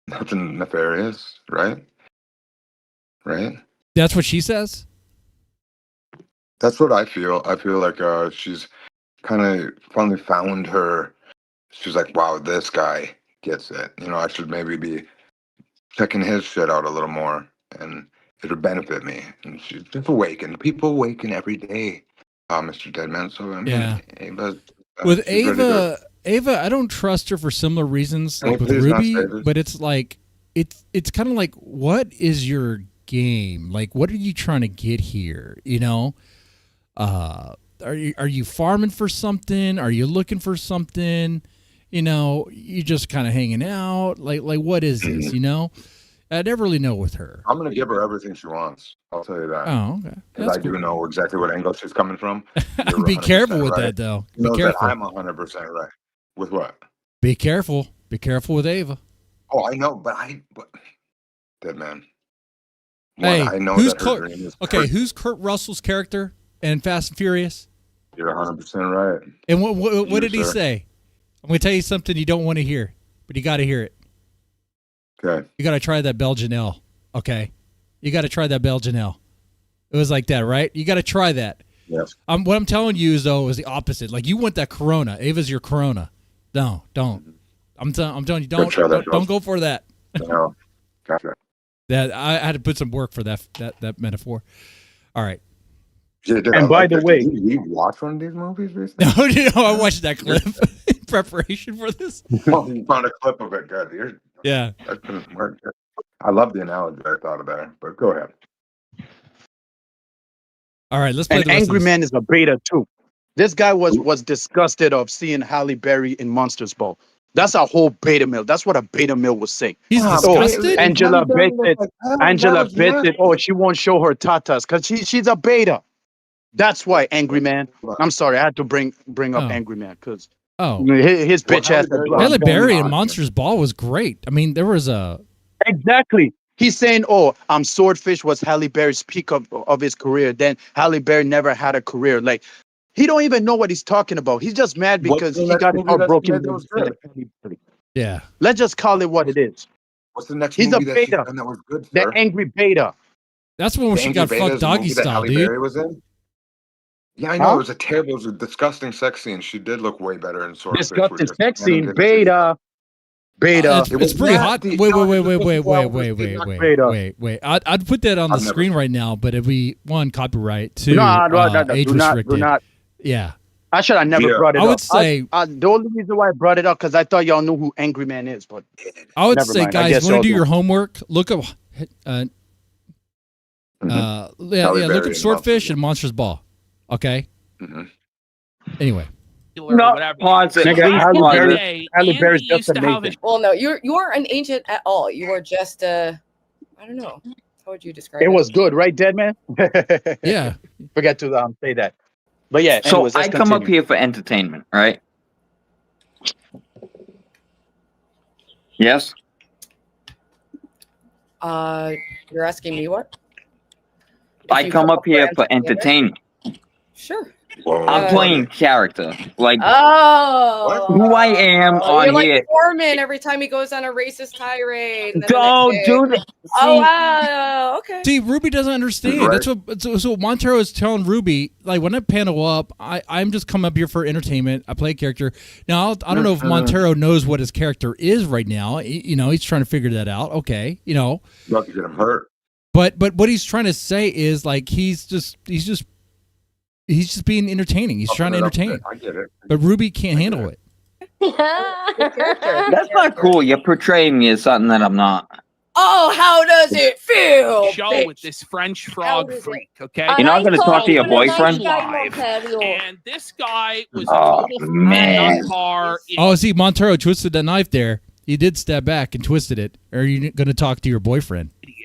[SPEAKER 5] nefarious, right? Right?
[SPEAKER 3] That's what she says?
[SPEAKER 5] That's what I feel. I feel like she's kind of finally found her. She's like, wow, this guy gets it. I should maybe be checking his shit out a little more, and it'll benefit me. And she's just awakened. People awaken every day, Mr. Deadman. So I mean,
[SPEAKER 3] with Ava, I don't trust her for similar reasons like with Ruby, but it's like it's kind of like, what is your game? Like, what are you trying to get here? Are you farming for something? Are you looking for something? You just kind of hanging out. Like what is this? I never really know with her.
[SPEAKER 5] I'm gonna give her everything she wants. I'll tell you that.
[SPEAKER 3] Oh, okay.
[SPEAKER 5] Because I do know exactly what angle she's coming from.
[SPEAKER 3] Be careful with that, though. Be careful.
[SPEAKER 5] I'm 100% right. With what?
[SPEAKER 3] Be careful. Be careful with Ava.
[SPEAKER 5] Oh, I know, but dead man.
[SPEAKER 3] Hey,
[SPEAKER 5] I know
[SPEAKER 3] who's
[SPEAKER 5] that her dream is
[SPEAKER 3] who's Kurt Russell's character in Fast and Furious?
[SPEAKER 5] You're 100% right.
[SPEAKER 3] And what did he say? I'm going to tell you something you don't want to hear, but you got to hear it.
[SPEAKER 5] Okay.
[SPEAKER 3] You got to try that Belgian L. Okay. You got to try that Belgian L. It was like that, right? You got to try that.
[SPEAKER 5] Yes.
[SPEAKER 3] What I'm telling you is the opposite. Like you want that Corona. Ava's your Corona. No, don't. I'm telling you, don't go for that.
[SPEAKER 5] No, gotcha.
[SPEAKER 3] That I had to put some work for that metaphor. All right.
[SPEAKER 5] Yeah, dude,
[SPEAKER 4] And
[SPEAKER 5] I
[SPEAKER 4] by
[SPEAKER 5] like
[SPEAKER 4] the
[SPEAKER 5] that.
[SPEAKER 4] way-
[SPEAKER 5] Did you watch one of these movies recently?
[SPEAKER 3] No, I watched that clip in preparation for this.
[SPEAKER 5] Oh, you found a clip of it. Good.
[SPEAKER 3] Yeah.
[SPEAKER 5] That's been smart. I love the analogy I thought of there, but go ahead.
[SPEAKER 3] All right, let's play
[SPEAKER 4] And
[SPEAKER 3] the rest
[SPEAKER 4] Angry
[SPEAKER 3] of this.
[SPEAKER 4] Man is a beta too. This guy was disgusted of seeing Halle Berry in Monsters Ball. That's a whole beta male. That's what a beta male was saying.
[SPEAKER 3] He's
[SPEAKER 4] Oh,
[SPEAKER 3] disgusted.
[SPEAKER 4] Angela
[SPEAKER 5] Halle Berry
[SPEAKER 4] bitched.
[SPEAKER 5] looks like hell.
[SPEAKER 4] Angela
[SPEAKER 5] That was nasty.
[SPEAKER 4] bitched. Oh, she won't show her tatas because she's a beta. That's why Angry Man. I'm sorry, I had to bring up
[SPEAKER 3] Oh.
[SPEAKER 4] Angry Man because
[SPEAKER 3] Oh,
[SPEAKER 4] his
[SPEAKER 5] Well,
[SPEAKER 4] bitch ass.
[SPEAKER 3] Halle Berry in Monsters Ball was great. I mean, there was a
[SPEAKER 4] Exactly. He's saying, "Oh, Swordfish was Halle Berry's peak of his career. Then Halle Berry never had a career. Like, he don't even know what he's talking about. He's just mad
[SPEAKER 5] What's
[SPEAKER 4] because
[SPEAKER 5] the
[SPEAKER 4] he
[SPEAKER 5] next
[SPEAKER 4] got his
[SPEAKER 5] movie
[SPEAKER 4] heart
[SPEAKER 5] that's
[SPEAKER 4] broken.
[SPEAKER 5] made that was good?
[SPEAKER 3] yeah.
[SPEAKER 4] Let's just call it what it is.
[SPEAKER 5] What's the next
[SPEAKER 4] He's a
[SPEAKER 5] movie that she's
[SPEAKER 4] beta.
[SPEAKER 5] done that was good,
[SPEAKER 4] The
[SPEAKER 5] sir?
[SPEAKER 4] angry beta.
[SPEAKER 3] That's when
[SPEAKER 5] The
[SPEAKER 3] she
[SPEAKER 5] Angry
[SPEAKER 3] got
[SPEAKER 5] Beta
[SPEAKER 3] fucked
[SPEAKER 5] is a movie
[SPEAKER 3] doggy
[SPEAKER 5] that
[SPEAKER 3] style,
[SPEAKER 5] Halle
[SPEAKER 3] dude.
[SPEAKER 5] Berry was in? Yeah, I know.
[SPEAKER 4] Huh?
[SPEAKER 5] It was a terrible, it was a disgusting sex scene. She did look way better in Swordfish.
[SPEAKER 4] Disgusting
[SPEAKER 5] which
[SPEAKER 4] sex
[SPEAKER 5] I
[SPEAKER 4] scene.
[SPEAKER 5] didn't
[SPEAKER 4] Beta. Beta.
[SPEAKER 3] It's,
[SPEAKER 5] It was
[SPEAKER 3] pretty hot.
[SPEAKER 5] nasty.
[SPEAKER 3] Wait,
[SPEAKER 5] No,
[SPEAKER 3] wait,
[SPEAKER 5] it
[SPEAKER 3] wait,
[SPEAKER 5] was
[SPEAKER 3] wait,
[SPEAKER 5] the
[SPEAKER 3] wait,
[SPEAKER 5] flowers.
[SPEAKER 3] wait,
[SPEAKER 5] It
[SPEAKER 3] wait,
[SPEAKER 5] not
[SPEAKER 3] wait,
[SPEAKER 4] beta.
[SPEAKER 3] wait. I'd put that on the
[SPEAKER 5] I've never
[SPEAKER 3] screen
[SPEAKER 5] seen
[SPEAKER 3] right now, but it'd be one copyright, two
[SPEAKER 4] No,
[SPEAKER 3] age
[SPEAKER 4] do not.
[SPEAKER 3] restricted. Yeah,
[SPEAKER 4] I should have never
[SPEAKER 5] Yeah.
[SPEAKER 4] brought it
[SPEAKER 3] I
[SPEAKER 4] up.
[SPEAKER 3] would say
[SPEAKER 4] the only reason why I brought it up because I thought y'all knew who Angry Man is, but
[SPEAKER 3] I would
[SPEAKER 4] never
[SPEAKER 3] say,
[SPEAKER 4] mind. I
[SPEAKER 3] guys,
[SPEAKER 4] guess
[SPEAKER 3] want
[SPEAKER 4] y'all
[SPEAKER 3] to do
[SPEAKER 4] do.
[SPEAKER 3] your homework? Look up,
[SPEAKER 5] Mhm.
[SPEAKER 3] yeah,
[SPEAKER 5] Halle
[SPEAKER 3] look
[SPEAKER 5] Berry
[SPEAKER 3] up
[SPEAKER 5] and
[SPEAKER 3] Swordfish
[SPEAKER 5] Monsters
[SPEAKER 3] and Monsters Ball. Okay.
[SPEAKER 5] Mhm.
[SPEAKER 3] Anyway,
[SPEAKER 11] Or
[SPEAKER 8] No,
[SPEAKER 11] whatever.
[SPEAKER 8] pause it.
[SPEAKER 4] Nigga,
[SPEAKER 8] Please
[SPEAKER 11] Back
[SPEAKER 4] Halle
[SPEAKER 11] in
[SPEAKER 8] pause
[SPEAKER 11] the
[SPEAKER 4] Berry-
[SPEAKER 8] it.
[SPEAKER 11] day,
[SPEAKER 4] Halle
[SPEAKER 11] Andy
[SPEAKER 4] Berry's just
[SPEAKER 11] used to have
[SPEAKER 4] amazing.
[SPEAKER 11] a
[SPEAKER 6] Well, no, you aren't an agent at all. You are just a. I don't know. How would you describe it?
[SPEAKER 4] it was good, right, Dead Man?
[SPEAKER 3] yeah.
[SPEAKER 4] Forget to say that. But yeah,
[SPEAKER 8] So
[SPEAKER 4] anyways,
[SPEAKER 8] I
[SPEAKER 4] let's
[SPEAKER 8] come up
[SPEAKER 4] continue.
[SPEAKER 8] here for entertainment, right? Yes.
[SPEAKER 6] You're asking me what? If
[SPEAKER 8] I
[SPEAKER 6] you
[SPEAKER 8] come up here for
[SPEAKER 6] entertainment?
[SPEAKER 8] entertainment.
[SPEAKER 6] Sure.
[SPEAKER 5] Whoa.
[SPEAKER 8] I'm playing character, like
[SPEAKER 6] Oh.
[SPEAKER 8] who I am on
[SPEAKER 6] You're like
[SPEAKER 8] here.
[SPEAKER 6] Foreman every time he goes on a racist tirade. And then the
[SPEAKER 8] Don't
[SPEAKER 6] next day-
[SPEAKER 8] do that.
[SPEAKER 6] Oh
[SPEAKER 8] See,
[SPEAKER 6] wow. Okay.
[SPEAKER 3] See, Ruby doesn't understand.
[SPEAKER 5] Right.
[SPEAKER 3] That's what Montero is telling Ruby. Like when I panel up, I'm just come up here for entertainment. I play a character. Now I don't know if Montero knows what his character is right now. He's trying to figure that out. Okay,
[SPEAKER 5] Not to get him hurt.
[SPEAKER 3] but what he's trying to say is like he's just being entertaining. He's trying to entertain.
[SPEAKER 5] I get it.
[SPEAKER 3] But Ruby can't handle it.
[SPEAKER 8] that's not cool. You're portraying me as something that I'm not.
[SPEAKER 6] Oh, how does it feel?
[SPEAKER 11] show
[SPEAKER 6] bitch?
[SPEAKER 11] with this French frog
[SPEAKER 6] does it-
[SPEAKER 11] freak, okay?
[SPEAKER 8] You're not gonna talk to your
[SPEAKER 11] All his
[SPEAKER 8] boyfriend?
[SPEAKER 11] life. And this guy was a
[SPEAKER 8] Oh,
[SPEAKER 11] total
[SPEAKER 8] man.
[SPEAKER 11] car.
[SPEAKER 3] Oh, see, Montero twisted that knife there. He did stab back and twisted it. Or are you going to talk to your boyfriend?
[SPEAKER 11] Idiot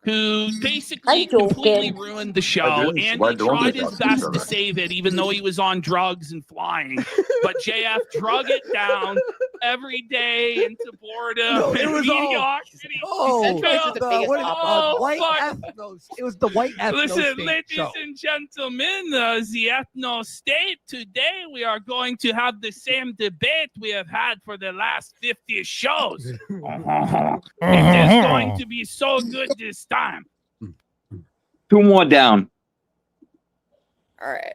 [SPEAKER 11] who basically
[SPEAKER 9] I'm joking.
[SPEAKER 11] completely ruined the show.
[SPEAKER 5] Why
[SPEAKER 11] And
[SPEAKER 5] don't
[SPEAKER 11] he tried
[SPEAKER 5] they
[SPEAKER 11] his
[SPEAKER 5] talk to each
[SPEAKER 11] best to
[SPEAKER 5] other?
[SPEAKER 11] save it, even though he was on drugs and flying. But JF drug it down every day into boredom
[SPEAKER 10] No, it
[SPEAKER 11] and
[SPEAKER 10] was all-
[SPEAKER 11] mediocrity.
[SPEAKER 10] Oh,
[SPEAKER 6] Central is the biggest
[SPEAKER 10] what
[SPEAKER 6] op-ed.
[SPEAKER 10] white
[SPEAKER 11] fuck.
[SPEAKER 10] ethnos. It was the white ethnos
[SPEAKER 11] Listen,
[SPEAKER 10] state
[SPEAKER 11] ladies
[SPEAKER 10] show.
[SPEAKER 11] and gentlemen, the ethno state. Today we are going to have the same debate we have had for the last 50 shows. It is going to be so good this time.
[SPEAKER 8] 2 more down.
[SPEAKER 6] All right.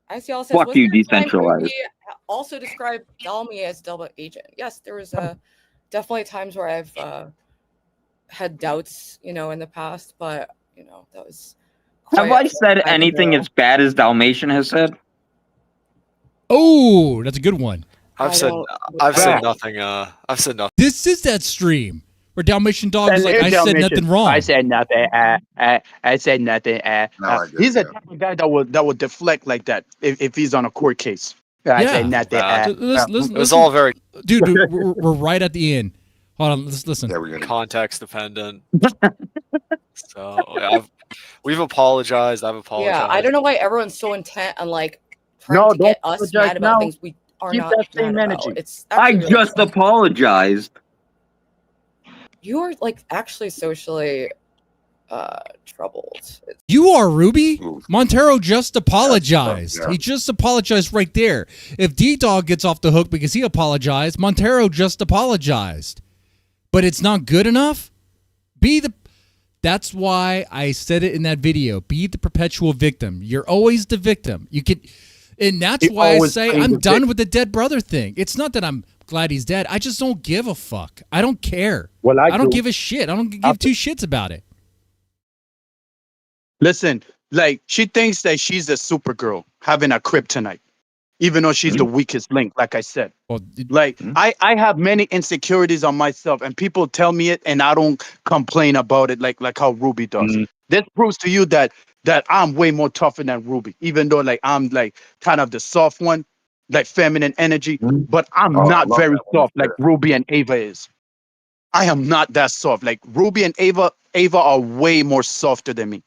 [SPEAKER 6] As y'all says,
[SPEAKER 8] Fuck
[SPEAKER 6] was
[SPEAKER 8] you,
[SPEAKER 6] there a time where
[SPEAKER 8] decentralized.
[SPEAKER 6] he also described Dalmy as double agent. Yes, there was definitely times where I've had doubts, in the past, but that was.
[SPEAKER 8] Have
[SPEAKER 6] quite
[SPEAKER 8] I said
[SPEAKER 6] a time
[SPEAKER 8] anything
[SPEAKER 6] ago.
[SPEAKER 8] as bad as Dalmatian has said?
[SPEAKER 3] Oh, that's a good one.
[SPEAKER 6] I don't-
[SPEAKER 12] I've said
[SPEAKER 4] Back.
[SPEAKER 12] nothing. I've said nothing.
[SPEAKER 3] This is that stream where Dalmatian Dog was like,
[SPEAKER 4] And
[SPEAKER 3] I
[SPEAKER 4] here's
[SPEAKER 3] said
[SPEAKER 4] Dalmatian.
[SPEAKER 3] nothing wrong.
[SPEAKER 4] I said nothing. I said nothing.
[SPEAKER 5] No, I get
[SPEAKER 4] He's the
[SPEAKER 5] that.
[SPEAKER 4] type of guy that would deflect like that if he's on a court case. I
[SPEAKER 3] Yeah.
[SPEAKER 4] said nothing.
[SPEAKER 3] Listen,
[SPEAKER 12] It was all very
[SPEAKER 3] dude, we're right at the end. Hold on, let's listen.
[SPEAKER 5] Yeah, we're gonna.
[SPEAKER 12] context dependent. So we've apologized. I've apologized.
[SPEAKER 6] Yeah, I don't know why everyone's so intent on trying
[SPEAKER 4] No,
[SPEAKER 6] to get
[SPEAKER 4] don't
[SPEAKER 6] us
[SPEAKER 4] apologize
[SPEAKER 6] mad about
[SPEAKER 4] now.
[SPEAKER 6] things we are
[SPEAKER 4] Keep
[SPEAKER 6] not
[SPEAKER 4] that same
[SPEAKER 6] mad about.
[SPEAKER 4] energy.
[SPEAKER 6] It's
[SPEAKER 8] I
[SPEAKER 6] actually really
[SPEAKER 8] just
[SPEAKER 6] fun.
[SPEAKER 8] apologized.
[SPEAKER 6] You are actually socially troubled.
[SPEAKER 3] You are Ruby.
[SPEAKER 5] Ooh.
[SPEAKER 3] Montero just apologized.
[SPEAKER 5] Yeah.
[SPEAKER 3] He just apologized right there. If Ddog gets off the hook because he apologized, Montero just apologized. But it's not good enough. That's why I said it in that video. Be the perpetual victim. You're always the victim. And that's
[SPEAKER 4] You
[SPEAKER 3] why I
[SPEAKER 4] always
[SPEAKER 3] say
[SPEAKER 4] play
[SPEAKER 3] I'm
[SPEAKER 4] the
[SPEAKER 3] done
[SPEAKER 4] victim.
[SPEAKER 3] with the dead brother thing. It's not that I'm glad he's dead. I just don't give a fuck. I don't care.
[SPEAKER 4] Well, I
[SPEAKER 3] don't
[SPEAKER 4] do.
[SPEAKER 3] give a shit. I don't give two shits about it.
[SPEAKER 4] Listen, like she thinks that she's a Supergirl having a kryptonite, even though she's the weakest link. Like I said,
[SPEAKER 3] well,
[SPEAKER 4] like I have many insecurities on myself, and people tell me it, and I don't complain about it like how Ruby does. This proves to you that I'm way more tougher than Ruby, even though like I'm like kind of the soft one, like feminine energy, but I'm not very soft like Ruby and Ava is. I am not that soft. Like Ruby and Ava are way more softer than me.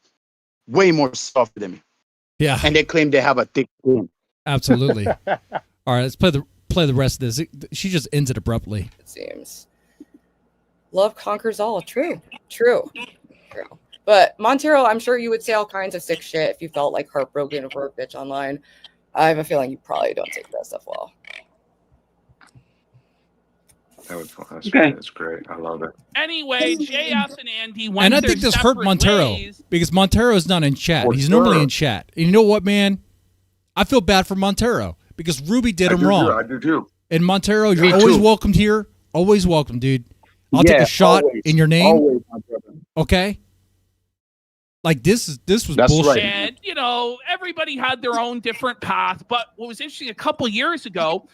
[SPEAKER 4] Way more softer than me.
[SPEAKER 3] Yeah.
[SPEAKER 4] And they claim they have a thick skin.
[SPEAKER 3] Absolutely. All right, let's play the rest of this. She just ends it abruptly.
[SPEAKER 6] It seems. Love conquers all. True. But Montero, I'm sure you would say all kinds of sick shit if you felt like heartbroken over a bitch online. I have a feeling you probably don't take that stuff well.
[SPEAKER 5] That's great. That's great. I love it.
[SPEAKER 11] Anyway, JF and Andy went
[SPEAKER 3] And I
[SPEAKER 11] their
[SPEAKER 3] think this hurt
[SPEAKER 11] separate
[SPEAKER 3] Montero
[SPEAKER 11] ways.
[SPEAKER 3] because Montero is not in chat.
[SPEAKER 5] For
[SPEAKER 3] He's
[SPEAKER 5] sure.
[SPEAKER 3] normally in chat. And you know what, man? I feel bad for Montero because Ruby did him wrong.
[SPEAKER 5] I do too.
[SPEAKER 3] And Montero, you're
[SPEAKER 4] Me
[SPEAKER 3] always
[SPEAKER 4] too.
[SPEAKER 3] welcomed here. Always welcome, dude. I'll take a shot
[SPEAKER 4] always,
[SPEAKER 3] in your name.
[SPEAKER 4] Always, my brother.
[SPEAKER 3] Okay? Like this was
[SPEAKER 4] That's
[SPEAKER 3] bullshit.
[SPEAKER 4] right.
[SPEAKER 11] And, you know, everybody had their own different path. But what was interesting, a couple years ago,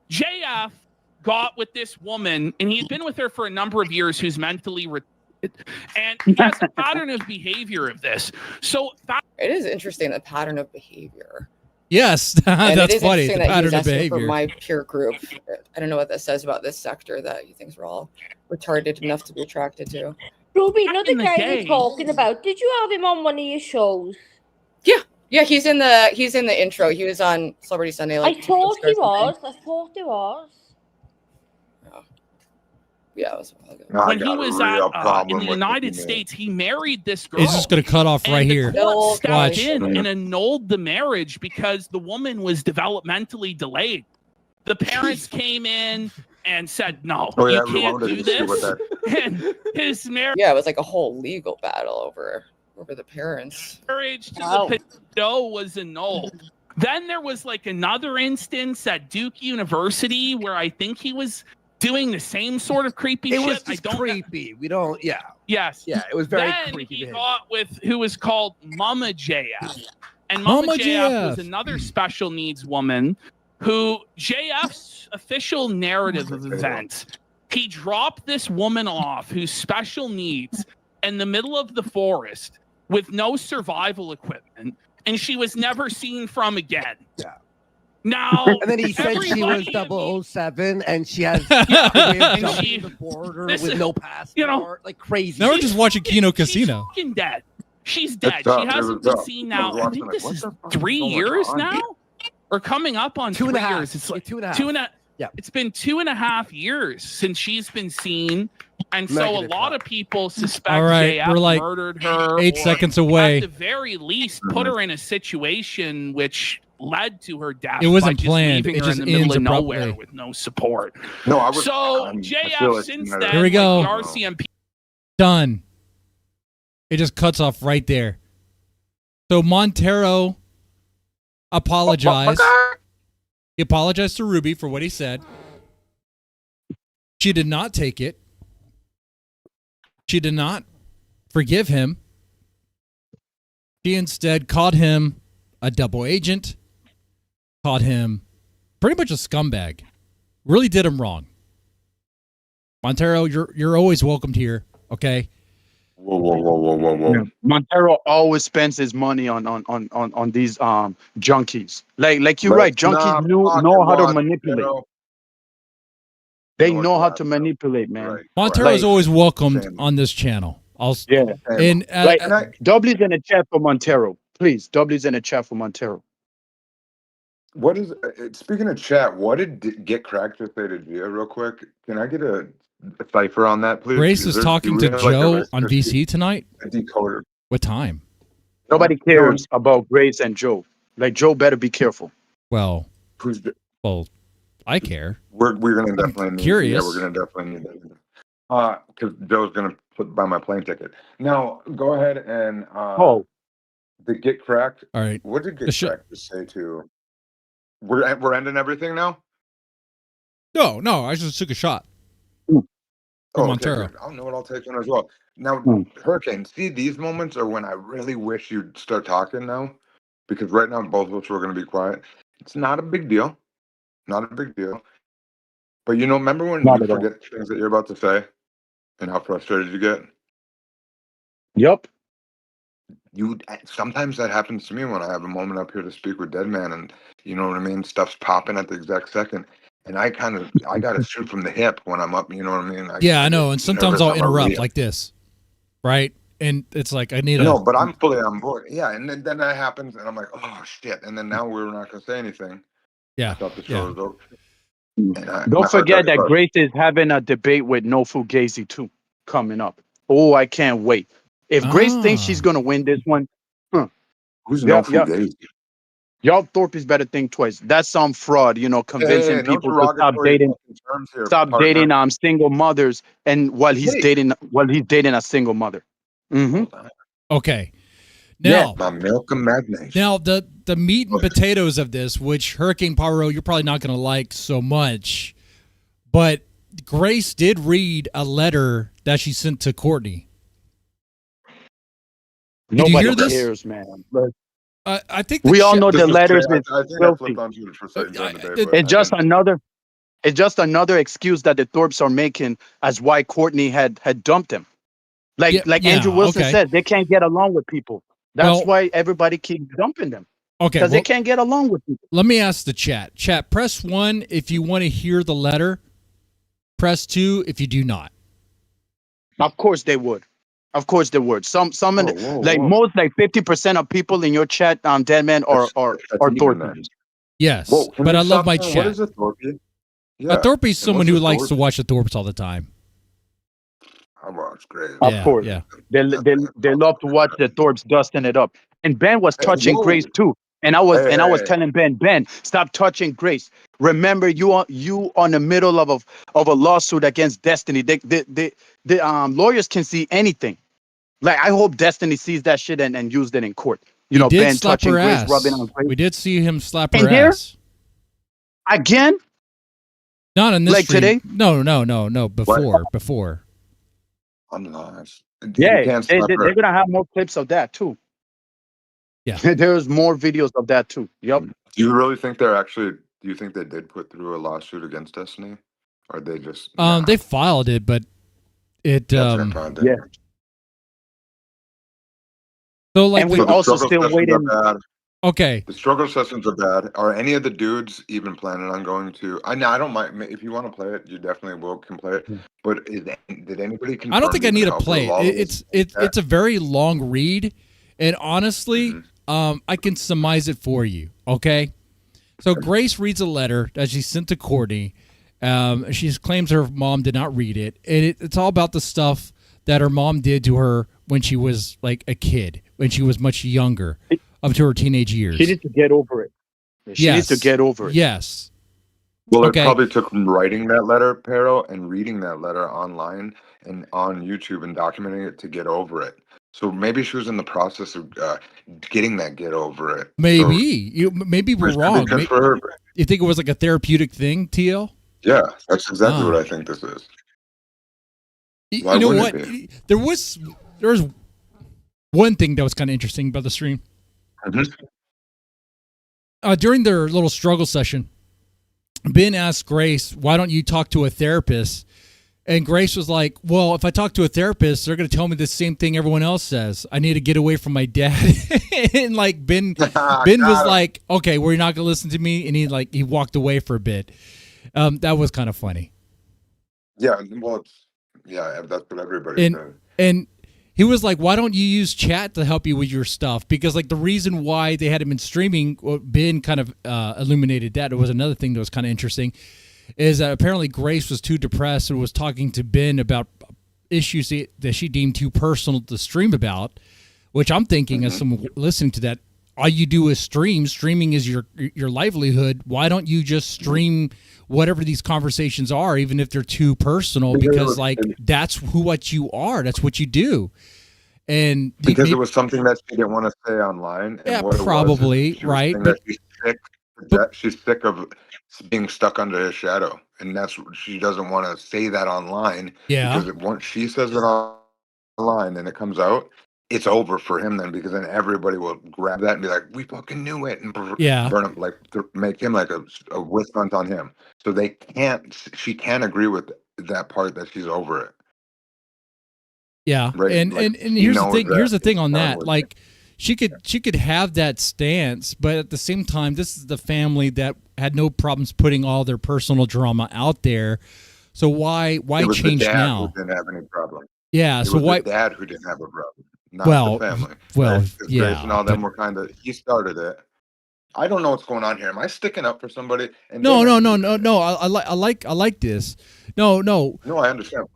[SPEAKER 11] JF got with this woman, and he had been with her for a number of years, who's mentally retarded. And he has a pattern of behavior of this. So
[SPEAKER 6] It is interesting, the pattern of behavior.
[SPEAKER 3] Yes,
[SPEAKER 6] And
[SPEAKER 3] that's
[SPEAKER 6] it is
[SPEAKER 3] funny. The
[SPEAKER 6] interesting that he was
[SPEAKER 3] pattern of
[SPEAKER 6] asking
[SPEAKER 3] behavior.
[SPEAKER 6] for my peer group. I don't know what that says about this sector that he thinks we're all retarded enough to be attracted to.
[SPEAKER 9] Ruby,
[SPEAKER 11] Back
[SPEAKER 9] another
[SPEAKER 11] in the
[SPEAKER 9] guy
[SPEAKER 11] day-
[SPEAKER 9] you're talking about. Did you have him on one of your shows?
[SPEAKER 6] Yeah, he's in the intro. He was on Celebrity Sunday.
[SPEAKER 9] I
[SPEAKER 6] Like
[SPEAKER 9] thought he
[SPEAKER 6] or something.
[SPEAKER 9] was. I thought he was.
[SPEAKER 6] Yeah, it was a while ago.
[SPEAKER 5] I
[SPEAKER 11] when he
[SPEAKER 5] got a
[SPEAKER 11] was
[SPEAKER 5] real
[SPEAKER 11] in
[SPEAKER 5] problem
[SPEAKER 11] the
[SPEAKER 5] with
[SPEAKER 11] United
[SPEAKER 5] the female.
[SPEAKER 11] States, he married this girl.
[SPEAKER 3] It's just gonna cut off right
[SPEAKER 11] And the
[SPEAKER 3] here.
[SPEAKER 11] court stepped
[SPEAKER 3] Watch.
[SPEAKER 11] in and annulled the marriage because the woman was developmentally delayed. The parents came in and said, "No,
[SPEAKER 5] Oh, yeah,
[SPEAKER 11] you can't
[SPEAKER 5] Ramona
[SPEAKER 11] do
[SPEAKER 5] didn't see what
[SPEAKER 11] this." And his marriage
[SPEAKER 6] Yeah, it was like a whole legal battle over the parents.
[SPEAKER 11] to
[SPEAKER 9] Wow.
[SPEAKER 11] the pedo was annulled. Then there was like another instance at Duke University where I think he was doing the same sort of creepy
[SPEAKER 10] It
[SPEAKER 11] shit.
[SPEAKER 10] was
[SPEAKER 11] I
[SPEAKER 10] just
[SPEAKER 11] don't.
[SPEAKER 10] creepy. We don't. Yeah.
[SPEAKER 11] Yes.
[SPEAKER 10] Yeah. It was very
[SPEAKER 11] Then
[SPEAKER 10] creepy.
[SPEAKER 11] he
[SPEAKER 10] behavior.
[SPEAKER 11] got with who was called Mama JF. And Mama,
[SPEAKER 3] Mama
[SPEAKER 11] JF was
[SPEAKER 3] JF.
[SPEAKER 11] another special needs woman who JF's official narrative of events. He dropped this woman off who's special needs in the middle of the forest with no survival equipment, and she was never seen from again.
[SPEAKER 10] Yeah.
[SPEAKER 11] Now,
[SPEAKER 10] And then he said she was
[SPEAKER 11] everybody-
[SPEAKER 10] 007 and she has
[SPEAKER 11] And
[SPEAKER 10] jumping
[SPEAKER 11] she-
[SPEAKER 10] the border
[SPEAKER 11] this
[SPEAKER 10] with
[SPEAKER 11] is-
[SPEAKER 10] no passport,
[SPEAKER 11] you know,
[SPEAKER 10] like crazy.
[SPEAKER 3] Now we're just watching Kino Casino.
[SPEAKER 11] She's fucking dead. She's
[SPEAKER 5] It's
[SPEAKER 11] dead.
[SPEAKER 5] tough.
[SPEAKER 11] She
[SPEAKER 5] It
[SPEAKER 11] hasn't
[SPEAKER 5] was
[SPEAKER 11] been
[SPEAKER 5] tough.
[SPEAKER 11] seen
[SPEAKER 5] I
[SPEAKER 11] now.
[SPEAKER 5] was
[SPEAKER 11] I
[SPEAKER 5] watching
[SPEAKER 11] think
[SPEAKER 5] like,
[SPEAKER 11] this
[SPEAKER 5] what
[SPEAKER 11] is
[SPEAKER 5] the fuck
[SPEAKER 11] 3
[SPEAKER 5] is going
[SPEAKER 11] years
[SPEAKER 5] on
[SPEAKER 11] now,
[SPEAKER 5] here?
[SPEAKER 11] or coming up on
[SPEAKER 10] 2.5
[SPEAKER 11] years. It's like
[SPEAKER 10] 2.5.
[SPEAKER 11] 2.5.
[SPEAKER 10] Yeah.
[SPEAKER 11] It's been 2.5 years since she's been seen, and so a
[SPEAKER 10] Negative
[SPEAKER 11] lot
[SPEAKER 10] talk.
[SPEAKER 11] of people suspect
[SPEAKER 3] All right,
[SPEAKER 11] JF
[SPEAKER 3] we're like
[SPEAKER 11] murdered her.
[SPEAKER 3] 8
[SPEAKER 11] or
[SPEAKER 3] seconds
[SPEAKER 11] At
[SPEAKER 3] away.
[SPEAKER 11] the very least, put her in a situation which led to her death.
[SPEAKER 3] It wasn't
[SPEAKER 11] by just
[SPEAKER 3] planned.
[SPEAKER 11] leaving
[SPEAKER 3] It
[SPEAKER 11] her
[SPEAKER 3] just
[SPEAKER 11] in the middle
[SPEAKER 3] ends
[SPEAKER 11] of nowhere
[SPEAKER 3] abruptly.
[SPEAKER 11] with no support.
[SPEAKER 5] No, I was.
[SPEAKER 11] So
[SPEAKER 5] I feel
[SPEAKER 11] JF
[SPEAKER 5] like
[SPEAKER 11] since
[SPEAKER 5] no.
[SPEAKER 11] then,
[SPEAKER 3] Here we go.
[SPEAKER 11] like the RCMP
[SPEAKER 3] Done. It just cuts off right there. So Montero apologized. He apologized to Ruby for what he said. She did not take it. She did not forgive him. She instead called him a double agent, called him pretty much a scumbag. Really did him wrong. Montero, you're always welcomed here, okay?
[SPEAKER 5] Whoa.
[SPEAKER 4] Montero always spends his money on these junkies. Like you're right,
[SPEAKER 5] Let's
[SPEAKER 4] junkies
[SPEAKER 5] not
[SPEAKER 4] know how to
[SPEAKER 5] talk
[SPEAKER 4] manipulate.
[SPEAKER 5] Montero.
[SPEAKER 4] They
[SPEAKER 5] No,
[SPEAKER 4] know
[SPEAKER 5] it's
[SPEAKER 4] how
[SPEAKER 5] not,
[SPEAKER 4] to
[SPEAKER 5] bro.
[SPEAKER 4] manipulate, man.
[SPEAKER 5] Right.
[SPEAKER 3] Montero
[SPEAKER 4] Like-
[SPEAKER 3] is always welcomed
[SPEAKER 5] Same.
[SPEAKER 3] on this channel.
[SPEAKER 4] Yeah.
[SPEAKER 3] And
[SPEAKER 4] Like
[SPEAKER 5] And I-
[SPEAKER 4] W's in the chat for Montero, please. W's in the chat for Montero.
[SPEAKER 5] What is speaking of chat? What did Get Cracked just say to Gia real quick? Can I get a cipher on that, please?
[SPEAKER 3] Grace
[SPEAKER 5] Because
[SPEAKER 3] is talking
[SPEAKER 5] do
[SPEAKER 3] to
[SPEAKER 5] we have, like, a
[SPEAKER 3] Joe
[SPEAKER 5] risk
[SPEAKER 3] on
[SPEAKER 5] of
[SPEAKER 3] VC tonight.
[SPEAKER 5] a decoder?
[SPEAKER 3] What time?
[SPEAKER 4] Nobody cares about Grace and Joe. Like Joe better be careful.
[SPEAKER 3] Well,
[SPEAKER 5] Who's
[SPEAKER 3] I care.
[SPEAKER 5] we're gonna definitely need,
[SPEAKER 3] curious.
[SPEAKER 5] Yeah, we're gonna definitely need that. Because Joe's gonna buy my plane ticket. Now go ahead and the Get Cracked.
[SPEAKER 3] All right.
[SPEAKER 5] What did
[SPEAKER 3] The
[SPEAKER 5] Get
[SPEAKER 3] sh-
[SPEAKER 5] Cracked just say to? We're ending everything now.
[SPEAKER 3] No, I just took a shot. From Montero.
[SPEAKER 5] Good. I'll know what I'll take one as well. Now, Hurricane, see, these moments are when I really wish you'd start talking now, because right now both of us were going to be quiet. It's not a big deal. Not a big deal. But remember when you forget things that you're about to say and how frustrated you get?
[SPEAKER 4] Yep.
[SPEAKER 5] Sometimes that happens to me when I have a moment up here to speak with Dead Man, and you know what I mean? Stuff's popping at the exact second. And I got to shoot from the hip when I'm up, you know what I mean?
[SPEAKER 3] I know. And sometimes I'll interrupt like this, right? And it's like, I need
[SPEAKER 5] No, but I'm fully on board. Yeah, and then that happens, and I'm like, oh, shit. And then now we're not going to say anything.
[SPEAKER 3] Yeah.
[SPEAKER 5] I thought the show was over.
[SPEAKER 10] Don't forget that Grace is having a debate with No Fugazi, too, coming up. Oh, I can't wait. If Grace thinks she's going to win this one,
[SPEAKER 5] who's No Fugazi?
[SPEAKER 10] Y'all Thorpe is better think twice. That's some fraud, convincing people to stop dating single mothers, and while he's dating a single mother. Mm-hmm.
[SPEAKER 3] Okay. Now,
[SPEAKER 5] Malcolm Magnate.
[SPEAKER 3] Now the meat and potatoes of this, which Hurricane Pyro, you're probably not going to like so much, but Grace did read a letter that she sent to Courtney. Did you hear this?
[SPEAKER 10] Cares, man.
[SPEAKER 3] I think
[SPEAKER 10] we all know the letters is filthy. It's just another excuse that the Thorpes are making as why Courtney had dumped him. Like Andrew Wilson said, they can't get along with people. That's why everybody keeps dumping them.
[SPEAKER 3] Okay,
[SPEAKER 10] because they can't get along with people.
[SPEAKER 3] Let me ask the chat. Chat, press 1 if you want to hear the letter. Press 2 if you do not.
[SPEAKER 10] Of course they would. Of course they would. Most 50% of people in your chat, Deadman are Thorpe.
[SPEAKER 3] Yes, but I love my chat.
[SPEAKER 5] What is a Thorpe?
[SPEAKER 3] Yeah. A Thorpe is someone who likes to watch the Thorpes all the time.
[SPEAKER 5] I watch Grace.
[SPEAKER 10] Of course.
[SPEAKER 3] Yeah.
[SPEAKER 10] They love to watch the Thorpes dusting it up. And Ben was touching Grace too. And I was telling Ben, stop touching Grace. Remember, you on the middle of a lawsuit against Destiny. The lawyers can see anything. Like, I hope Destiny sees that shit and used it in court. Ben touching Grace, rubbing on Grace.
[SPEAKER 3] We did see him slap her ass.
[SPEAKER 10] Again?
[SPEAKER 3] Not in this stream.
[SPEAKER 10] Today?
[SPEAKER 3] No. Before.
[SPEAKER 5] I'm lost.
[SPEAKER 10] Yeah, they're gonna have more clips of that too.
[SPEAKER 3] Yeah,
[SPEAKER 10] there's more videos of that too. Yep.
[SPEAKER 5] Do you really think do you think they did put through a lawsuit against Destiny, or they just?
[SPEAKER 3] They filed it, but it.
[SPEAKER 10] Yeah.
[SPEAKER 3] So like,
[SPEAKER 10] and we're also still waiting.
[SPEAKER 3] Okay.
[SPEAKER 5] The struggle sessions are bad. Are any of the dudes even planning on going to? I don't mind if you want to play it. You definitely can play it. But did anybody?
[SPEAKER 3] I don't think I need to play it. It's a very long read, and honestly, I can surmise it for you. Okay. So Grace reads a letter that she sent to Courtney. She claims her mom did not read it, and it's all about the stuff that her mom did to her when she was like a kid, when she was much younger. Up to her teenage years.
[SPEAKER 10] She needs to get over it. She needs to get over it.
[SPEAKER 3] Yes.
[SPEAKER 5] Well, it probably took writing that letter, Pero, and reading that letter online and on YouTube and documenting it to get over it. So maybe she was in the process of getting that get over it.
[SPEAKER 3] Maybe. Maybe we're wrong.
[SPEAKER 5] Good for her.
[SPEAKER 3] You think it was like a therapeutic thing, TL?
[SPEAKER 5] Yeah, that's exactly what I think this is.
[SPEAKER 3] You know what? There was one thing that was kind of interesting about the stream. During their little struggle session, Ben asked Grace, why don't you talk to a therapist? And Grace was like, well, if I talk to a therapist, they're going to tell me the same thing everyone else says. I need to get away from my dad. And like Ben was like, okay, well, you're not going to listen to me. And he walked away for a bit. That was kind of funny.
[SPEAKER 5] Yeah. Well, that's what everybody said.
[SPEAKER 3] And he was like, why don't you use chat to help you with your stuff? Because like the reason why they had him in streaming, Ben kind of illuminated that. It was another thing that was kind of interesting, is that apparently Grace was too depressed and was talking to Ben about issues that she deemed too personal to stream about, which I'm thinking as someone listening to that, all you do is stream. Streaming is your livelihood. Why don't you just stream whatever these conversations are, even if they're too personal? Because like that's what you are. That's what you do. And
[SPEAKER 5] because it was something that she didn't want to say online. And
[SPEAKER 3] yeah, probably right.
[SPEAKER 5] But she's sick she's sick of being stuck under his shadow, and that's she doesn't want to say that online.
[SPEAKER 3] Yeah.
[SPEAKER 5] Because once she says it online and it comes out, it's over for him then, because then everybody will grab that and be like, "We fucking knew it," and
[SPEAKER 3] Yeah.
[SPEAKER 5] burn him, like to make him like a witch hunt on him. So they can't. She can't agree with that part that she's over it.
[SPEAKER 3] Yeah,
[SPEAKER 5] Right,
[SPEAKER 3] and
[SPEAKER 5] like,
[SPEAKER 3] and
[SPEAKER 5] he
[SPEAKER 3] here's the
[SPEAKER 5] knows
[SPEAKER 3] thing.
[SPEAKER 5] that
[SPEAKER 3] Here's the thing
[SPEAKER 5] it's
[SPEAKER 3] on
[SPEAKER 5] done
[SPEAKER 3] that.
[SPEAKER 5] with
[SPEAKER 3] Like, she could have that stance, but at the same time, this is the family that had no problems putting all their personal drama out there. So why
[SPEAKER 5] It was the
[SPEAKER 3] change
[SPEAKER 5] dad
[SPEAKER 3] now?
[SPEAKER 5] who didn't have any problem.
[SPEAKER 3] Yeah.
[SPEAKER 5] It
[SPEAKER 3] So
[SPEAKER 5] was
[SPEAKER 3] why?
[SPEAKER 5] the dad who didn't have a problem, not
[SPEAKER 3] Well,
[SPEAKER 5] the family.
[SPEAKER 3] well,
[SPEAKER 5] Right? 'Cause Grace
[SPEAKER 3] yeah,
[SPEAKER 5] and all them
[SPEAKER 3] but-
[SPEAKER 5] were kind of. He started it. I don't know what's going on here. Am I sticking up for somebody? And
[SPEAKER 3] No,
[SPEAKER 5] then
[SPEAKER 3] no. I like this. No.
[SPEAKER 5] No, I understand.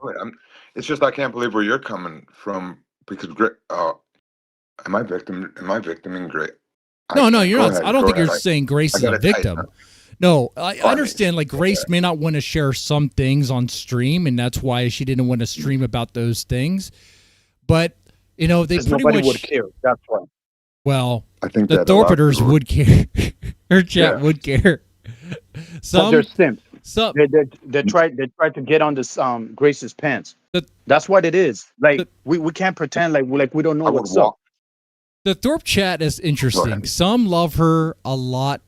[SPEAKER 5] It's just I can't believe where you're coming from, because am I victiming Grace?
[SPEAKER 3] No, you're not. I don't think you're saying Grace is a victim. No, I understand. Like, Grace may not want to share some things on stream, and that's why she didn't want to stream about those things. But they pretty
[SPEAKER 10] nobody
[SPEAKER 3] much
[SPEAKER 10] would care. That's why.
[SPEAKER 3] Well,
[SPEAKER 5] I think
[SPEAKER 3] the
[SPEAKER 5] that a lot of
[SPEAKER 3] Thorpiters
[SPEAKER 5] people
[SPEAKER 3] would care. Her chat would care.
[SPEAKER 10] But they're simps.
[SPEAKER 3] Some
[SPEAKER 10] They tried to get on this Grace's pants. That's what it is. Like, we can't pretend like we don't know what's up.
[SPEAKER 3] The Thorpe chat is interesting. Some love her a lot,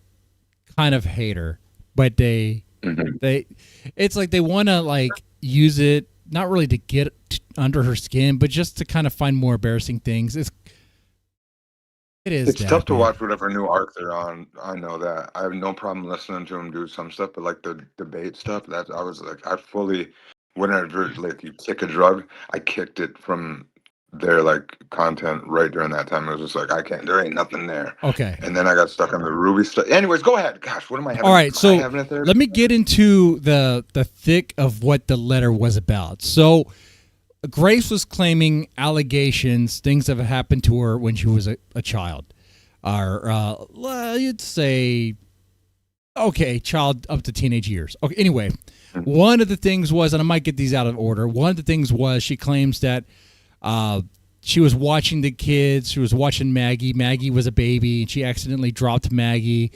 [SPEAKER 3] kind of hate her, but they it's like they want to like use it not really to get under her skin, but just to kind of find more embarrassing things.
[SPEAKER 5] It's tough to watch whatever new arc they're on. I know that. I have no problem listening to them do some stuff, but like the debate stuff, I was like, I fully, whenever like you kick a drug, I kicked it from their like content right during that time. It was just like, I can't. There ain't nothing there.
[SPEAKER 3] Okay.
[SPEAKER 5] And then I got stuck on the Ruby stuff. Anyways, go ahead. Gosh, what am I having?
[SPEAKER 3] All right, so
[SPEAKER 5] am I having it there?
[SPEAKER 3] let me get into the thick of what the letter was about. So Grace was claiming allegations, things that have happened to her when she was a child. Or you'd say, okay, child up to teenage years. Okay, anyway, one of the things was, and I might get these out of order, one of the things was she claims that she was watching the kids. She was watching Maggie. Maggie was a baby, and she accidentally dropped Maggie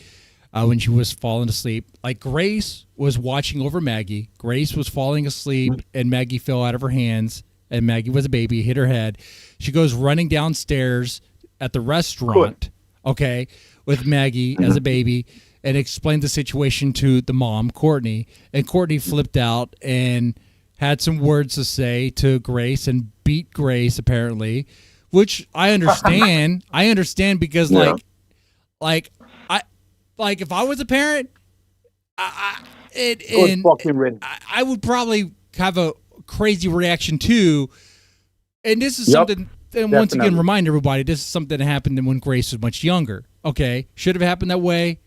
[SPEAKER 3] when she was falling asleep. Like, Grace was watching over Maggie. Grace was falling asleep, and Maggie fell out of her hands, and Maggie was a baby, hit her head. She goes running downstairs at the restaurant, okay, with Maggie as a baby, and explained the situation to the mom, Courtney. And Courtney flipped out and had some words to say to Grace and beat Grace, apparently, which I understand. I understand because, like if I was a parent, I would probably have a crazy reaction too. And this is something, and once again, remind everybody, this is something that happened when Grace was much younger. Okay, should have happened that way?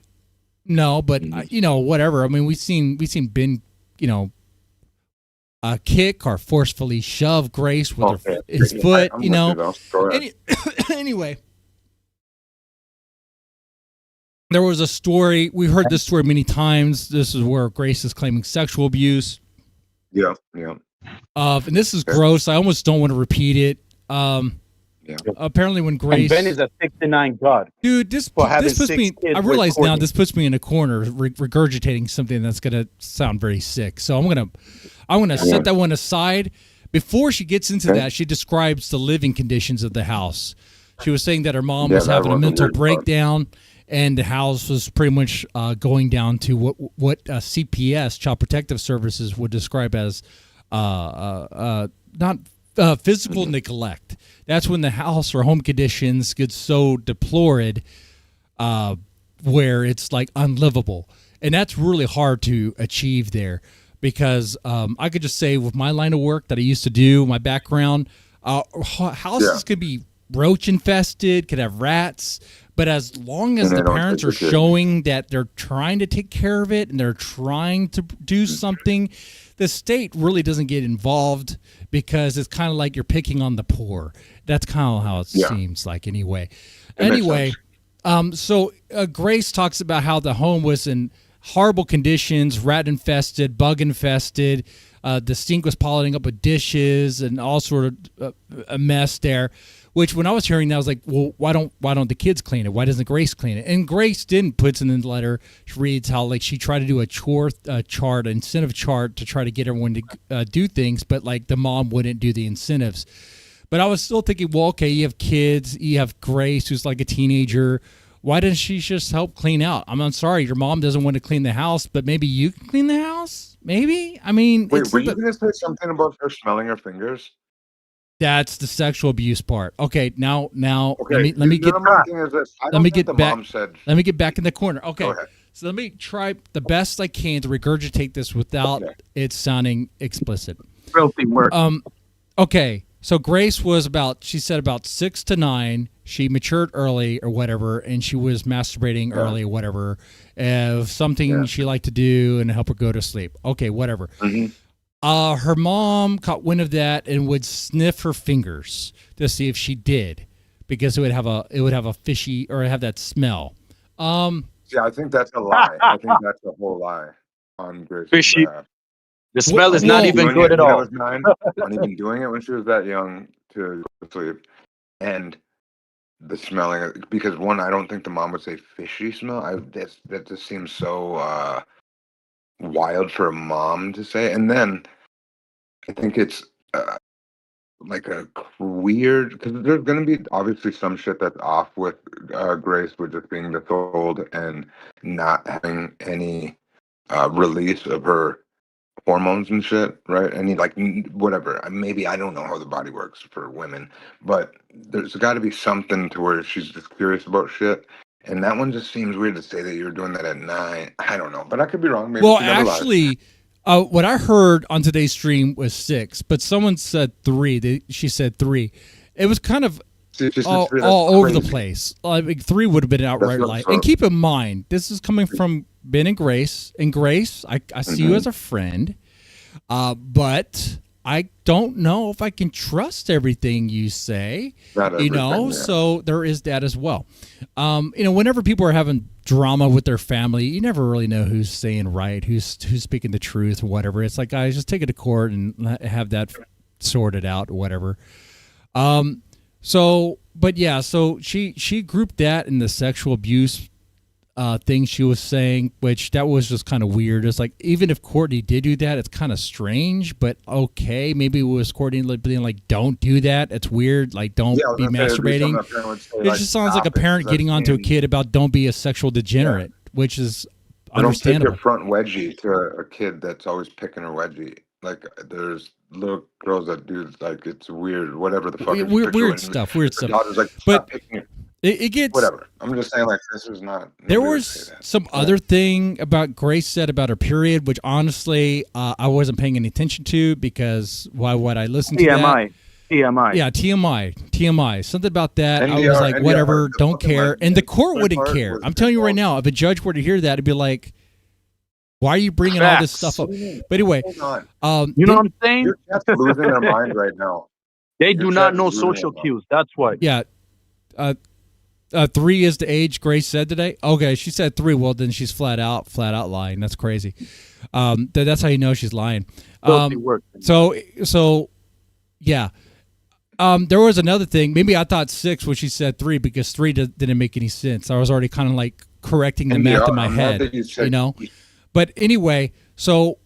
[SPEAKER 3] No, but whatever. I mean, we've seen Ben, kick or forcefully shove Grace with his foot. Anyway, there was a story. We heard this story many times. This is where Grace is claiming sexual abuse.
[SPEAKER 5] Yeah.
[SPEAKER 3] And this is gross. I almost don't want to repeat it. Apparently, when Grace,
[SPEAKER 10] and Ben is a 69 god,
[SPEAKER 3] dude. This puts me. I realize now this puts me in a corner, regurgitating something that's gonna sound very sick. So I'm gonna set that one aside. Before she gets into that, she describes the living conditions of the house. She was saying that her mom was having a mental breakdown, and the house was pretty much going down to what CPS, Child Protective Services, would describe as not physical neglect. That's when the house or home conditions get so deplored where it's like unlivable. And that's really hard to achieve there because I could just say with my line of work that I used to do, my background, houses could be roach infested, could have rats. But as long as the parents are showing that they're trying to take care of it and they're trying to do something, the state really doesn't get involved because it's kind of like you're picking on the poor. That's kind of how it seems like anyway. So Grace talks about how the home was in horrible conditions, rat infested, bug infested. The sink was piling up with dishes and all sort of a mess there. Which when I was hearing that, I was like, well, why don't the kids clean it? Why doesn't Grace clean it? And Grace didn't put in the letter. She reads how like she tried to do a chart, incentive chart to try to get everyone to do things, but like the mom wouldn't do the incentives. But I was still thinking, well, okay, you have kids, you have Grace who's like a teenager. Why doesn't she just help clean out? I'm sorry, your mom doesn't want to clean the house, but maybe you can clean the house? Maybe? I mean,
[SPEAKER 5] wait, were you going to say something about her smelling her fingers?
[SPEAKER 3] That's the sexual abuse part. Okay, now
[SPEAKER 5] Okay,
[SPEAKER 3] let me get
[SPEAKER 5] my thing is this. I
[SPEAKER 3] let
[SPEAKER 5] don't
[SPEAKER 3] me
[SPEAKER 5] think
[SPEAKER 3] get
[SPEAKER 5] the
[SPEAKER 3] back.
[SPEAKER 5] mom said.
[SPEAKER 3] Let me get back in the corner. Okay,
[SPEAKER 5] Go ahead.
[SPEAKER 3] so let me try the best I can to regurgitate this without it sounding explicit.
[SPEAKER 7] Filthy work.
[SPEAKER 3] Okay, so Grace was she said about 6 to 9. She matured early or whatever, and she was masturbating early or whatever. Something she liked to do and help her go to sleep. Okay, whatever. Her mom caught wind of that and would sniff her fingers to see if she did, because it would have a fishy or have that smell.
[SPEAKER 5] Yeah, I think that's a lie. I think that's a whole lie on Grace's
[SPEAKER 10] Fishy.
[SPEAKER 5] behalf.
[SPEAKER 10] The smell is not even
[SPEAKER 5] Doing
[SPEAKER 10] good
[SPEAKER 5] it
[SPEAKER 10] at
[SPEAKER 5] when I
[SPEAKER 10] all.
[SPEAKER 5] was 9, not even doing it when she was that young to go to sleep, and the smelling, because one, I don't think the mom would say fishy smell. That just seems so wild for a mom to say. And then I think it's like a weird, because there's going to be obviously some shit that's off with Grace with just being withhold and not having any release of her hormones and shit, right? Any like whatever. Maybe I don't know how the body works for women, but there's got to be something to where she's just curious about shit. And that one just seems weird to say that you're doing that at 9. I don't know, but I could be wrong. Maybe
[SPEAKER 3] Well,
[SPEAKER 5] she never lied.
[SPEAKER 3] actually, what I heard on today's stream was 6, but someone said 3. She said 3. It was kind of all over the place. Like 3 would have been outright lie. And keep in mind, this is coming from Ben and Grace. And Grace, I see you as a friend, but I don't know if I can trust everything you say. So there is that as well. Whenever people are having drama with their family, you never really know who's saying right, who's speaking the truth or whatever. It's like, guys, just take it to court and have that sorted out or whatever. So she grouped that in the sexual abuse thing she was saying, which that was just kind of weird. It's like, even if Courtney did do that, it's kind of strange, but okay, maybe it was Courtney being like, don't do that. It's weird. Like, don't be masturbating. It just sounds like a parent getting onto a kid about don't be a sexual degenerate, which is understandable.
[SPEAKER 5] Don't take your front wedgie to a kid that's always picking her wedgie. Like, there's little girls that do, like, it's weird, whatever the fuck.
[SPEAKER 3] Weird stuff.
[SPEAKER 5] Like,
[SPEAKER 3] but
[SPEAKER 5] it
[SPEAKER 3] gets
[SPEAKER 5] whatever. I'm just saying, like, this is not.
[SPEAKER 3] There was some other thing about Grace said about her period, which honestly I wasn't paying any attention to, because why would I listen to that?
[SPEAKER 10] TMI.
[SPEAKER 3] Yeah, TMI. Something about that. I was like,
[SPEAKER 5] NDR,
[SPEAKER 3] whatever, don't care.
[SPEAKER 5] like,
[SPEAKER 3] And the court wouldn't care. I'm telling you right now, if a judge were to hear that, it'd be like, why are you bringing all this stuff up? But anyway,
[SPEAKER 10] you know what I'm saying?
[SPEAKER 5] Your chat's losing their mind right now.
[SPEAKER 10] They do not know social cues. That's why.
[SPEAKER 3] Yeah. 3 is the age Grace said today. Okay, she said 3. Well, then she's flat out lying. That's crazy. That's how you know she's lying. So yeah. There was another thing. Maybe I thought 6 when she said 3, because 3 didn't make any sense. I was already kind of like correcting the math in my head, But anyway, so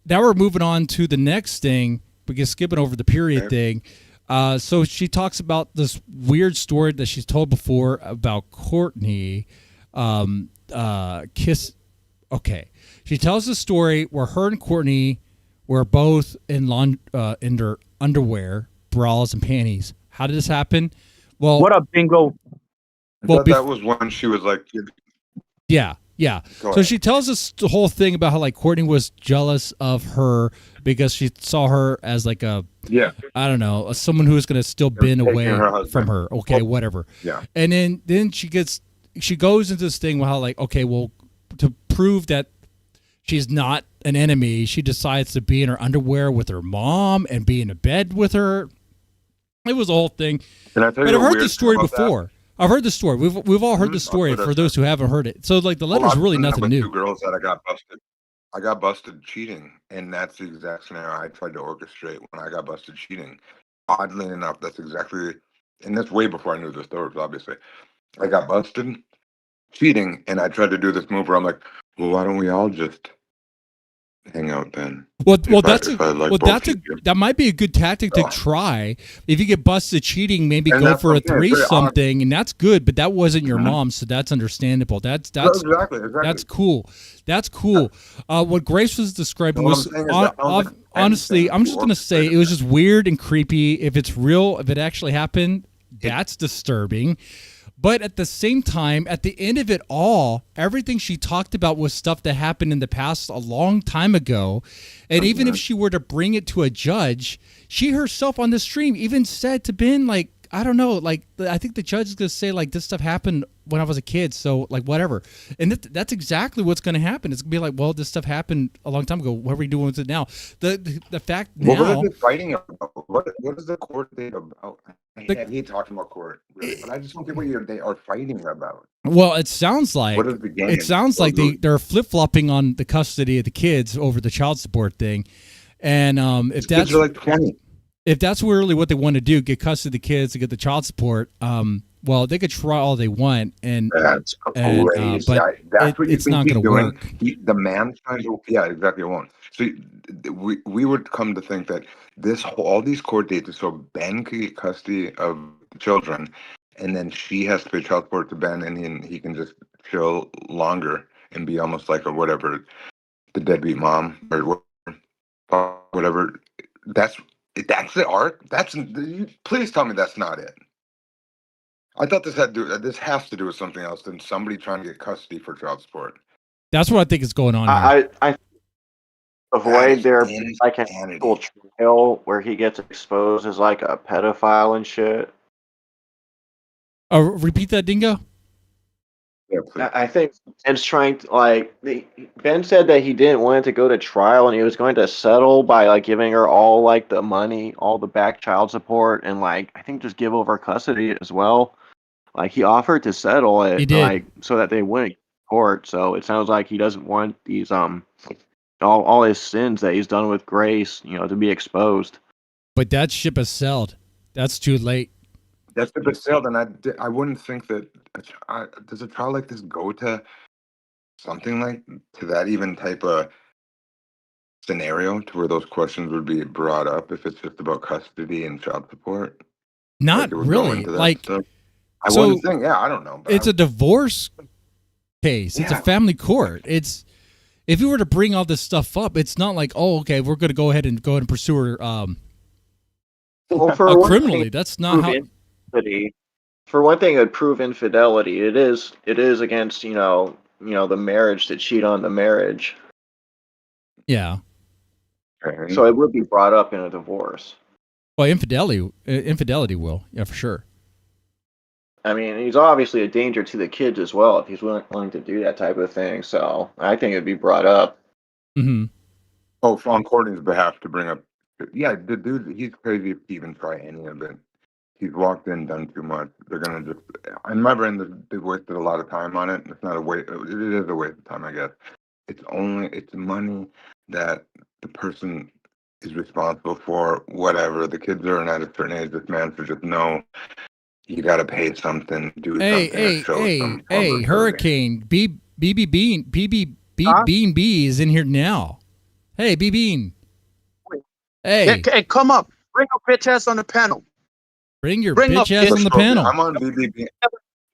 [SPEAKER 3] now we're moving on to the next thing, because skipping over the period thing. So she talks about this weird story that she's told before about Courtney. She tells the story where her and Courtney were both in their underwear, bras, and panties. How did this happen? Well,
[SPEAKER 10] what up, Bingo?
[SPEAKER 5] Well, that was when she was like,
[SPEAKER 3] yeah. So she tells us the whole thing about how like Courtney was jealous of her because she saw her as like I don't know, someone who was going to steal Ben away from her. Okay, whatever.
[SPEAKER 5] Yeah.
[SPEAKER 3] And then she goes into this thing with how like, okay, well, to prove that she's not an enemy, she decides to be in her underwear with her mom and be in a bed with her. It was a whole thing.
[SPEAKER 5] But I've
[SPEAKER 3] heard this story before. I've heard the story. We've all heard the story for those who haven't heard it. So like the letter's really nothing new.
[SPEAKER 5] 2 girls that I got busted. I got busted cheating, and that's the exact scenario I tried to orchestrate when I got busted cheating. Oddly enough, that's exactly and that's way before I knew the Thorbs, obviously. I got busted cheating, and I tried to do this move where I'm like, well, why don't we all just hang out then?
[SPEAKER 3] That might be a good tactic to try. If you get busted cheating, maybe
[SPEAKER 5] And
[SPEAKER 3] go
[SPEAKER 5] that's
[SPEAKER 3] for a
[SPEAKER 5] what I'm saying, it's very
[SPEAKER 3] something, and that's good. But that wasn't your mom, so that's understandable. That's
[SPEAKER 5] exactly.
[SPEAKER 3] That's cool. That's cool. What Grace was describing
[SPEAKER 5] What
[SPEAKER 3] was
[SPEAKER 5] I'm saying is that I don't think
[SPEAKER 3] honestly, I'm just gonna say it was just weird and creepy. If it's real, if it actually happened, that's disturbing. But at the same time, at the end of it all, everything she talked about was stuff that happened in the past a long time ago. And even if she were to bring it to a judge, she herself on the stream even said to Ben, like, I don't know, like, I think the judge is going to say, like, this stuff happened when I was a kid, so, like, whatever. And that's exactly what's going to happen. It's going to be like, well, this stuff happened a long time ago. What are we doing with it now? The fact now...
[SPEAKER 5] What are they fighting about? What is the court date about? I hate talking about court, really, but I just don't get what they are fighting about.
[SPEAKER 3] Well, it sounds like
[SPEAKER 5] What is the game?
[SPEAKER 3] they're flip-flopping on the custody of the kids over the child support thing. And if that's...
[SPEAKER 5] Kids are like 20.
[SPEAKER 3] If that's really what they want to do, get custody of the kids to get the child support, well, they could try all they want,
[SPEAKER 5] that's crazy.
[SPEAKER 3] But it's not going to work.
[SPEAKER 5] The man trying to, yeah, exactly, it won't. So we would come to think that all these court dates is so Ben could get custody of the children, and then she has to pay child support to Ben, and he can just chill longer and be almost like a whatever, the deadbeat mom or whatever. That's the arc. Please tell me that's not it. I thought this has to do with something else than somebody trying to get custody for child support.
[SPEAKER 3] That's what I think is going on. I
[SPEAKER 13] avoid there being like an actual trial where he gets exposed as like a pedophile and shit.
[SPEAKER 3] Repeat that, Dingo.
[SPEAKER 5] Yeah,
[SPEAKER 13] I think Ben's trying to Ben said that he didn't want it to go to trial and he was going to settle by like giving her all like the money, all the back child support, and like I think just give over custody as well. Like he offered to settle it, like so that they wouldn't court. So it sounds like he doesn't want these all his sins that he's done with Grace, to be exposed.
[SPEAKER 3] But that ship has sailed. That's too late.
[SPEAKER 5] That's the bit sailed, and I wouldn't think that does a trial like this go to something like to that even type of scenario to where those questions would be brought up if it's just about custody and child support.
[SPEAKER 3] Not really. Like,
[SPEAKER 5] I wouldn't think. Yeah, I don't know.
[SPEAKER 3] It's a divorce case. It's a family court. It's if you were to bring all this stuff up, it's not like, oh, okay, we're going to go ahead and pursue her criminally. That's not how.
[SPEAKER 13] For one thing, it would prove infidelity. It is against the marriage to cheat on the marriage.
[SPEAKER 3] Yeah.
[SPEAKER 13] So it would be brought up in a divorce.
[SPEAKER 3] Well, infidelity will, yeah, for sure.
[SPEAKER 13] I mean, he's obviously a danger to the kids as well if he's willing to do that type of thing. So I think it'd be brought up.
[SPEAKER 3] Mm-hmm.
[SPEAKER 5] Oh, on Courtney's behalf to bring up, yeah, the dude, he's crazy to even try any of it. He's walked in, done too much. They're gonna just. In my brain, they wasted a lot of time on it. It's not a waste. It is a waste of time, I guess. It's money that the person is responsible for. Whatever. The kids are at a certain age. This man should just know. You got to pay something. Do something.
[SPEAKER 3] Hey! Hurricane BB Bean B is in here now. Hey, B Bean. Hey,
[SPEAKER 10] come up. Bring your bitch ass on the panel.
[SPEAKER 3] Bring your bitch ass on the panel.
[SPEAKER 5] I'm on BBB.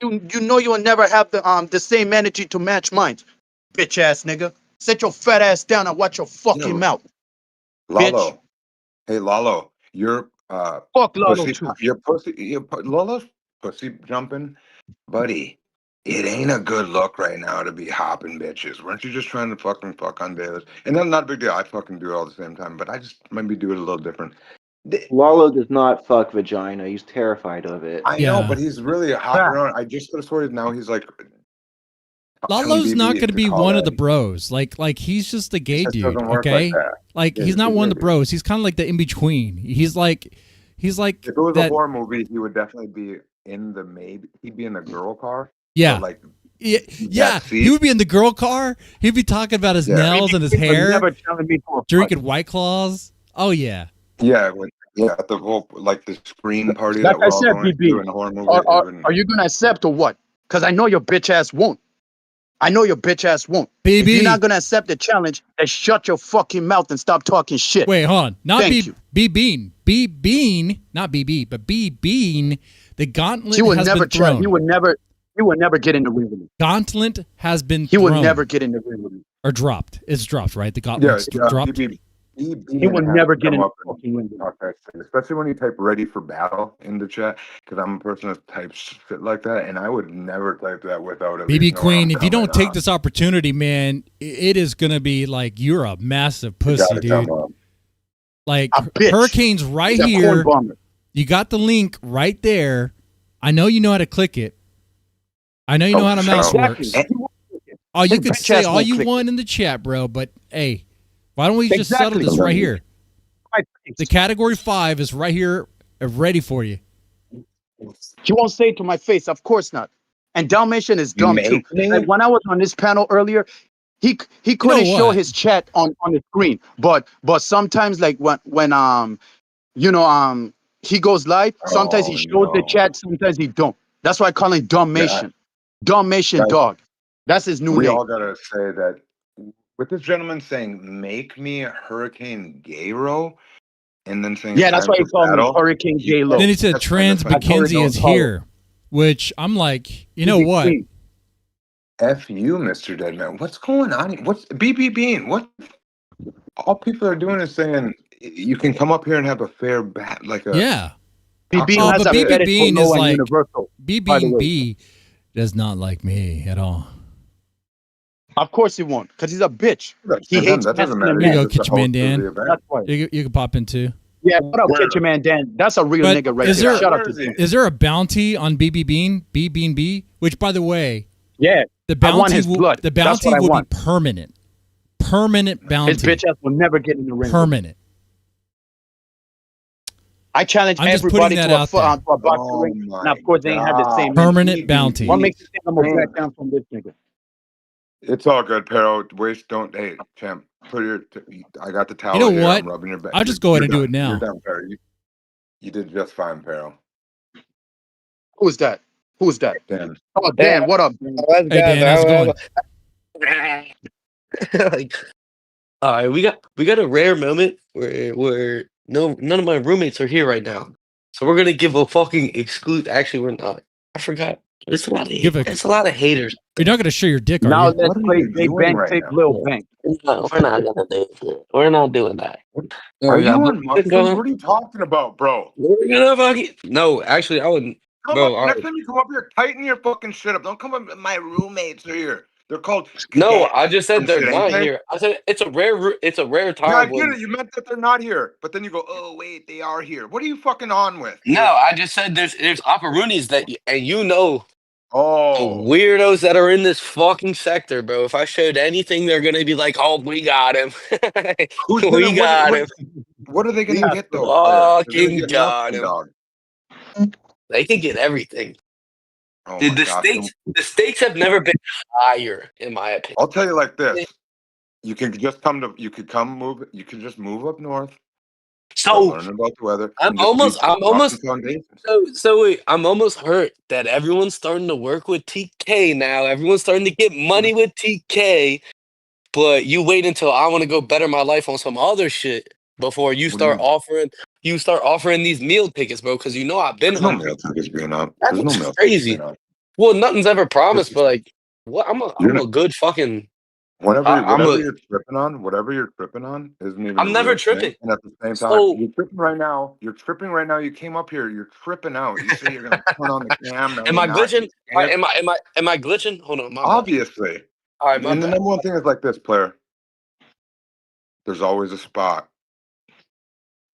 [SPEAKER 10] You know you'll never have the same energy to match mine, bitch ass nigga. Sit your fat ass down and watch your fucking mouth.
[SPEAKER 5] Lalo.
[SPEAKER 10] Bitch.
[SPEAKER 5] Hey Lalo, you're
[SPEAKER 10] fuck Lalo
[SPEAKER 5] pussy,
[SPEAKER 10] too.
[SPEAKER 5] You're pussy. Lalo's pussy jumping, buddy. It ain't a good look right now to be hopping bitches. Weren't you just trying to fucking fuck on days? And that's not a big deal. I fucking do it all the same time, but I just maybe do it a little different.
[SPEAKER 13] Lalo does not fuck vagina. He's terrified of it.
[SPEAKER 5] I know, but he's really hopping around. I just got a story now. He's like,
[SPEAKER 3] Lalo's not going to be one of the bros. Like he's just a gay dude. Okay, like he's not one of the bros. He's kind of like the in between. He's like. If it
[SPEAKER 5] was a horror movie, he would definitely be in he'd be in the girl car.
[SPEAKER 3] Yeah.
[SPEAKER 5] Like,
[SPEAKER 3] yeah. He would be in the girl car. He'd be talking about his nails and his hair.
[SPEAKER 10] Never telling me
[SPEAKER 3] drinking White Claws. Oh yeah.
[SPEAKER 5] Yeah, Yeah, at the whole like the screen party
[SPEAKER 4] Like
[SPEAKER 5] that
[SPEAKER 4] I
[SPEAKER 5] we're all
[SPEAKER 4] said,
[SPEAKER 5] going
[SPEAKER 4] BB,
[SPEAKER 5] to in the horror movie.
[SPEAKER 4] are you gonna accept or what? Because I know your bitch ass won't. I know your bitch ass won't. If you're not
[SPEAKER 3] BB.
[SPEAKER 4] gonna accept the challenge, then shut your fucking mouth and stop talking shit.
[SPEAKER 3] Wait, hold on. Not
[SPEAKER 4] Thank
[SPEAKER 3] B
[SPEAKER 4] you.
[SPEAKER 3] B Bean. B Bean, not BB, but B Bean. The gauntlet
[SPEAKER 4] He would
[SPEAKER 3] has
[SPEAKER 4] never
[SPEAKER 3] been
[SPEAKER 4] try.
[SPEAKER 3] thrown.
[SPEAKER 4] He would never get in the ring with me.
[SPEAKER 3] Gauntlet has been
[SPEAKER 4] He would
[SPEAKER 3] thrown
[SPEAKER 4] never get in the ring with me.
[SPEAKER 3] or dropped. It's dropped, right? The
[SPEAKER 5] Yeah,
[SPEAKER 3] gauntlet's dropped.
[SPEAKER 5] BB
[SPEAKER 4] He would never get in
[SPEAKER 5] up
[SPEAKER 4] the fucking ring with me.
[SPEAKER 5] talk that shit, especially when you type "ready for battle" in the chat. Because I'm a person that types shit like that, and I would never type that without at least
[SPEAKER 3] BB
[SPEAKER 5] knowing
[SPEAKER 3] Queen,
[SPEAKER 5] I'm
[SPEAKER 3] if you
[SPEAKER 5] coming
[SPEAKER 3] don't take
[SPEAKER 5] up.
[SPEAKER 3] this opportunity, man, it is gonna be like you're a massive
[SPEAKER 5] You
[SPEAKER 3] pussy,
[SPEAKER 5] gotta come
[SPEAKER 3] dude.
[SPEAKER 5] up.
[SPEAKER 3] Like
[SPEAKER 4] A bitch.
[SPEAKER 3] Hurricane's right
[SPEAKER 4] He's a corn
[SPEAKER 3] here.
[SPEAKER 4] bomber.
[SPEAKER 3] You got the link right there. I know you know how to click it. I know you know how the mouse works. Oh, you
[SPEAKER 4] His
[SPEAKER 3] can
[SPEAKER 4] bitch
[SPEAKER 3] say
[SPEAKER 4] ass
[SPEAKER 3] all
[SPEAKER 4] won't
[SPEAKER 3] you
[SPEAKER 4] click
[SPEAKER 3] want in the chat, bro, but hey, why don't we just settle
[SPEAKER 4] Exactly.
[SPEAKER 3] this right here? The category 5 is right here, ready for you.
[SPEAKER 4] He won't say it to my face. Of course not. And Dalmatian is dumb too.
[SPEAKER 5] Make me?
[SPEAKER 4] Like when I was on this panel earlier, he couldn't show
[SPEAKER 3] what?
[SPEAKER 4] his chat on the screen. But sometimes like when he goes live, sometimes he shows the chat, sometimes he don't. That's why I call him Dalmatian. Dalmatian
[SPEAKER 5] Guys,
[SPEAKER 4] dog. That's his new
[SPEAKER 5] we
[SPEAKER 4] name.
[SPEAKER 5] all gotta say that with this gentleman saying "make me Hurricane Gayro" and then saying
[SPEAKER 4] Yeah, that's
[SPEAKER 5] "time
[SPEAKER 4] why he
[SPEAKER 5] for
[SPEAKER 4] called me
[SPEAKER 5] battle."
[SPEAKER 4] Hurricane J Lo.
[SPEAKER 3] Then he said
[SPEAKER 5] That's
[SPEAKER 3] Trans
[SPEAKER 5] kind of
[SPEAKER 3] McKenzie is
[SPEAKER 4] Color.
[SPEAKER 3] here, which I'm like, you know what?
[SPEAKER 5] F you, Mr. Deadman. What's going on? What's BB Bean? What all people are doing is saying you can come up here and have a fair bat, like a
[SPEAKER 3] Yeah.
[SPEAKER 4] BB
[SPEAKER 3] Oh,
[SPEAKER 4] has
[SPEAKER 3] but
[SPEAKER 4] a
[SPEAKER 3] BB
[SPEAKER 4] fetish for
[SPEAKER 3] Bean
[SPEAKER 4] low
[SPEAKER 3] is
[SPEAKER 4] and
[SPEAKER 3] like
[SPEAKER 4] universal. by the
[SPEAKER 3] BB
[SPEAKER 4] way.
[SPEAKER 3] B does not like me at all.
[SPEAKER 4] Of course he won't, because he's a bitch. He
[SPEAKER 5] And
[SPEAKER 4] hates
[SPEAKER 5] that doesn't
[SPEAKER 4] masculine
[SPEAKER 5] matter.
[SPEAKER 3] Here you
[SPEAKER 4] men.
[SPEAKER 3] go, Kitchen Man Dan.
[SPEAKER 4] That's why.
[SPEAKER 3] You can pop in too.
[SPEAKER 4] Yeah, what up, Kitchen Man Dan? That's a real
[SPEAKER 3] But
[SPEAKER 4] nigga right
[SPEAKER 3] is
[SPEAKER 4] there.
[SPEAKER 3] there
[SPEAKER 4] Shout out to him.
[SPEAKER 3] is there a bounty on BB Bean? B Bean B? Which, by the way,
[SPEAKER 4] Yeah,
[SPEAKER 3] the
[SPEAKER 4] I want
[SPEAKER 3] bounty
[SPEAKER 4] his
[SPEAKER 3] will
[SPEAKER 4] blood.
[SPEAKER 3] the
[SPEAKER 4] That's
[SPEAKER 3] bounty
[SPEAKER 4] what I
[SPEAKER 3] will
[SPEAKER 4] want.
[SPEAKER 3] be permanent. Permanent bounty.
[SPEAKER 4] His bitch ass will never get in the ring.
[SPEAKER 3] Permanent.
[SPEAKER 4] I challenge
[SPEAKER 3] I'm just
[SPEAKER 4] everybody
[SPEAKER 3] putting
[SPEAKER 4] to
[SPEAKER 3] that
[SPEAKER 4] a,
[SPEAKER 3] out there.
[SPEAKER 4] to a boxing ring, and of course they ain't had the same.
[SPEAKER 3] Permanent bounty.
[SPEAKER 4] What makes you think I'm gonna back down from this nigga?
[SPEAKER 5] It's all good, Pero. Waste don't. Hey, champ, put your. I got the towel
[SPEAKER 3] You know
[SPEAKER 5] here.
[SPEAKER 3] what?
[SPEAKER 5] I'm rubbing your back.
[SPEAKER 3] I'll just go ahead and do
[SPEAKER 5] You're
[SPEAKER 3] it now.
[SPEAKER 5] You're done, Pero. You did just fine, Pero.
[SPEAKER 4] Who's that? Who's that?
[SPEAKER 5] Dan.
[SPEAKER 4] Oh, Dan, what up?
[SPEAKER 3] Hey Dan, how's it going?
[SPEAKER 14] Like, all right, we got a rare moment where none of my roommates are here right now, so we're gonna give a fucking exclude. Actually, we're not. I forgot. It's a lot of it's a lot of haters.
[SPEAKER 3] You're not gonna show your dick, are
[SPEAKER 4] Now
[SPEAKER 3] you?
[SPEAKER 4] let's play Big Bang Take Lil Bang.
[SPEAKER 14] No, we're not gonna do it. We're not doing that.
[SPEAKER 5] Are you
[SPEAKER 14] but
[SPEAKER 5] on mushrooms? What are you talking about, bro?
[SPEAKER 14] We're gonna fucking no. Actually, I wouldn't.
[SPEAKER 5] Come
[SPEAKER 14] Bro,
[SPEAKER 5] up, next time you come up here, tighten your fucking shit up. Don't come up. My roommates are here. They're called.
[SPEAKER 14] no, I just said
[SPEAKER 5] some
[SPEAKER 14] they're
[SPEAKER 5] shit, ain't
[SPEAKER 14] not
[SPEAKER 5] they?
[SPEAKER 14] here. I said it's a rare time.
[SPEAKER 5] Yeah, I get
[SPEAKER 14] when,
[SPEAKER 5] it. You meant that they're not here, but then you go, "Oh wait, they are here." What are you fucking on with?
[SPEAKER 14] No, I just said there's opportunities that and you know
[SPEAKER 5] Oh,
[SPEAKER 14] the weirdos that are in this fucking sector, bro. If I showed anything, they're gonna be like, "Oh, we got him.
[SPEAKER 5] who's
[SPEAKER 14] we
[SPEAKER 5] gonna,
[SPEAKER 14] got him.
[SPEAKER 5] what are they gonna get though? Claire? They're gonna
[SPEAKER 14] Fucking
[SPEAKER 5] get
[SPEAKER 14] got
[SPEAKER 5] nothing,
[SPEAKER 14] him."
[SPEAKER 5] dog.
[SPEAKER 14] They can get everything.
[SPEAKER 5] Oh
[SPEAKER 14] Dude,
[SPEAKER 5] my gosh.
[SPEAKER 14] the stakes have never been higher, in my opinion.
[SPEAKER 5] I'll tell you like this: you can just come to. You could come move. You can just move up north.
[SPEAKER 14] So
[SPEAKER 5] learn about the weather.
[SPEAKER 14] I'm
[SPEAKER 5] and just
[SPEAKER 14] almost
[SPEAKER 5] be fucking foundation.
[SPEAKER 14] so wait, I'm almost hurt that everyone's starting to work with TK now. Everyone's starting to get money with TK, but you wait until I want to go better my life on some other shit before you
[SPEAKER 5] What do you
[SPEAKER 14] start offering these meal tickets, bro, because you know I've been
[SPEAKER 5] There's no
[SPEAKER 14] hungry.
[SPEAKER 5] meal tickets being up.
[SPEAKER 14] That
[SPEAKER 5] There's no
[SPEAKER 14] looks
[SPEAKER 5] meal
[SPEAKER 14] crazy.
[SPEAKER 5] tickets being up.
[SPEAKER 14] Well, nothing's ever promised, but like what
[SPEAKER 5] You're
[SPEAKER 14] I'm a
[SPEAKER 5] not-
[SPEAKER 14] good fucking
[SPEAKER 5] Whatever
[SPEAKER 14] I'm
[SPEAKER 5] you're tripping on isn't even
[SPEAKER 14] I'm
[SPEAKER 5] a
[SPEAKER 14] never
[SPEAKER 5] real
[SPEAKER 14] tripping.
[SPEAKER 5] thing. And at the same time,
[SPEAKER 14] So
[SPEAKER 5] you're tripping right now. You're tripping right now. You came up here. You're tripping out. You say you're gonna turn on the camera.
[SPEAKER 14] am
[SPEAKER 5] you're
[SPEAKER 14] I
[SPEAKER 5] not.
[SPEAKER 14] glitching? Am I glitching? Hold on, my bad.
[SPEAKER 5] Obviously.
[SPEAKER 14] All right, my
[SPEAKER 5] And the
[SPEAKER 14] bad.
[SPEAKER 5] number one thing is like this, player. There's always a spot.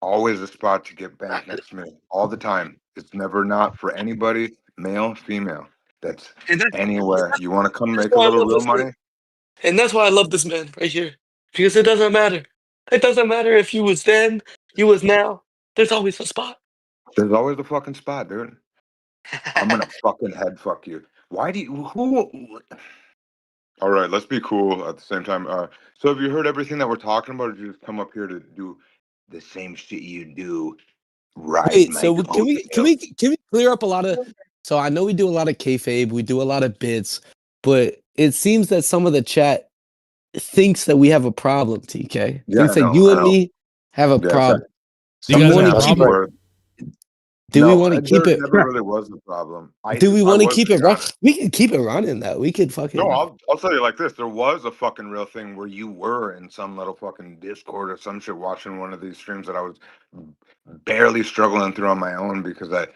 [SPEAKER 5] Always a spot to get back next to me. All the time. It's never not for anybody, male, female. That's anywhere. You want to come
[SPEAKER 14] That's
[SPEAKER 5] make a
[SPEAKER 14] why I
[SPEAKER 5] little
[SPEAKER 14] love
[SPEAKER 5] real
[SPEAKER 14] this man.
[SPEAKER 5] money?
[SPEAKER 14] And that's why I love this man right here. Because it doesn't matter. It doesn't matter if you was then, you was now. There's always a spot.
[SPEAKER 5] There's always a fucking spot, dude. I'm gonna fucking head fuck you. Why do you who All right, let's be cool at the same time. So have you heard everything that we're talking about, or did you just come up here to do the same shit you do Right,
[SPEAKER 14] Wait,
[SPEAKER 5] Mike.
[SPEAKER 14] so can we clear up a lot of? So I know we do a lot of kayfabe, we do a lot of bits, but it seems that some of the chat thinks that we have a problem. TK
[SPEAKER 5] Yeah,
[SPEAKER 14] thinks
[SPEAKER 5] I
[SPEAKER 14] that
[SPEAKER 5] know,
[SPEAKER 14] you
[SPEAKER 5] I
[SPEAKER 14] and
[SPEAKER 5] know.
[SPEAKER 14] me have a
[SPEAKER 5] Yeah,
[SPEAKER 14] problem.
[SPEAKER 3] You
[SPEAKER 14] Do we
[SPEAKER 3] guys
[SPEAKER 14] want
[SPEAKER 3] have
[SPEAKER 14] to
[SPEAKER 3] a
[SPEAKER 14] keep
[SPEAKER 3] problem?
[SPEAKER 14] it? Do we want to
[SPEAKER 5] there
[SPEAKER 14] keep it?
[SPEAKER 5] never really was a problem.
[SPEAKER 14] Do we
[SPEAKER 5] I
[SPEAKER 14] want to
[SPEAKER 5] was
[SPEAKER 14] keep it
[SPEAKER 5] being
[SPEAKER 14] running?
[SPEAKER 5] honest.
[SPEAKER 14] We can keep it running though. We could
[SPEAKER 5] No,
[SPEAKER 14] fucking.
[SPEAKER 5] I'll tell you like this. There was a fucking real thing where you were in some little fucking Discord or some shit watching one of these streams that I was barely struggling through on my own because I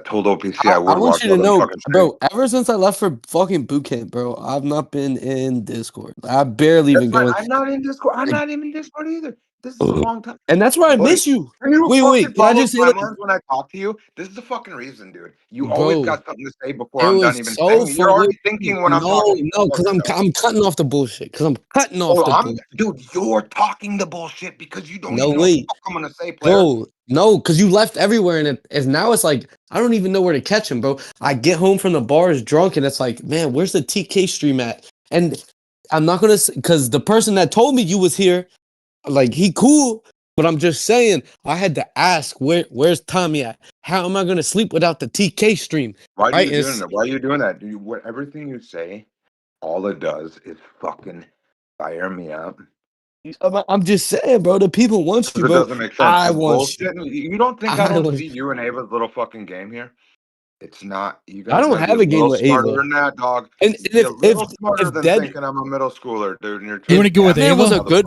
[SPEAKER 5] told OPC I
[SPEAKER 14] I
[SPEAKER 5] would
[SPEAKER 14] want
[SPEAKER 5] watch
[SPEAKER 14] you
[SPEAKER 5] all
[SPEAKER 14] to
[SPEAKER 5] them
[SPEAKER 14] know,
[SPEAKER 5] fucking streams.
[SPEAKER 14] bro. Ever since I left for fucking boot camp, bro, I've not been in Discord. I barely even
[SPEAKER 5] That's
[SPEAKER 14] go
[SPEAKER 5] right.
[SPEAKER 14] in.
[SPEAKER 5] I'm not in Discord. I'm
[SPEAKER 14] Like,
[SPEAKER 5] not even in Discord either. This is a long time.
[SPEAKER 14] and that's where I
[SPEAKER 5] Buddy,
[SPEAKER 14] miss you.
[SPEAKER 5] can you fucking
[SPEAKER 14] Wait. Can I
[SPEAKER 5] follow
[SPEAKER 14] just say, like,
[SPEAKER 5] timelines when I talk to you? This is the fucking reason, dude. You always
[SPEAKER 14] bro?
[SPEAKER 5] got something to say before
[SPEAKER 14] It
[SPEAKER 5] I'm done
[SPEAKER 14] was
[SPEAKER 5] even
[SPEAKER 14] so
[SPEAKER 5] saying it. You're
[SPEAKER 14] fun.
[SPEAKER 5] already thinking when I'm talking.
[SPEAKER 14] No, because I'm cutting off the bullshit. Because I'm cutting off
[SPEAKER 5] Oh,
[SPEAKER 14] the bullshit.
[SPEAKER 5] dude, you're talking the bullshit because you don't
[SPEAKER 14] No,
[SPEAKER 5] even know what
[SPEAKER 14] wait.
[SPEAKER 5] the fuck I'm gonna say, player.
[SPEAKER 14] Bro, no, because you left everywhere, and now it's like I don't even know where to catch him, bro. I get home from the bars drunk, and it's like, man, where's the TK stream at? And I'm not gonna, because the person that told me you was here, like, he cool, but I'm just saying I had to ask where's Tommy at? How am I gonna sleep without the TK stream?
[SPEAKER 5] Why are
[SPEAKER 14] Right?
[SPEAKER 5] you doing that? Why are you doing that? Everything you say, all it does is fucking fire me up.
[SPEAKER 14] I'm just saying, bro. The people want you,
[SPEAKER 5] It
[SPEAKER 14] bro.
[SPEAKER 5] doesn't make sense.
[SPEAKER 14] I
[SPEAKER 5] It's
[SPEAKER 14] want you.
[SPEAKER 5] bullshit. You don't think I
[SPEAKER 14] I
[SPEAKER 5] don't
[SPEAKER 14] want.
[SPEAKER 5] see you and Ava's little fucking game here? It's not. You
[SPEAKER 14] I
[SPEAKER 5] guys
[SPEAKER 14] don't
[SPEAKER 5] gotta be
[SPEAKER 14] have
[SPEAKER 5] a
[SPEAKER 14] a game
[SPEAKER 5] little
[SPEAKER 14] with
[SPEAKER 5] smarter
[SPEAKER 14] Ava.
[SPEAKER 5] than that, dog.
[SPEAKER 14] And
[SPEAKER 5] Be a little smarter
[SPEAKER 14] if
[SPEAKER 5] than
[SPEAKER 14] Dead
[SPEAKER 5] thinking I'm a middle schooler, dude. And you're
[SPEAKER 3] You want to go with
[SPEAKER 14] Deadman was
[SPEAKER 3] Ava?
[SPEAKER 14] a good,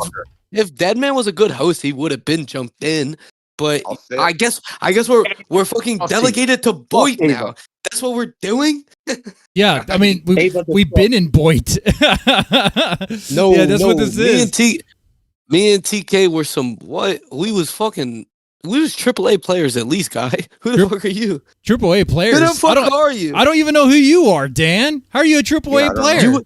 [SPEAKER 14] if Deadman was a good host, he would have been jumped in. But I guess we're fucking
[SPEAKER 10] Fuck
[SPEAKER 14] delegated to Boyd
[SPEAKER 10] Ava.
[SPEAKER 14] now. That's what we're doing.
[SPEAKER 3] Yeah, I mean
[SPEAKER 10] Ava the
[SPEAKER 3] we've been in Boyd.
[SPEAKER 14] No,
[SPEAKER 3] yeah, that's
[SPEAKER 14] no.
[SPEAKER 3] what this is.
[SPEAKER 14] Me and TK were we was AAA players at least, guy. Who the fuck are you?
[SPEAKER 3] AAA players.
[SPEAKER 14] Who the fuck are you?
[SPEAKER 3] I don't even know who you are, Dan. How are you a AAA player?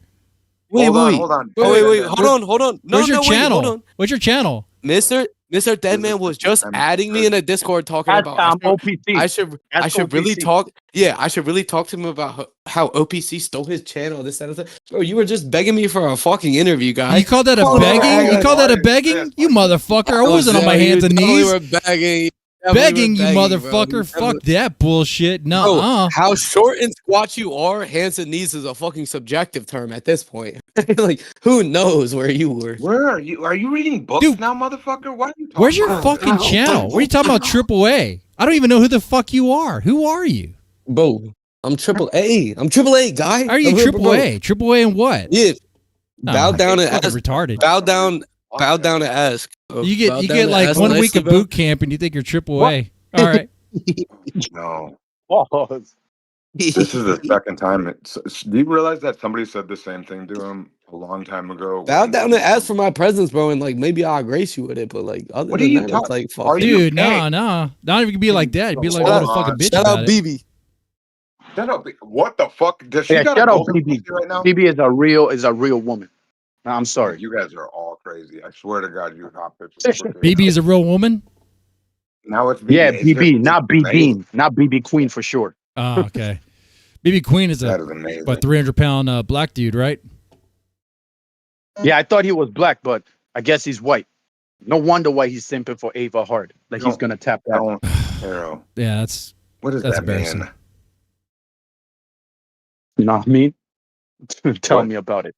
[SPEAKER 14] Wait.
[SPEAKER 5] Hold on.
[SPEAKER 14] Wait. Hold on. No,
[SPEAKER 3] Where's your
[SPEAKER 14] no,
[SPEAKER 3] channel?
[SPEAKER 14] Wait, hold on.
[SPEAKER 3] What's your channel?
[SPEAKER 14] Mr. Deadman was just adding me in a Discord talking
[SPEAKER 10] That's
[SPEAKER 14] about
[SPEAKER 10] OPC.
[SPEAKER 14] I should really
[SPEAKER 10] OPC.
[SPEAKER 14] talk. Yeah, I should really talk to him about how OPC stole his channel. This, that, and that. Bro, you were just begging me for a fucking interview, guy.
[SPEAKER 3] You call that a begging? You call that a begging? You motherfucker! I wasn't on my hands and knees.
[SPEAKER 14] We were begging.
[SPEAKER 3] Begging, you motherfucker! Fuck that bullshit. No,
[SPEAKER 14] how short and squat you are, hands and knees is a fucking subjective term at this point. Like, who knows where you were?
[SPEAKER 5] Where are you? Are you reading books now, motherfucker? Why are you talking?
[SPEAKER 3] Where's your fucking channel? What are you talking about? AAA? I don't even know who the fuck you are. Who are you?
[SPEAKER 14] Bro, I'm AAA. I'm AAA, guy.
[SPEAKER 3] Are you AAA? AAA and what?
[SPEAKER 14] Yeah.
[SPEAKER 3] Oh,
[SPEAKER 14] Bow down and
[SPEAKER 3] fucking
[SPEAKER 14] ask.
[SPEAKER 3] retarded.
[SPEAKER 14] Bow down and ask.
[SPEAKER 3] You get like 1 week of boot camp and you think you're AAA. All right.
[SPEAKER 5] No.
[SPEAKER 10] Pause.
[SPEAKER 5] This is the second time. Do you realize that somebody said the same thing to him a long time ago?
[SPEAKER 14] Bow down and ask for my presence, bro, and like maybe I'll grace you with it. But like, other
[SPEAKER 5] What
[SPEAKER 14] than
[SPEAKER 5] are you
[SPEAKER 14] that,
[SPEAKER 5] talking?
[SPEAKER 14] it's like, fuck.
[SPEAKER 5] Are
[SPEAKER 14] you.
[SPEAKER 3] Dude, no. Not even be like that. Be like a
[SPEAKER 14] Shout
[SPEAKER 3] little
[SPEAKER 14] out-
[SPEAKER 3] fucking bitch
[SPEAKER 14] Shout
[SPEAKER 3] about
[SPEAKER 14] out,
[SPEAKER 3] it.
[SPEAKER 14] BB.
[SPEAKER 5] Shut up. What the fuck? Does she
[SPEAKER 10] Yeah,
[SPEAKER 5] got
[SPEAKER 10] shut
[SPEAKER 5] a
[SPEAKER 10] up,
[SPEAKER 5] golden
[SPEAKER 10] BB.
[SPEAKER 5] pussy right now?
[SPEAKER 10] BB is a real woman. No, I'm sorry.
[SPEAKER 5] You guys are all crazy. I swear to God, you hot bitches.
[SPEAKER 3] BB is a real woman.
[SPEAKER 5] Now it's
[SPEAKER 10] Yeah,
[SPEAKER 5] BB.
[SPEAKER 10] BB, not B
[SPEAKER 5] amazing.
[SPEAKER 10] Bean, not BB Queen for sure.
[SPEAKER 3] Oh, okay. BB Queen is
[SPEAKER 5] That is amazing.
[SPEAKER 3] 300-pound black dude, right?
[SPEAKER 10] Yeah, I thought he was black, but I guess he's white. No wonder why he's simping for Ava hard. Like he's gonna tap that.
[SPEAKER 5] Arrow.
[SPEAKER 3] Yeah, that's
[SPEAKER 5] What does
[SPEAKER 3] that's
[SPEAKER 5] that
[SPEAKER 3] embarrassing.
[SPEAKER 5] mean?
[SPEAKER 10] You know what I mean? Tell
[SPEAKER 5] What?
[SPEAKER 10] me about it.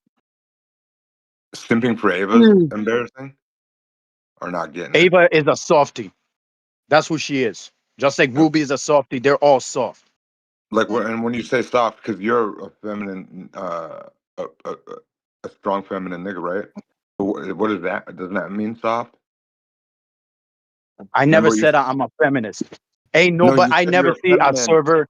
[SPEAKER 5] Simping for Ava's embarrassing? Or not getting it?
[SPEAKER 10] Ava is a softie. That's who she is. Just like Ruby is a softie, they're all soft.
[SPEAKER 5] Like, and when you say soft, because you're a feminine, a strong feminine nigga, right? What is that? Doesn't that mean soft?
[SPEAKER 10] I never said I'm a feminist. Ain't
[SPEAKER 5] No,
[SPEAKER 10] nobody.
[SPEAKER 5] you
[SPEAKER 10] I
[SPEAKER 5] said
[SPEAKER 10] never
[SPEAKER 5] you're
[SPEAKER 10] see a
[SPEAKER 5] feminine.
[SPEAKER 10] server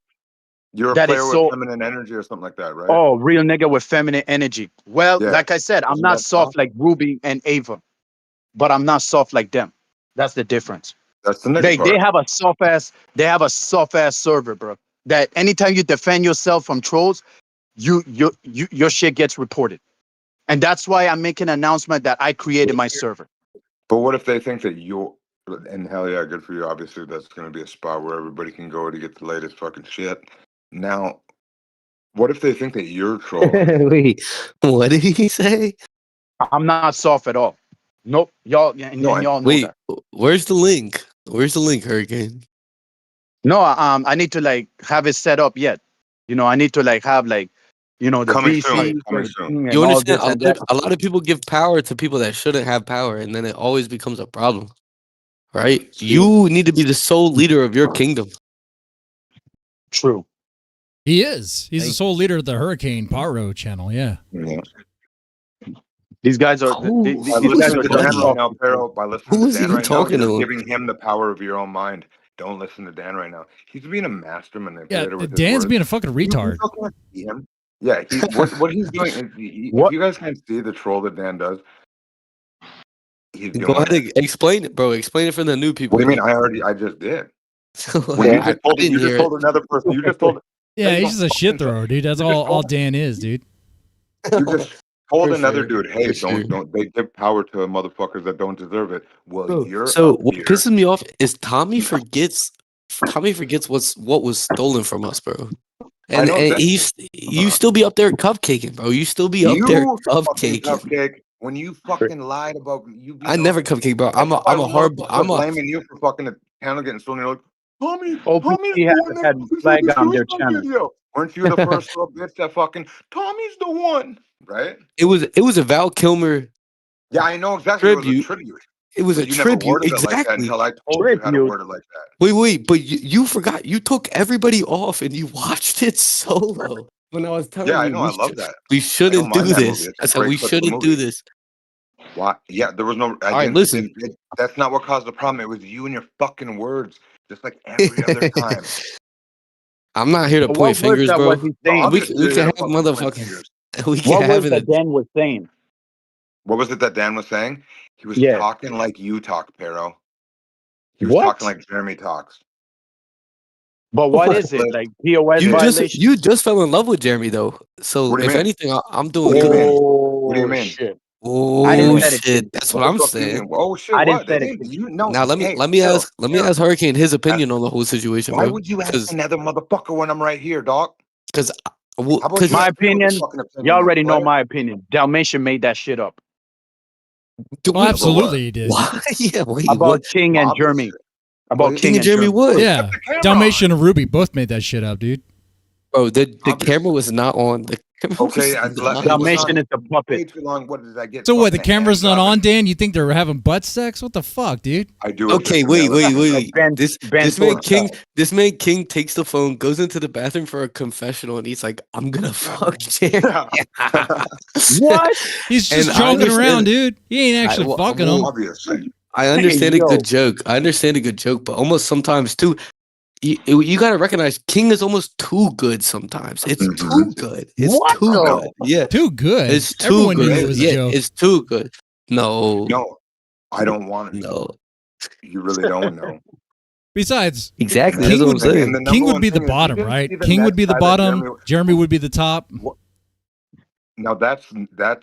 [SPEAKER 5] You're a
[SPEAKER 10] that
[SPEAKER 5] player
[SPEAKER 10] is
[SPEAKER 5] with
[SPEAKER 10] so.
[SPEAKER 5] feminine energy or something like that, right?
[SPEAKER 10] Oh, real nigga with feminine energy. Well,
[SPEAKER 5] Yeah.
[SPEAKER 10] like I said, I'm
[SPEAKER 5] Isn't
[SPEAKER 10] not
[SPEAKER 5] that
[SPEAKER 10] soft
[SPEAKER 5] soft?
[SPEAKER 10] like Ruby and Ava, but I'm not soft like them. That's the difference.
[SPEAKER 5] That's the nigga
[SPEAKER 10] They
[SPEAKER 5] part.
[SPEAKER 10] have a soft ass. They have a soft ass server, bro. That anytime you defend yourself from trolls, your shit gets reported, and that's why I'm making an announcement that I created my server.
[SPEAKER 5] But what if they think that you're, and hell yeah, good for you. Obviously, that's going to be a spot where everybody can go to get the latest fucking shit. Now, what if they think that you're trolling?
[SPEAKER 14] Wait, what did he say?
[SPEAKER 10] I'm not soft at all. Nope, y'all, and y'all know
[SPEAKER 14] Wait,
[SPEAKER 10] that.
[SPEAKER 14] where's the link? Where's the link, Hurricane?
[SPEAKER 10] No, I need to like have it set up yet. You know, I need to like have like, you know, the
[SPEAKER 5] Coming soon.
[SPEAKER 10] VC
[SPEAKER 5] Coming soon.
[SPEAKER 10] and
[SPEAKER 14] You
[SPEAKER 10] all
[SPEAKER 14] understand?
[SPEAKER 10] this and that.
[SPEAKER 14] A lot of people give power to people that shouldn't have power, and then it always becomes a problem, right? You need to be the sole leader of your kingdom.
[SPEAKER 10] True.
[SPEAKER 3] He is. He's the sole leader of the Hurricane Pyro channel. Yeah.
[SPEAKER 10] These guys are.
[SPEAKER 5] By
[SPEAKER 10] These guys
[SPEAKER 5] listening
[SPEAKER 10] are
[SPEAKER 5] to Dan right now,
[SPEAKER 10] tough.
[SPEAKER 5] Pero, by listening
[SPEAKER 14] Who
[SPEAKER 5] to
[SPEAKER 14] is
[SPEAKER 5] Dan
[SPEAKER 14] even
[SPEAKER 5] right now,
[SPEAKER 14] talking to
[SPEAKER 5] you're
[SPEAKER 14] him?
[SPEAKER 5] giving him the power of your own mind. Don't listen to Dan right now. He's being a master manipulator with his
[SPEAKER 3] Dan's
[SPEAKER 5] words.
[SPEAKER 3] being a fucking retard.
[SPEAKER 5] You can't see him. Yeah, what he's doing is, if you guys can't see the troll that Dan does, he's doing
[SPEAKER 14] Go ahead
[SPEAKER 5] it.
[SPEAKER 14] and explain it, bro. Explain it for the new people.
[SPEAKER 5] What do you mean? I just did. When
[SPEAKER 14] Yeah,
[SPEAKER 5] you just told,
[SPEAKER 14] didn't hear it.
[SPEAKER 5] another person. You just told.
[SPEAKER 3] Yeah, he's just a shit thrower, dude. That's all Dan is, dude.
[SPEAKER 5] You just told
[SPEAKER 14] For
[SPEAKER 5] another
[SPEAKER 14] sure,
[SPEAKER 5] dude, hey,
[SPEAKER 14] for sure.
[SPEAKER 5] don't they give power to motherfuckers that don't deserve it. Well,
[SPEAKER 14] Bro,
[SPEAKER 5] you're
[SPEAKER 14] so
[SPEAKER 5] up
[SPEAKER 14] what
[SPEAKER 5] here.
[SPEAKER 14] pisses me off is Tommy forgets what was stolen from us, bro. And
[SPEAKER 5] know
[SPEAKER 14] and
[SPEAKER 5] exactly.
[SPEAKER 14] you still be up there cupcaking, bro. You still be up there
[SPEAKER 5] You fucking
[SPEAKER 14] cupcaking.
[SPEAKER 5] cupcake. When you fucking lied about you being
[SPEAKER 14] I never cupcake, bro. I'm a hard.
[SPEAKER 5] blaming you for fucking the channel getting stolen. You're like, Tommy's
[SPEAKER 10] OPC
[SPEAKER 5] the one
[SPEAKER 10] had
[SPEAKER 5] that
[SPEAKER 10] flag
[SPEAKER 5] fucking
[SPEAKER 10] on their
[SPEAKER 5] stole my
[SPEAKER 10] channel.
[SPEAKER 5] video. Weren't you the first little bitch that fucking Tommy's the one, right?
[SPEAKER 14] It was a Val Kilmer.
[SPEAKER 5] Yeah, I know exactly.
[SPEAKER 14] Tribute.
[SPEAKER 5] It was a tribute.
[SPEAKER 14] It was
[SPEAKER 5] But
[SPEAKER 14] a
[SPEAKER 5] you never
[SPEAKER 14] tribute,
[SPEAKER 5] worded it like that
[SPEAKER 14] exactly.
[SPEAKER 5] until I told you how to word it like that.
[SPEAKER 14] Wait, but you forgot. You took everybody off and you watched it solo. When I was telling
[SPEAKER 5] Yeah, I
[SPEAKER 14] you,
[SPEAKER 5] know. I love that.
[SPEAKER 14] we
[SPEAKER 5] I
[SPEAKER 14] shouldn't
[SPEAKER 5] don't
[SPEAKER 14] do
[SPEAKER 5] mind that
[SPEAKER 14] this.
[SPEAKER 5] movie. It's
[SPEAKER 14] I
[SPEAKER 5] a
[SPEAKER 14] said
[SPEAKER 5] great
[SPEAKER 14] we
[SPEAKER 5] clip of the
[SPEAKER 14] shouldn't do
[SPEAKER 5] movie.
[SPEAKER 14] this.
[SPEAKER 5] Why? Yeah, there was no.
[SPEAKER 14] All right, listen.
[SPEAKER 5] That's not what caused the problem. It was you and your fucking words, just like every other time.
[SPEAKER 14] I'm not here to
[SPEAKER 10] But
[SPEAKER 14] point
[SPEAKER 10] what was
[SPEAKER 14] fingers,
[SPEAKER 10] that
[SPEAKER 14] bro.
[SPEAKER 10] was he saying?
[SPEAKER 14] We can have motherfucking. We can
[SPEAKER 10] What
[SPEAKER 14] have
[SPEAKER 10] was
[SPEAKER 14] it.
[SPEAKER 10] that Dan was saying?
[SPEAKER 5] What was it that Dan was saying? He was
[SPEAKER 10] Yeah.
[SPEAKER 5] talking like you talk, Pero. He was
[SPEAKER 10] What?
[SPEAKER 5] talking like Jeremy talks.
[SPEAKER 10] But what is it? Like POS violation?
[SPEAKER 14] You just fell in love with Jeremy though. So
[SPEAKER 5] What do you
[SPEAKER 14] if
[SPEAKER 5] mean?
[SPEAKER 14] anything, I'm doing
[SPEAKER 5] What do you
[SPEAKER 14] good.
[SPEAKER 5] mean? What do you mean?
[SPEAKER 10] Shit.
[SPEAKER 14] Oh
[SPEAKER 10] I didn't say it.
[SPEAKER 14] shit, that's what I'm
[SPEAKER 5] What do you
[SPEAKER 14] saying.
[SPEAKER 5] mean? Oh shit!
[SPEAKER 10] I didn't
[SPEAKER 5] What?
[SPEAKER 10] say
[SPEAKER 5] They
[SPEAKER 10] it.
[SPEAKER 5] didn't- You no.
[SPEAKER 14] Now let me
[SPEAKER 5] Pero,
[SPEAKER 14] ask Hurricane his opinion on the whole situation,
[SPEAKER 5] Why
[SPEAKER 14] bro.
[SPEAKER 5] would you ask another motherfucker when I'm right here, dog?
[SPEAKER 14] Because
[SPEAKER 5] How about you
[SPEAKER 10] My
[SPEAKER 5] ask me what the
[SPEAKER 10] opinion,
[SPEAKER 5] fucking opinion
[SPEAKER 10] you
[SPEAKER 5] is,
[SPEAKER 10] already know
[SPEAKER 5] player?
[SPEAKER 10] my opinion. Dalmatian made that shit up.
[SPEAKER 3] Oh, absolutely, he did.
[SPEAKER 14] Yeah, wait,
[SPEAKER 10] About
[SPEAKER 14] what?
[SPEAKER 10] King and Jeremy. About
[SPEAKER 14] King and Jeremy
[SPEAKER 10] Jeremy.
[SPEAKER 14] would.
[SPEAKER 3] Yeah, Dalmatian and Ruby both made that shit up, dude.
[SPEAKER 14] Bro, the camera was not on. The camera
[SPEAKER 5] Okay,
[SPEAKER 14] was
[SPEAKER 5] it
[SPEAKER 14] not
[SPEAKER 5] was
[SPEAKER 10] Dalmatian
[SPEAKER 5] on
[SPEAKER 10] is a puppet.
[SPEAKER 5] way too long. What did I get?
[SPEAKER 3] So what? The
[SPEAKER 5] Fucking
[SPEAKER 3] camera's not
[SPEAKER 5] hands up.
[SPEAKER 3] on, Dan? You think they're having butt sex? What the fuck, dude?
[SPEAKER 5] I do.
[SPEAKER 14] Okay, wait.
[SPEAKER 10] Ben
[SPEAKER 14] This man
[SPEAKER 10] Thorp
[SPEAKER 14] King, this man King takes the phone, goes into the bathroom for a confessional, and he's like, "I'm gonna fuck Jerry."
[SPEAKER 10] What?
[SPEAKER 3] He's just
[SPEAKER 14] And I
[SPEAKER 3] joking
[SPEAKER 14] understand-
[SPEAKER 3] around, dude. He ain't actually fucking them.
[SPEAKER 5] Obviously.
[SPEAKER 14] I understand a
[SPEAKER 10] Yo.
[SPEAKER 14] good joke. I understand a good joke, but almost sometimes too, you gotta recognize King is almost too good sometimes. It's too good. It's
[SPEAKER 10] What
[SPEAKER 14] too
[SPEAKER 10] the-
[SPEAKER 14] good. Yeah,
[SPEAKER 3] Too good.
[SPEAKER 14] it's too
[SPEAKER 3] Everyone knew
[SPEAKER 14] good.
[SPEAKER 3] it was a
[SPEAKER 14] Yeah,
[SPEAKER 3] joke.
[SPEAKER 14] it's too good. No,
[SPEAKER 5] No, I don't want it.
[SPEAKER 14] no.
[SPEAKER 5] You really don't know.
[SPEAKER 3] Besides,
[SPEAKER 14] Exactly.
[SPEAKER 3] King
[SPEAKER 14] That's what I'm
[SPEAKER 3] would,
[SPEAKER 14] saying.
[SPEAKER 5] And the
[SPEAKER 3] King
[SPEAKER 5] number
[SPEAKER 3] would
[SPEAKER 5] one
[SPEAKER 3] be the
[SPEAKER 5] thing is, you
[SPEAKER 3] bottom,
[SPEAKER 5] didn't
[SPEAKER 3] right?
[SPEAKER 5] see the
[SPEAKER 3] King would
[SPEAKER 5] next
[SPEAKER 3] be the
[SPEAKER 5] guy that
[SPEAKER 3] bottom. Jeremy would be the top.
[SPEAKER 5] Now that
[SPEAKER 14] Yeah.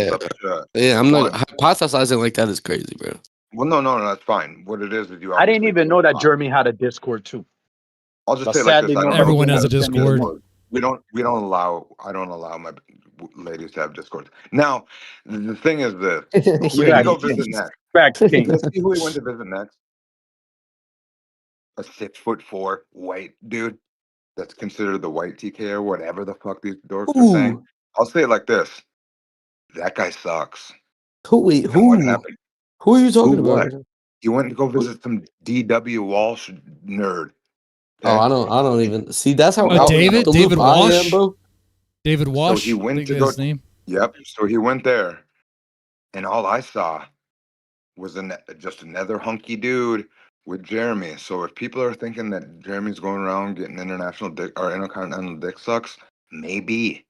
[SPEAKER 5] one's up to
[SPEAKER 14] Yeah, I'm not
[SPEAKER 5] one.
[SPEAKER 14] hypothesizing like that is crazy, bro.
[SPEAKER 5] Well, no, that's fine. What it is you.
[SPEAKER 10] I didn't
[SPEAKER 5] obviously
[SPEAKER 10] even know that
[SPEAKER 5] talk.
[SPEAKER 10] Jeremy had a Discord too.
[SPEAKER 5] I'll just
[SPEAKER 10] But
[SPEAKER 5] say it like
[SPEAKER 10] sadly,
[SPEAKER 5] this. I don't
[SPEAKER 10] no-
[SPEAKER 5] know.
[SPEAKER 3] Everyone has a
[SPEAKER 10] Send me
[SPEAKER 3] Discord.
[SPEAKER 10] more.
[SPEAKER 5] We don't allow. I don't allow my ladies to have Discord. Now, the thing is this: who
[SPEAKER 10] You
[SPEAKER 5] did he
[SPEAKER 10] got
[SPEAKER 5] go
[SPEAKER 10] it.
[SPEAKER 5] visit next?
[SPEAKER 10] Facts, King.
[SPEAKER 5] Let's see who he went to visit next. A 6'4" white dude that's considered the white TK or whatever the fuck these dorks are saying.
[SPEAKER 14] Who?
[SPEAKER 5] I'll say it like this: that guy sucks.
[SPEAKER 14] Wait,
[SPEAKER 5] And what
[SPEAKER 14] who?
[SPEAKER 5] happened?
[SPEAKER 14] Who are you talking
[SPEAKER 5] Who
[SPEAKER 14] about?
[SPEAKER 5] what? He went to go visit some DW Walsh nerd.
[SPEAKER 14] Oh, I don't even see. That's how
[SPEAKER 3] Oh,
[SPEAKER 14] out
[SPEAKER 3] David?
[SPEAKER 14] the
[SPEAKER 3] David
[SPEAKER 14] loop I am,
[SPEAKER 3] Walsh?
[SPEAKER 14] bro.
[SPEAKER 3] David Walsh.
[SPEAKER 5] So he went
[SPEAKER 3] I think
[SPEAKER 5] to
[SPEAKER 3] that's
[SPEAKER 5] go.
[SPEAKER 3] his name.
[SPEAKER 5] Yep. So he went there, and all I saw was just another hunky dude with Jeremy. So if people are thinking that Jeremy's going around getting international dick or intercontinental dick sucks, maybe.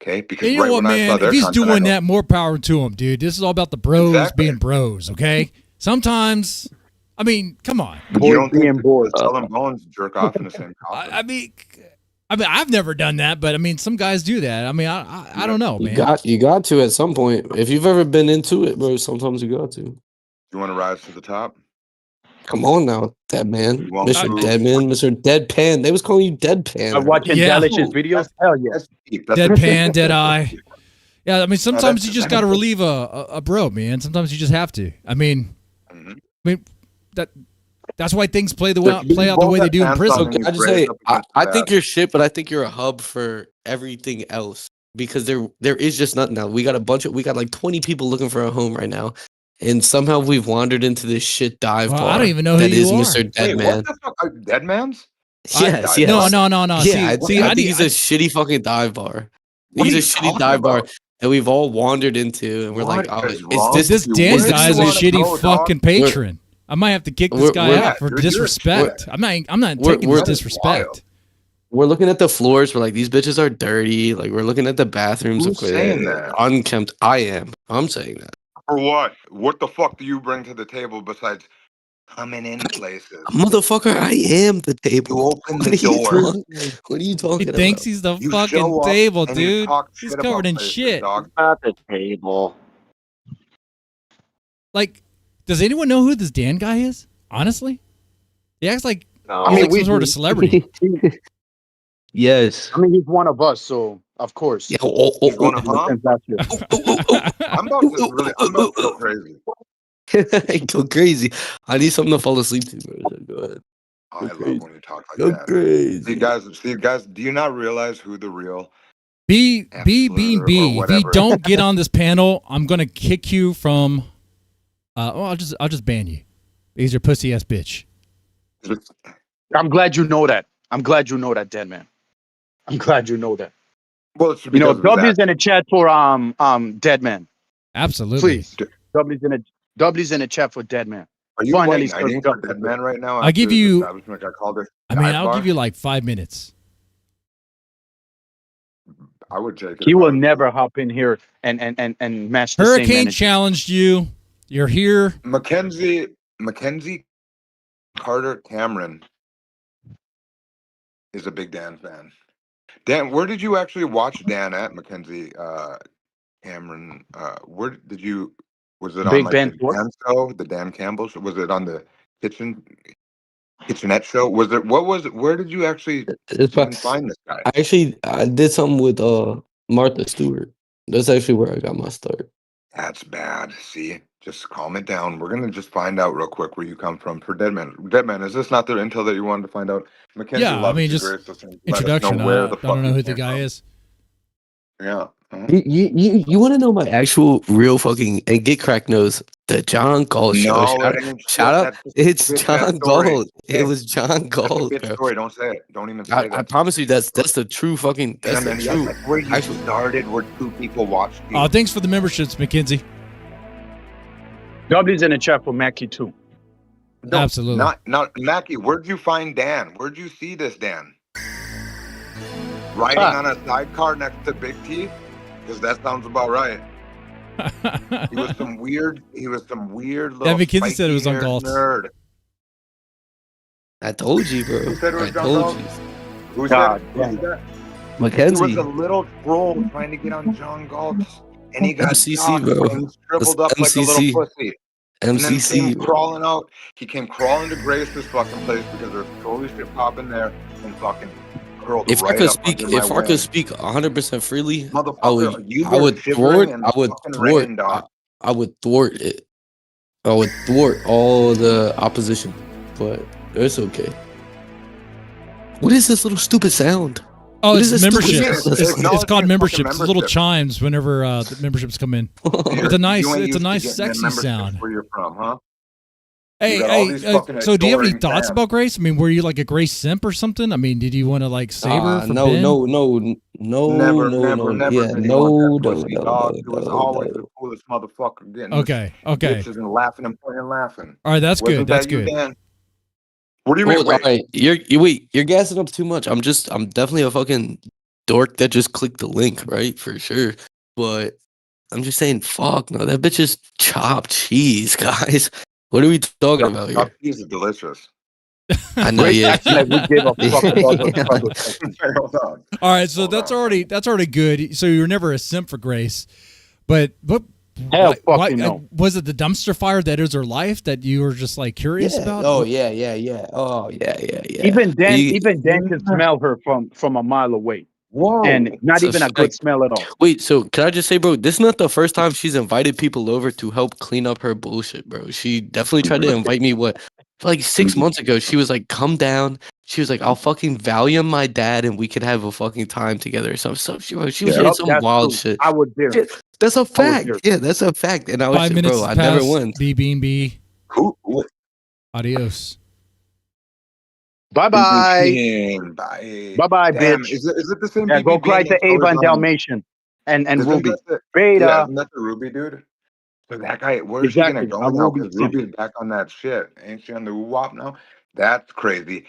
[SPEAKER 5] Okay, because
[SPEAKER 3] You know
[SPEAKER 5] right
[SPEAKER 3] what,
[SPEAKER 5] when I saw
[SPEAKER 3] man?
[SPEAKER 5] their
[SPEAKER 3] If he's
[SPEAKER 5] content, I
[SPEAKER 3] doing
[SPEAKER 5] go,
[SPEAKER 3] that, more power to him, dude. This is all about the bros
[SPEAKER 5] Exactly.
[SPEAKER 3] being bros, okay? Sometimes, I mean, come on.
[SPEAKER 5] But you don't think
[SPEAKER 10] boys.
[SPEAKER 5] Skull and Bones jerk off in the same coffin?
[SPEAKER 3] I mean, I've never done that, but I mean, some guys do that. I mean, I don't know, man.
[SPEAKER 14] You got to at some point. If you've ever been into it, bro, sometimes you got to.
[SPEAKER 5] You want to rise to the top?
[SPEAKER 14] Come on now, Dead Man,
[SPEAKER 5] You want
[SPEAKER 14] Mr.
[SPEAKER 5] to-
[SPEAKER 14] Deadman, Mr. Deadpan. They was calling you Deadpan.
[SPEAKER 10] I'm watching
[SPEAKER 3] Yeah.
[SPEAKER 10] Dalish's videos. Hell yeah.
[SPEAKER 5] That's deep. That's
[SPEAKER 3] Deadpan, dead eye. Yeah, I mean, sometimes
[SPEAKER 5] that's-
[SPEAKER 3] you just got to relieve a bro, man. Sometimes you just have to. I mean,
[SPEAKER 5] Mhm.
[SPEAKER 3] I mean that That's why things play out the way they do in prison.
[SPEAKER 5] and
[SPEAKER 14] I
[SPEAKER 5] he's
[SPEAKER 14] just say
[SPEAKER 5] raised up against
[SPEAKER 14] I
[SPEAKER 5] that.
[SPEAKER 14] think you're shit, but I think you're a hub for everything else because there is just nothing now. We got like 20 people looking for a home right now, and somehow we've wandered into this shit dive
[SPEAKER 3] Well,
[SPEAKER 14] bar.
[SPEAKER 3] I don't even know who
[SPEAKER 14] that
[SPEAKER 3] you
[SPEAKER 14] is
[SPEAKER 3] are.
[SPEAKER 14] Mr.
[SPEAKER 5] Wait,
[SPEAKER 14] Deadman.
[SPEAKER 5] what the fuck? Dead Man's?
[SPEAKER 14] Yes,
[SPEAKER 3] No,
[SPEAKER 14] yes.
[SPEAKER 3] no.
[SPEAKER 14] Yeah, I
[SPEAKER 3] See,
[SPEAKER 14] think he's a shitty fucking dive bar.
[SPEAKER 5] What
[SPEAKER 14] He's
[SPEAKER 5] are
[SPEAKER 14] a
[SPEAKER 5] you
[SPEAKER 14] shitty
[SPEAKER 5] talking
[SPEAKER 14] dive bar
[SPEAKER 5] about?
[SPEAKER 14] that we've all wandered into, and we're
[SPEAKER 5] What
[SPEAKER 14] like, oh,
[SPEAKER 5] is
[SPEAKER 14] is
[SPEAKER 5] wrong
[SPEAKER 14] this
[SPEAKER 3] This
[SPEAKER 5] with you?
[SPEAKER 3] Dan
[SPEAKER 5] Where
[SPEAKER 3] guy
[SPEAKER 5] do
[SPEAKER 3] is a
[SPEAKER 5] you wanna
[SPEAKER 3] shitty
[SPEAKER 5] go, dog?
[SPEAKER 3] fucking patron. I might have to kick this guy
[SPEAKER 14] we're-
[SPEAKER 3] out for
[SPEAKER 5] dude, you're-
[SPEAKER 3] disrespect. I'm not
[SPEAKER 14] we're-
[SPEAKER 3] taking
[SPEAKER 14] we're-
[SPEAKER 3] this disrespect.
[SPEAKER 14] We're looking at the floors. We're like, these bitches are dirty. Like, we're looking at the bathrooms.
[SPEAKER 5] Who's saying that?
[SPEAKER 14] Unkempt. I am. I'm saying that.
[SPEAKER 5] For what? What the fuck do you bring to the table besides coming in places?
[SPEAKER 14] Motherfucker, I am the table.
[SPEAKER 5] You open
[SPEAKER 14] What
[SPEAKER 5] the
[SPEAKER 14] are you
[SPEAKER 5] door.
[SPEAKER 14] What are you talking
[SPEAKER 3] He
[SPEAKER 14] about?
[SPEAKER 3] thinks he's the
[SPEAKER 5] You
[SPEAKER 3] fucking
[SPEAKER 5] show up
[SPEAKER 3] table,
[SPEAKER 5] and you
[SPEAKER 3] dude.
[SPEAKER 5] talk
[SPEAKER 3] He's
[SPEAKER 5] shit
[SPEAKER 3] covered
[SPEAKER 5] about
[SPEAKER 3] in
[SPEAKER 5] places,
[SPEAKER 3] shit.
[SPEAKER 5] dog.
[SPEAKER 13] Not the table.
[SPEAKER 3] Like, does anyone know who this Dan guy is? Honestly, he acts like
[SPEAKER 13] No.
[SPEAKER 3] he's like some sort of celebrity.
[SPEAKER 14] Yes.
[SPEAKER 10] I mean, he's one of us, so of course.
[SPEAKER 14] Yeah,
[SPEAKER 5] You wanna hop?
[SPEAKER 10] Since last year.
[SPEAKER 5] I'm about to go crazy.
[SPEAKER 14] Go crazy. I need something to fall asleep to, bro. So go ahead.
[SPEAKER 5] I
[SPEAKER 14] Go
[SPEAKER 5] love
[SPEAKER 14] crazy.
[SPEAKER 5] when you talk like
[SPEAKER 14] Go
[SPEAKER 5] that.
[SPEAKER 14] crazy.
[SPEAKER 5] See, guys, do you not realize who the real
[SPEAKER 3] B.
[SPEAKER 5] or
[SPEAKER 3] If you
[SPEAKER 5] whatever.
[SPEAKER 3] don't get on this panel, I'm gonna kick you from. I'll just ban you. Because you're a pussy ass bitch.
[SPEAKER 10] I'm glad you know that. I'm glad you know that, Dead Man. I'm glad you know that.
[SPEAKER 5] Well, it's
[SPEAKER 10] You know,
[SPEAKER 5] because of
[SPEAKER 10] W's
[SPEAKER 5] that.
[SPEAKER 10] in the chat for Dead Man.
[SPEAKER 3] Absolutely.
[SPEAKER 10] Please. W's in the chat for Dead Man.
[SPEAKER 5] Are you
[SPEAKER 10] Finally
[SPEAKER 5] white knighting
[SPEAKER 10] started
[SPEAKER 5] for Dead Man right now?
[SPEAKER 3] I give
[SPEAKER 5] after the
[SPEAKER 3] you-
[SPEAKER 5] establishment got called a
[SPEAKER 3] I mean,
[SPEAKER 5] dive
[SPEAKER 3] I'll
[SPEAKER 5] bar?
[SPEAKER 3] give you like 5 minutes.
[SPEAKER 5] I would take it.
[SPEAKER 10] He
[SPEAKER 5] if I
[SPEAKER 10] will
[SPEAKER 5] was
[SPEAKER 10] never hop in here and match the same
[SPEAKER 3] Hurricane
[SPEAKER 10] energy.
[SPEAKER 3] challenged you. You're here.
[SPEAKER 5] Mackenzie Carter Cameron is a big Dan fan. Dan, where did you actually watch Dan at, Mackenzie Cameron? Where did you? Was it on
[SPEAKER 10] Big
[SPEAKER 5] like
[SPEAKER 10] Ben
[SPEAKER 5] the
[SPEAKER 10] Thorpe?
[SPEAKER 5] Dan show, the Dan Campbell show? Was it on the kitchenette show? Was it? What was it? Where did you actually even find this guy?
[SPEAKER 14] I did something with Martha Stewart. That's actually where I got my start.
[SPEAKER 5] That's bad. See, just calm it down. We're gonna just find out real quick where you come from for Deadman. Deadman, is this not the intel that you wanted to find out? Mackenzie
[SPEAKER 3] Yeah, I
[SPEAKER 5] loves
[SPEAKER 3] mean,
[SPEAKER 5] you,
[SPEAKER 3] just
[SPEAKER 5] Grace. Let us know
[SPEAKER 3] introduction.
[SPEAKER 5] where
[SPEAKER 3] I
[SPEAKER 5] the fuck
[SPEAKER 3] don't know
[SPEAKER 5] you
[SPEAKER 3] who the
[SPEAKER 5] came
[SPEAKER 3] guy
[SPEAKER 5] from.
[SPEAKER 3] is.
[SPEAKER 5] Yeah.
[SPEAKER 14] You want to know my actual real fucking and get crack knows the John Gold show.
[SPEAKER 5] No,
[SPEAKER 14] Shout,
[SPEAKER 5] it ain't shit.
[SPEAKER 14] shout out,
[SPEAKER 5] That's
[SPEAKER 14] it's
[SPEAKER 5] just
[SPEAKER 14] John
[SPEAKER 5] that story.
[SPEAKER 14] Gold. It was John
[SPEAKER 5] That's a
[SPEAKER 14] Gold,
[SPEAKER 5] good
[SPEAKER 14] bro.
[SPEAKER 5] story. Don't say it. Don't even say
[SPEAKER 14] I
[SPEAKER 5] that.
[SPEAKER 14] promise you, that's the true fucking. That's the
[SPEAKER 5] Man,
[SPEAKER 14] true.
[SPEAKER 5] that's where you
[SPEAKER 14] actual-
[SPEAKER 5] started, where two people watched you.
[SPEAKER 3] Oh, thanks for the memberships, Mackenzie.
[SPEAKER 10] W's in the chat for Mackie too.
[SPEAKER 5] No,
[SPEAKER 3] Absolutely.
[SPEAKER 5] Not Mackie. Where'd you find Dan? Where'd you see this Dan? Riding on a sidecar next to Big T? Because that sounds about right. He was some weird little.
[SPEAKER 3] Yeah, Mackenzie said it was on
[SPEAKER 5] spiky-haired
[SPEAKER 3] Galt.
[SPEAKER 5] nerd.
[SPEAKER 14] I told you, bro.
[SPEAKER 5] Who said it was
[SPEAKER 14] I
[SPEAKER 5] John
[SPEAKER 14] told
[SPEAKER 5] Galt?
[SPEAKER 14] you.
[SPEAKER 5] Who
[SPEAKER 10] God
[SPEAKER 5] said
[SPEAKER 10] damn.
[SPEAKER 5] that?
[SPEAKER 14] Mackenzie.
[SPEAKER 5] He was a little troll trying to get on John Galt, and he got
[SPEAKER 14] MCC,
[SPEAKER 5] docked,
[SPEAKER 14] bro.
[SPEAKER 5] and he shriveled
[SPEAKER 14] That's
[SPEAKER 5] up like a
[SPEAKER 14] MCC.
[SPEAKER 5] little pussy. And then
[SPEAKER 14] MCC,
[SPEAKER 5] came
[SPEAKER 14] bro.
[SPEAKER 5] crawling out. He came crawling to Grace's fucking place because there's totally shit popping there, and fucking curled
[SPEAKER 14] If
[SPEAKER 5] right
[SPEAKER 14] I could
[SPEAKER 5] up
[SPEAKER 14] speak,
[SPEAKER 5] under my
[SPEAKER 14] if I could
[SPEAKER 5] wing.
[SPEAKER 14] speak 100% freely, I
[SPEAKER 5] Motherfucker,
[SPEAKER 14] would,
[SPEAKER 5] you
[SPEAKER 14] I
[SPEAKER 5] were
[SPEAKER 14] would
[SPEAKER 5] shivering
[SPEAKER 14] thwart,
[SPEAKER 5] and
[SPEAKER 14] I would
[SPEAKER 5] fucking
[SPEAKER 14] thwart,
[SPEAKER 5] raining, dog.
[SPEAKER 14] I would thwart it. I would thwart all the opposition, but it's okay. What is this little stupid sound?
[SPEAKER 3] Oh,
[SPEAKER 14] What
[SPEAKER 3] it's
[SPEAKER 14] is this stupid
[SPEAKER 3] memberships.
[SPEAKER 14] sound?
[SPEAKER 3] It's called
[SPEAKER 5] fucking
[SPEAKER 3] memberships. It's little
[SPEAKER 5] membership.
[SPEAKER 3] chimes whenever the memberships come in. It's a nice, sexy sound.
[SPEAKER 5] Where you're from, huh?
[SPEAKER 3] Hey,
[SPEAKER 5] You got all these fucking
[SPEAKER 3] so do you have any
[SPEAKER 5] adoring
[SPEAKER 3] thoughts
[SPEAKER 5] fans.
[SPEAKER 3] about Grace? I mean, were you like a Grace simp or something? I mean, did you want to like save her for
[SPEAKER 14] no,
[SPEAKER 3] Ben?
[SPEAKER 14] no,
[SPEAKER 5] Never
[SPEAKER 14] yeah,
[SPEAKER 5] did he want that pussy, dog. He was always
[SPEAKER 14] no.
[SPEAKER 5] the coolest motherfucker getting
[SPEAKER 3] Okay, okay.
[SPEAKER 5] bitches and laughing and pointing and laughing.
[SPEAKER 3] All right, that's
[SPEAKER 5] Wasn't
[SPEAKER 3] good. That's
[SPEAKER 5] that you,
[SPEAKER 3] good.
[SPEAKER 5] Dan? What do you mean?
[SPEAKER 14] All right, you're gassing up too much. I'm definitely a fucking dork that just clicked the link, right? For sure. But I'm just saying, fuck no, that bitch is chopped cheese, guys. What are we talking about here?
[SPEAKER 5] Chopped cheese is delicious.
[SPEAKER 14] I know, yeah.
[SPEAKER 10] Like we gave a fuck about the
[SPEAKER 5] Hold on.
[SPEAKER 3] All right, so that's already good. So you were never a simp for Grace, but
[SPEAKER 10] Hell fucking no.
[SPEAKER 3] was it the dumpster fire that is her life that you were just like curious about?
[SPEAKER 14] Oh yeah. Oh yeah.
[SPEAKER 10] Even Dan can smell her from a mile away.
[SPEAKER 5] Whoa.
[SPEAKER 10] And not
[SPEAKER 14] It's a
[SPEAKER 10] even a good
[SPEAKER 14] fact.
[SPEAKER 10] smell at all.
[SPEAKER 14] Wait, so can I just say, bro, this is not the first time she's invited people over to help clean up her bullshit, bro. She definitely tried to invite me like 6 months ago, she was like, "Come down." She was like, "I'll fucking value my dad, and we could have a fucking time together." Or something. So she was saying some
[SPEAKER 10] That's
[SPEAKER 14] wild
[SPEAKER 10] true.
[SPEAKER 14] shit.
[SPEAKER 10] I was there.
[SPEAKER 14] Yeah, that's a
[SPEAKER 10] I was
[SPEAKER 14] fact.
[SPEAKER 10] there.
[SPEAKER 14] Yeah, that's a fact. And I was
[SPEAKER 3] 5
[SPEAKER 14] like,
[SPEAKER 3] minutes
[SPEAKER 14] bro,
[SPEAKER 3] has
[SPEAKER 14] I never
[SPEAKER 3] passed.
[SPEAKER 14] won.
[SPEAKER 3] B.
[SPEAKER 5] Who?
[SPEAKER 3] Adios.
[SPEAKER 10] Bye bye.
[SPEAKER 5] Bye.
[SPEAKER 10] Bye bye,
[SPEAKER 5] Damn,
[SPEAKER 10] bitch.
[SPEAKER 5] is it the same
[SPEAKER 10] Yeah, go
[SPEAKER 5] BBB
[SPEAKER 10] cry to
[SPEAKER 5] that's always
[SPEAKER 10] Ava and
[SPEAKER 5] on?
[SPEAKER 10] Dalmatian and
[SPEAKER 5] Isn't
[SPEAKER 10] Ruby.
[SPEAKER 5] that the,
[SPEAKER 10] Beta.
[SPEAKER 5] yeah, isn't that the Ruby dude? So that guy, where's she gonna
[SPEAKER 10] Exactly.
[SPEAKER 5] go
[SPEAKER 10] I'm
[SPEAKER 5] now?
[SPEAKER 10] Ruby.
[SPEAKER 5] Because Ruby's back on that shit. Ain't she on the wop now? That's crazy.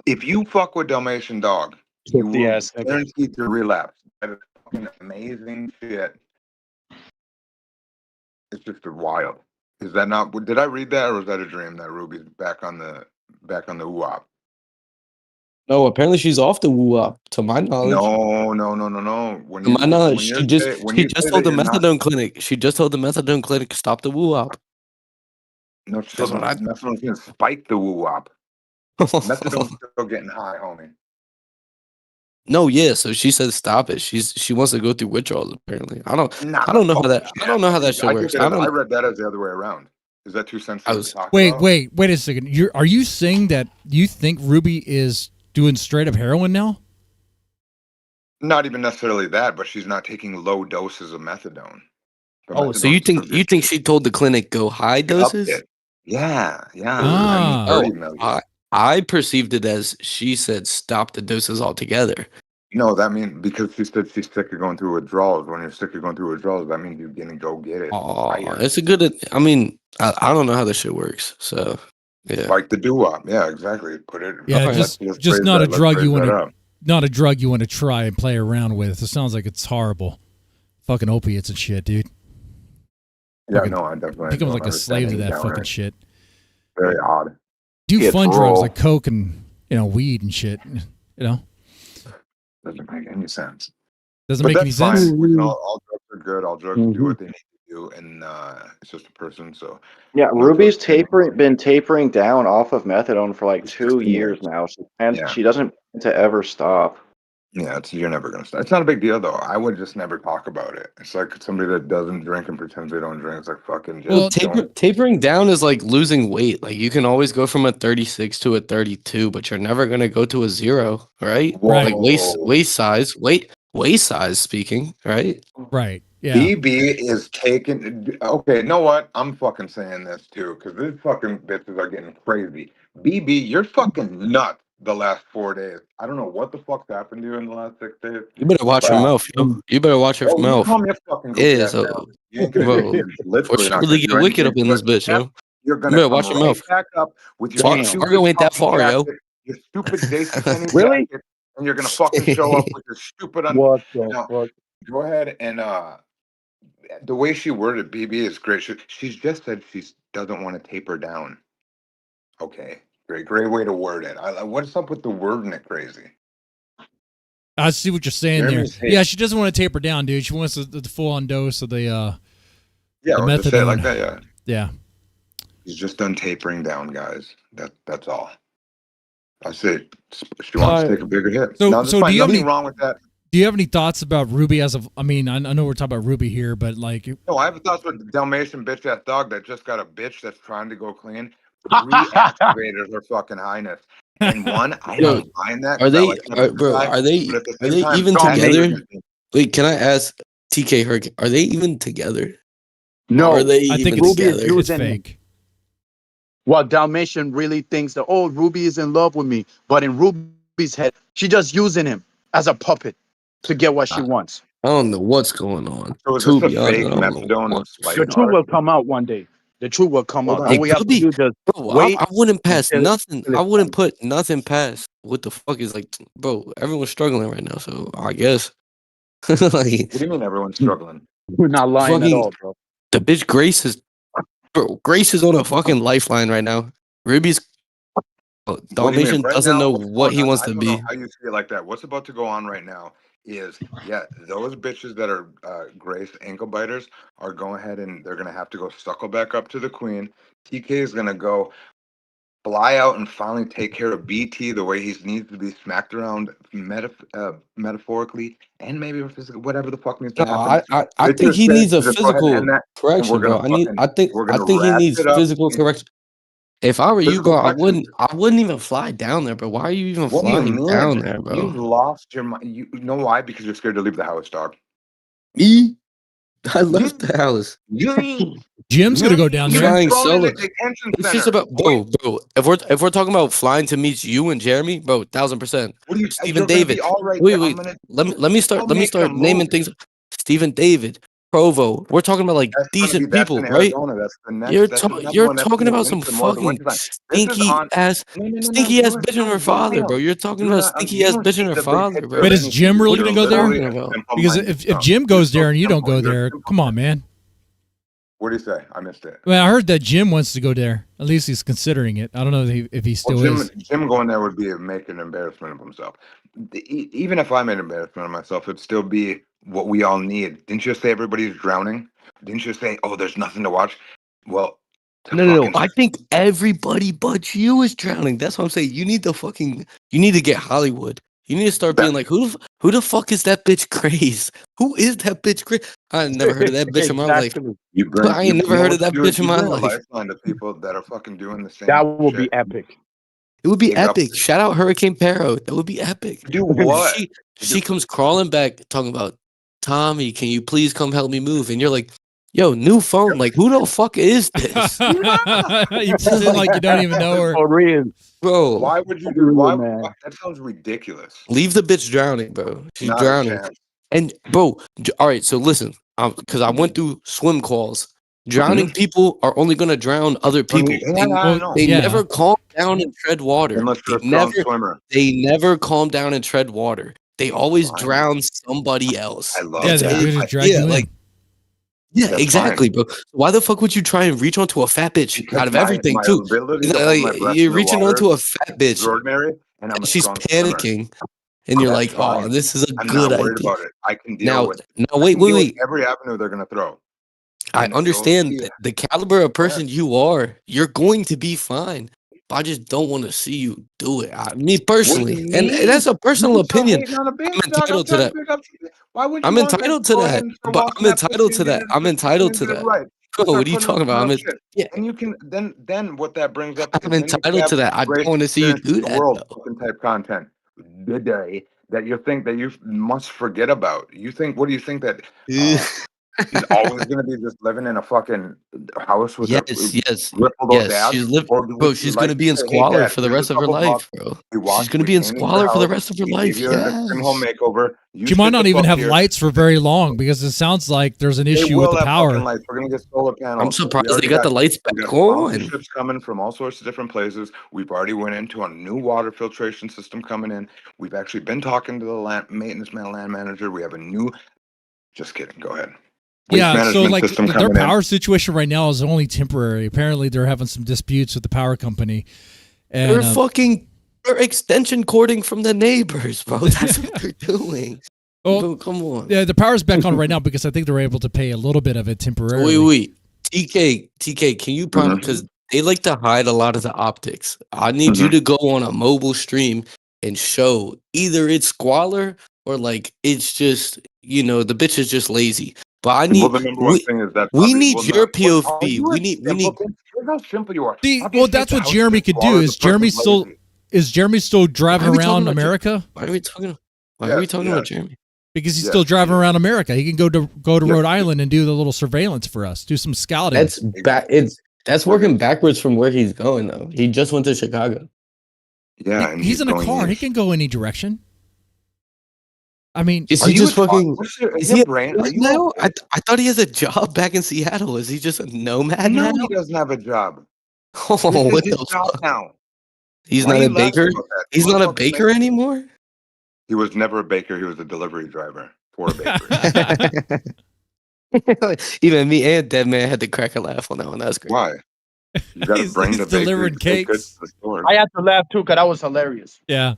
[SPEAKER 5] If you fuck with Dalmatian Dog, you
[SPEAKER 10] Pussy
[SPEAKER 5] will
[SPEAKER 10] ass nigga.
[SPEAKER 5] guaranteed to relapse. That is fucking amazing shit. It's just wild. Is that not? Did I read that, or was that a dream? That Ruby's back on the wop?
[SPEAKER 14] No, apparently she's off the woo up. To my knowledge,
[SPEAKER 5] No. When
[SPEAKER 14] to my knowledge,
[SPEAKER 5] you
[SPEAKER 14] she just
[SPEAKER 5] say
[SPEAKER 14] told
[SPEAKER 5] that
[SPEAKER 14] the
[SPEAKER 5] you're not,
[SPEAKER 14] methadone clinic. She just told the methadone clinic stop the woo up.
[SPEAKER 5] no,
[SPEAKER 14] That's what I.
[SPEAKER 5] methadone's gonna spike the woo wop. Methadone's still getting high, homie.
[SPEAKER 14] No, yeah. So she said stop it. She wants to go through withdrawals. Apparently, I don't know how that. I don't know how that shit works.
[SPEAKER 5] I read that as the other way around. Is that too sensitive to talk about?
[SPEAKER 3] Wait a second. Are you saying that you think Ruby is doing straight up heroin now?
[SPEAKER 5] Not even necessarily that, but she's not taking low doses of methadone.
[SPEAKER 14] Oh, so you think she told the clinic go high doses?
[SPEAKER 5] Yeah.
[SPEAKER 3] Ah.
[SPEAKER 5] I mean, 30 million.
[SPEAKER 14] I perceived it as she said stop the doses altogether.
[SPEAKER 5] No, that means because she said she's sick of going through withdrawals. When you're sick of going through withdrawals, that means you're gonna go get it.
[SPEAKER 14] Oh, it's a good. I mean, I don't know how this shit works. So yeah,
[SPEAKER 5] like the doo-wop. Yeah, exactly. Put it.
[SPEAKER 3] Yeah,
[SPEAKER 5] Okay,
[SPEAKER 3] just not a drug you want to try and play around with. It sounds like it's horrible. Fucking opiates and shit, dude.
[SPEAKER 5] Yeah, no, I definitely.
[SPEAKER 3] I think I'm like a slave to that fucking shit.
[SPEAKER 5] Very odd.
[SPEAKER 3] Do fun drugs like coke and weed and shit.
[SPEAKER 5] Doesn't make any sense.
[SPEAKER 3] Doesn't make any sense.
[SPEAKER 5] All drugs are good. All drugs do what they need to do, and it's just a person. So
[SPEAKER 13] yeah, Ruby's been tapering down off of methadone for like 2 years now, and she doesn't plan to ever stop.
[SPEAKER 5] Yeah, you're never gonna stop. It's not a big deal though. I would just never talk about it. It's like somebody that doesn't drink and pretends they don't drink. It's like fucking.
[SPEAKER 14] Well, tapering down is like losing weight. Like you can always go from a 36 to a 32, but you're never gonna go to a 0, right?
[SPEAKER 5] Whoa.
[SPEAKER 14] Like waist size speaking, right?
[SPEAKER 3] Right. Yeah.
[SPEAKER 5] BB is taking. Okay, you know what? I'm fucking saying this too because these fucking bitches are getting crazy. BB, you're fucking nuts. The last 4 days, I don't know what the fuck's happened to you in the last 6 days.
[SPEAKER 14] You better watch your mouth, yo. You better watch your mouth. Yeah, so bro, we're really get wicked up in this bitch, yo.
[SPEAKER 5] You're
[SPEAKER 14] You
[SPEAKER 5] gonna
[SPEAKER 14] better watch your mouth.
[SPEAKER 5] back up with your
[SPEAKER 14] Fargo ain't that far, yo.
[SPEAKER 5] Your stupid Jason Penny
[SPEAKER 10] Really?
[SPEAKER 5] jacket, and you're gonna fucking show up with your stupid.
[SPEAKER 10] What the fuck?
[SPEAKER 5] Go ahead and the way she worded BB is great. She's just said she doesn't want to taper down. Okay. Great way to word it. What's up with the wording it crazy?
[SPEAKER 3] I see what you're saying there. Yeah, she doesn't want to taper down, dude. She wants the full-on dose of the
[SPEAKER 5] the
[SPEAKER 3] methadone.
[SPEAKER 5] To say it like that, yeah.
[SPEAKER 3] Yeah.
[SPEAKER 5] She's just done tapering down, guys. That's all. I say she wants to take a bigger hit.
[SPEAKER 3] So
[SPEAKER 5] do you have nothing wrong with that?
[SPEAKER 3] Do you have any thoughts about Ruby as of? I mean, I know we're talking about Ruby here, but like,
[SPEAKER 5] no, I have thoughts about the Dalmatian bitch ass dog that just got a bitch that's trying to go clean. 3 activators are fucking highness, and one I don't mind that.
[SPEAKER 14] Are they even together? Wait, can I ask TK Hurricane? Are they even together?
[SPEAKER 10] No,
[SPEAKER 14] are they
[SPEAKER 10] I
[SPEAKER 14] even
[SPEAKER 10] think Ruby
[SPEAKER 14] together?
[SPEAKER 10] is using fake. Well, Dalmatian really thinks that Ruby is in love with me, but in Ruby's head, she's just using him as a puppet to get what she wants.
[SPEAKER 14] I don't know what's going on.
[SPEAKER 5] So is
[SPEAKER 14] To
[SPEAKER 5] this
[SPEAKER 14] be
[SPEAKER 5] a
[SPEAKER 14] honest,
[SPEAKER 5] fake
[SPEAKER 14] I don't know
[SPEAKER 5] methadone?
[SPEAKER 14] what's-
[SPEAKER 10] The truth will come out one day. The truth will come out. All we have to do is just wait.
[SPEAKER 14] I wouldn't pass
[SPEAKER 10] until-
[SPEAKER 14] nothing. I wouldn't put nothing past. What the fuck is like, bro? Everyone's struggling right now, so I guess. Like,
[SPEAKER 5] what do you mean everyone's struggling?
[SPEAKER 10] We're not lying at all, bro.
[SPEAKER 14] The bitch Grace is on a fucking lifeline right now. Ruby's Dalmatian
[SPEAKER 5] Right
[SPEAKER 14] doesn't
[SPEAKER 5] now,
[SPEAKER 14] know
[SPEAKER 5] what's
[SPEAKER 14] what
[SPEAKER 5] going
[SPEAKER 14] he
[SPEAKER 5] on-
[SPEAKER 14] wants
[SPEAKER 5] I
[SPEAKER 14] to
[SPEAKER 5] don't
[SPEAKER 14] be.
[SPEAKER 5] know how you see it like that? What's about to go on right now is those bitches that are Grace ankle biters are going ahead and they're gonna have to go suckle back up to the queen. TK is gonna go fly out and finally take care of BT the way he needs to be smacked around metaphorically and maybe physically, whatever the fuck needs to happen.
[SPEAKER 14] I think he needs a physical correction, bro. I think he needs physical correction.
[SPEAKER 15] If I were you,
[SPEAKER 5] Physical
[SPEAKER 15] bro,
[SPEAKER 5] question.
[SPEAKER 15] I wouldn't even fly down there, bro. Why are you even
[SPEAKER 5] What do you
[SPEAKER 15] flying
[SPEAKER 5] mean?
[SPEAKER 15] down there,
[SPEAKER 5] You've
[SPEAKER 15] bro?
[SPEAKER 5] lost your mind. You know why? Because you're scared to leave the house, dog.
[SPEAKER 15] Me? I left the house.
[SPEAKER 3] Jim's gonna go down there.
[SPEAKER 15] Flying solo.
[SPEAKER 5] Detention
[SPEAKER 15] It's just
[SPEAKER 5] center.
[SPEAKER 15] about bro. If we're talking about flying to meet you and Jeremy, bro, 1000%.
[SPEAKER 5] What do you?
[SPEAKER 15] Stephen
[SPEAKER 5] You're gonna
[SPEAKER 15] David.
[SPEAKER 5] be all right
[SPEAKER 15] Wait,
[SPEAKER 5] there.
[SPEAKER 15] wait.
[SPEAKER 5] I'm gonna.
[SPEAKER 15] Let me start.
[SPEAKER 5] I'll
[SPEAKER 15] Let me
[SPEAKER 5] make
[SPEAKER 15] start
[SPEAKER 5] some
[SPEAKER 15] naming
[SPEAKER 5] moves.
[SPEAKER 15] things. Stephen David, Provo. We're talking about like
[SPEAKER 5] That's
[SPEAKER 15] decent
[SPEAKER 5] that's
[SPEAKER 15] people,
[SPEAKER 5] in
[SPEAKER 15] right?
[SPEAKER 5] Arizona. That's the next.
[SPEAKER 15] You're
[SPEAKER 5] That's the next
[SPEAKER 15] you're
[SPEAKER 5] one. That's
[SPEAKER 15] talking
[SPEAKER 5] gonna
[SPEAKER 15] about
[SPEAKER 5] get
[SPEAKER 15] some
[SPEAKER 5] into more of the
[SPEAKER 15] fucking
[SPEAKER 5] winter time. This is
[SPEAKER 15] stinky
[SPEAKER 5] on.
[SPEAKER 15] ass,
[SPEAKER 5] No.
[SPEAKER 15] stinky ass
[SPEAKER 5] You
[SPEAKER 15] bitch and her
[SPEAKER 5] sound way
[SPEAKER 15] father,
[SPEAKER 5] down.
[SPEAKER 15] bro. You're talking
[SPEAKER 5] Do
[SPEAKER 15] about
[SPEAKER 5] not.
[SPEAKER 15] stinky
[SPEAKER 5] You
[SPEAKER 15] ass
[SPEAKER 5] don't
[SPEAKER 15] bitch
[SPEAKER 5] see
[SPEAKER 15] and her
[SPEAKER 5] the big
[SPEAKER 15] father,
[SPEAKER 5] picture
[SPEAKER 15] bro.
[SPEAKER 5] of
[SPEAKER 3] But is
[SPEAKER 5] anything.
[SPEAKER 3] Jim really
[SPEAKER 15] What are
[SPEAKER 3] gonna
[SPEAKER 15] you
[SPEAKER 3] go there?
[SPEAKER 15] talking about?
[SPEAKER 3] Because if Jim goes there and you don't go there, come on, man.
[SPEAKER 5] What do you say? I missed it.
[SPEAKER 3] Well, I heard that Jim wants to go there. At least he's considering it. I don't know if he still
[SPEAKER 5] Well,
[SPEAKER 3] is.
[SPEAKER 5] Jim going there would be make an embarrassment of himself. Even if I made an embarrassment of myself, it'd still be what we all need. Didn't you say everybody's drowning? Didn't you say, oh, there's nothing to watch? Well,
[SPEAKER 15] No. I think everybody but you is drowning. That's what I'm saying. You need to get Hollywood. You need to start being like, who the fuck is that bitch Grace? Who is that bitch Grace? I ain't never heard of that bitch in my life. I ain't never heard of that bitch in my life.
[SPEAKER 5] lifeline to people that are fucking doing the same.
[SPEAKER 10] That will
[SPEAKER 5] shit.
[SPEAKER 10] be epic.
[SPEAKER 15] It would be
[SPEAKER 5] Big up.
[SPEAKER 15] epic. Shout out Hurricane Pero. That would be epic.
[SPEAKER 5] Do what?
[SPEAKER 15] She comes crawling back talking about, Tommy, can you please come help me move? And you're like, yo, new phone. Like, who the fuck is this?
[SPEAKER 3] You pretend like you don't even know her.
[SPEAKER 10] For real.
[SPEAKER 15] Bro.
[SPEAKER 5] Why would you do? Why? That sounds ridiculous.
[SPEAKER 15] Leave the bitch drowning, bro. She's
[SPEAKER 5] Not a
[SPEAKER 15] drowning.
[SPEAKER 5] chance.
[SPEAKER 15] And bro, all right. So listen, because I went through swim calls. Drowning people are only gonna drown other people. They never calm down and tread water.
[SPEAKER 5] Unless you're
[SPEAKER 15] They
[SPEAKER 5] a strong
[SPEAKER 15] never,
[SPEAKER 5] swimmer.
[SPEAKER 15] they never calm down and tread water. They always drown somebody else.
[SPEAKER 5] I love
[SPEAKER 3] Yeah,
[SPEAKER 5] that.
[SPEAKER 3] they just drag you in.
[SPEAKER 15] Yeah,
[SPEAKER 5] That's
[SPEAKER 15] exactly, bro. Why the fuck would you try and reach onto a fat bitch
[SPEAKER 5] Because
[SPEAKER 15] out of
[SPEAKER 5] my-
[SPEAKER 15] everything
[SPEAKER 5] my
[SPEAKER 15] too?
[SPEAKER 5] ability to hold
[SPEAKER 15] Like,
[SPEAKER 5] my breath
[SPEAKER 15] you're
[SPEAKER 5] in the
[SPEAKER 15] reaching
[SPEAKER 5] water
[SPEAKER 15] onto a fat bitch.
[SPEAKER 5] Extraordinary, and I'm a
[SPEAKER 15] She's
[SPEAKER 5] strong swimmer.
[SPEAKER 15] panicking, and you're
[SPEAKER 5] That's
[SPEAKER 15] like, "Oh,
[SPEAKER 5] fine.
[SPEAKER 15] this is a
[SPEAKER 5] I'm
[SPEAKER 15] good
[SPEAKER 5] not worried
[SPEAKER 15] idea."
[SPEAKER 5] about it. I can deal
[SPEAKER 15] Now,
[SPEAKER 5] with.
[SPEAKER 15] now,
[SPEAKER 5] I
[SPEAKER 15] wait,
[SPEAKER 5] can deal with
[SPEAKER 15] wait.
[SPEAKER 5] every avenue they're gonna throw.
[SPEAKER 15] I
[SPEAKER 5] And you'll
[SPEAKER 15] understand
[SPEAKER 5] see it.
[SPEAKER 15] the caliber of person you are. You're going to be fine. But I just don't want to see you do it. Me personally, and that's a personal opinion. I'm entitled to that.
[SPEAKER 5] Why would
[SPEAKER 15] I'm
[SPEAKER 5] you want
[SPEAKER 15] entitled
[SPEAKER 5] to
[SPEAKER 15] to
[SPEAKER 5] go
[SPEAKER 15] that.
[SPEAKER 5] ahead and throw
[SPEAKER 15] But
[SPEAKER 5] off
[SPEAKER 15] I'm
[SPEAKER 5] that
[SPEAKER 15] entitled
[SPEAKER 5] pussy
[SPEAKER 15] to
[SPEAKER 5] and get
[SPEAKER 15] that.
[SPEAKER 5] it
[SPEAKER 15] I'm
[SPEAKER 5] just
[SPEAKER 15] entitled to
[SPEAKER 5] get it
[SPEAKER 15] that.
[SPEAKER 5] right?
[SPEAKER 15] Bro,
[SPEAKER 5] Start
[SPEAKER 15] what are you
[SPEAKER 5] putting
[SPEAKER 15] talking
[SPEAKER 5] up
[SPEAKER 15] about?
[SPEAKER 5] shit. And you can then what that brings up
[SPEAKER 15] I'm
[SPEAKER 5] is then you can
[SPEAKER 15] entitled
[SPEAKER 5] have
[SPEAKER 15] to that. I
[SPEAKER 5] great
[SPEAKER 15] don't want to see you
[SPEAKER 5] experiences
[SPEAKER 15] do
[SPEAKER 5] in the
[SPEAKER 15] that
[SPEAKER 5] world
[SPEAKER 15] though.
[SPEAKER 5] fucking type content the day that you think that you must forget about. You think what do you think that she's always gonna be just living in a fucking house with
[SPEAKER 15] Yes.
[SPEAKER 5] a rippled old dad?
[SPEAKER 15] She's living,
[SPEAKER 5] Or do
[SPEAKER 15] bro.
[SPEAKER 5] we
[SPEAKER 15] She's
[SPEAKER 5] like
[SPEAKER 15] gonna be in
[SPEAKER 5] say, hey
[SPEAKER 15] squalor
[SPEAKER 5] dad,
[SPEAKER 15] for the
[SPEAKER 5] here's a
[SPEAKER 15] rest of her
[SPEAKER 5] couple
[SPEAKER 15] life,
[SPEAKER 5] bucks.
[SPEAKER 15] bro.
[SPEAKER 5] We
[SPEAKER 15] She's
[SPEAKER 5] walked,
[SPEAKER 15] gonna
[SPEAKER 5] we
[SPEAKER 15] be in
[SPEAKER 5] came into your
[SPEAKER 15] squalor for the
[SPEAKER 5] house,
[SPEAKER 15] rest of her
[SPEAKER 5] we
[SPEAKER 15] life.
[SPEAKER 5] gave you an in-home
[SPEAKER 15] Yes.
[SPEAKER 5] makeover. You
[SPEAKER 3] She might
[SPEAKER 5] sit
[SPEAKER 3] not
[SPEAKER 5] the
[SPEAKER 3] even
[SPEAKER 5] fuck
[SPEAKER 3] have
[SPEAKER 5] here.
[SPEAKER 3] lights for very long because it sounds like there's an
[SPEAKER 5] They
[SPEAKER 3] issue
[SPEAKER 5] will
[SPEAKER 3] with the
[SPEAKER 5] have
[SPEAKER 3] power.
[SPEAKER 5] fucking lights. We're gonna get solar panels.
[SPEAKER 15] I'm surprised
[SPEAKER 5] We already
[SPEAKER 15] they got the lights
[SPEAKER 5] we
[SPEAKER 15] back
[SPEAKER 5] got
[SPEAKER 15] on.
[SPEAKER 5] sponsorships coming from all sorts of different places. We've already went into a new water filtration system coming in. We've actually been talking to the land manager. We have a new. Just kidding. Go ahead. Waste
[SPEAKER 3] Yeah, so
[SPEAKER 5] management
[SPEAKER 3] like
[SPEAKER 5] system
[SPEAKER 3] their
[SPEAKER 5] coming in.
[SPEAKER 3] power situation right now is only temporary. Apparently, they're having some disputes with the power company. And,
[SPEAKER 15] They're extension cording from the neighbors, bro. That's what they're doing.
[SPEAKER 3] Oh,
[SPEAKER 15] Bro, come on.
[SPEAKER 3] Yeah, the power's back on right now because I think they're able to pay a little bit of it temporarily.
[SPEAKER 15] Wait. TK, can you promise? Because they like to hide a lot of the optics. I need you to go on a mobile stream and show either it's squalor or like it's just, the bitch is just lazy. But I need.
[SPEAKER 5] Well, the number one thing is that
[SPEAKER 15] we
[SPEAKER 5] Bobby
[SPEAKER 15] need
[SPEAKER 5] will
[SPEAKER 15] your
[SPEAKER 5] not-
[SPEAKER 15] POV.
[SPEAKER 5] You
[SPEAKER 15] We
[SPEAKER 5] are
[SPEAKER 15] need.
[SPEAKER 5] simpleton. Here's how simple you are.
[SPEAKER 3] See,
[SPEAKER 5] Obviously,
[SPEAKER 3] well, that's
[SPEAKER 5] if the
[SPEAKER 3] what
[SPEAKER 5] house
[SPEAKER 3] Jeremy
[SPEAKER 5] is
[SPEAKER 3] could
[SPEAKER 5] smaller,
[SPEAKER 3] do.
[SPEAKER 5] the
[SPEAKER 3] Is Jeremy
[SPEAKER 5] person's
[SPEAKER 3] still
[SPEAKER 5] lazy.
[SPEAKER 3] driving
[SPEAKER 15] Why are we talking
[SPEAKER 3] around
[SPEAKER 15] about
[SPEAKER 3] America?
[SPEAKER 15] Why are we talking? Why are we talking about Jeremy?
[SPEAKER 3] Because he's still driving around America. He can go to Rhode Island and do the little surveillance for us, do some scouting.
[SPEAKER 15] That's working backwards from where he's going though. He just went to Chicago.
[SPEAKER 5] Yeah, and
[SPEAKER 3] he's in a
[SPEAKER 5] going
[SPEAKER 3] car. He
[SPEAKER 5] east.
[SPEAKER 3] can go any direction. I mean,
[SPEAKER 15] Is he just fucking?
[SPEAKER 5] Is
[SPEAKER 15] Is he
[SPEAKER 5] your brain? Are you
[SPEAKER 15] now?
[SPEAKER 5] okay?
[SPEAKER 15] I thought he has a job back in Seattle. Is he just a nomad
[SPEAKER 5] No,
[SPEAKER 15] now?
[SPEAKER 5] he doesn't have a job.
[SPEAKER 15] Oh,
[SPEAKER 5] This is
[SPEAKER 15] what
[SPEAKER 5] his
[SPEAKER 15] the
[SPEAKER 5] job
[SPEAKER 15] fuck?
[SPEAKER 5] now.
[SPEAKER 15] He's
[SPEAKER 5] Why
[SPEAKER 15] not
[SPEAKER 5] are
[SPEAKER 15] a
[SPEAKER 5] you laughing
[SPEAKER 15] baker.
[SPEAKER 5] about that?
[SPEAKER 15] He's not a
[SPEAKER 5] Motherfucker
[SPEAKER 15] baker
[SPEAKER 5] makes-
[SPEAKER 15] anymore.
[SPEAKER 5] He was never a baker. He was a delivery driver for a bakery.
[SPEAKER 15] Even me and Dead Man had to crack a laugh on that one. That's great.
[SPEAKER 5] Why? You got to bring the bakery
[SPEAKER 3] delivering
[SPEAKER 5] to take goods
[SPEAKER 3] cakes.
[SPEAKER 5] to the store.
[SPEAKER 10] I had to laugh too because that was hilarious.
[SPEAKER 3] Yeah.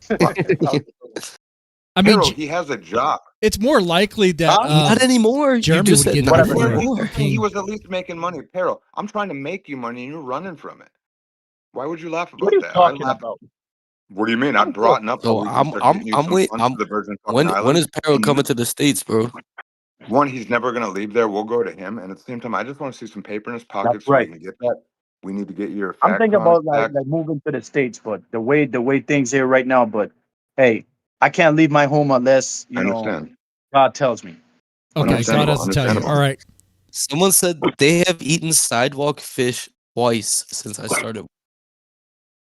[SPEAKER 3] I mean,
[SPEAKER 5] Harold, he has a job.
[SPEAKER 3] it's more likely that
[SPEAKER 15] Not anymore.
[SPEAKER 3] Jeremy
[SPEAKER 15] you just
[SPEAKER 3] would
[SPEAKER 15] said
[SPEAKER 3] get
[SPEAKER 15] not
[SPEAKER 3] that
[SPEAKER 5] Well,
[SPEAKER 3] for
[SPEAKER 5] at
[SPEAKER 15] anymore.
[SPEAKER 5] least he was at least making money. Harold, I'm trying to make you money and you're running from it. Why would you laugh about
[SPEAKER 10] What are you
[SPEAKER 5] that?
[SPEAKER 10] talking
[SPEAKER 5] I laugh.
[SPEAKER 10] about?
[SPEAKER 5] What do you mean? I brought up
[SPEAKER 15] So
[SPEAKER 5] how we can
[SPEAKER 15] I'm
[SPEAKER 5] start
[SPEAKER 15] I'm
[SPEAKER 5] getting you
[SPEAKER 15] I'm
[SPEAKER 5] some
[SPEAKER 15] wait.
[SPEAKER 5] funds
[SPEAKER 15] I'm
[SPEAKER 5] to the Virgin fucking
[SPEAKER 15] when
[SPEAKER 5] Islands.
[SPEAKER 15] is Peril
[SPEAKER 5] And
[SPEAKER 15] coming to the States, bro?
[SPEAKER 5] one, he's never gonna leave there. We'll go to him, and at the same time, I just want to see some paper in his pocket
[SPEAKER 10] That's
[SPEAKER 5] so
[SPEAKER 10] right.
[SPEAKER 5] we can get that We need to get your
[SPEAKER 10] I'm
[SPEAKER 5] fat
[SPEAKER 10] thinking
[SPEAKER 5] cons
[SPEAKER 10] about
[SPEAKER 5] back.
[SPEAKER 10] like moving to the States, but the way things here right now, but hey, I can't leave my home unless,
[SPEAKER 5] I understand.
[SPEAKER 10] God tells me.
[SPEAKER 3] Okay, God has to tell you. All right.
[SPEAKER 15] Someone said they have eaten sidewalk fish twice since I started.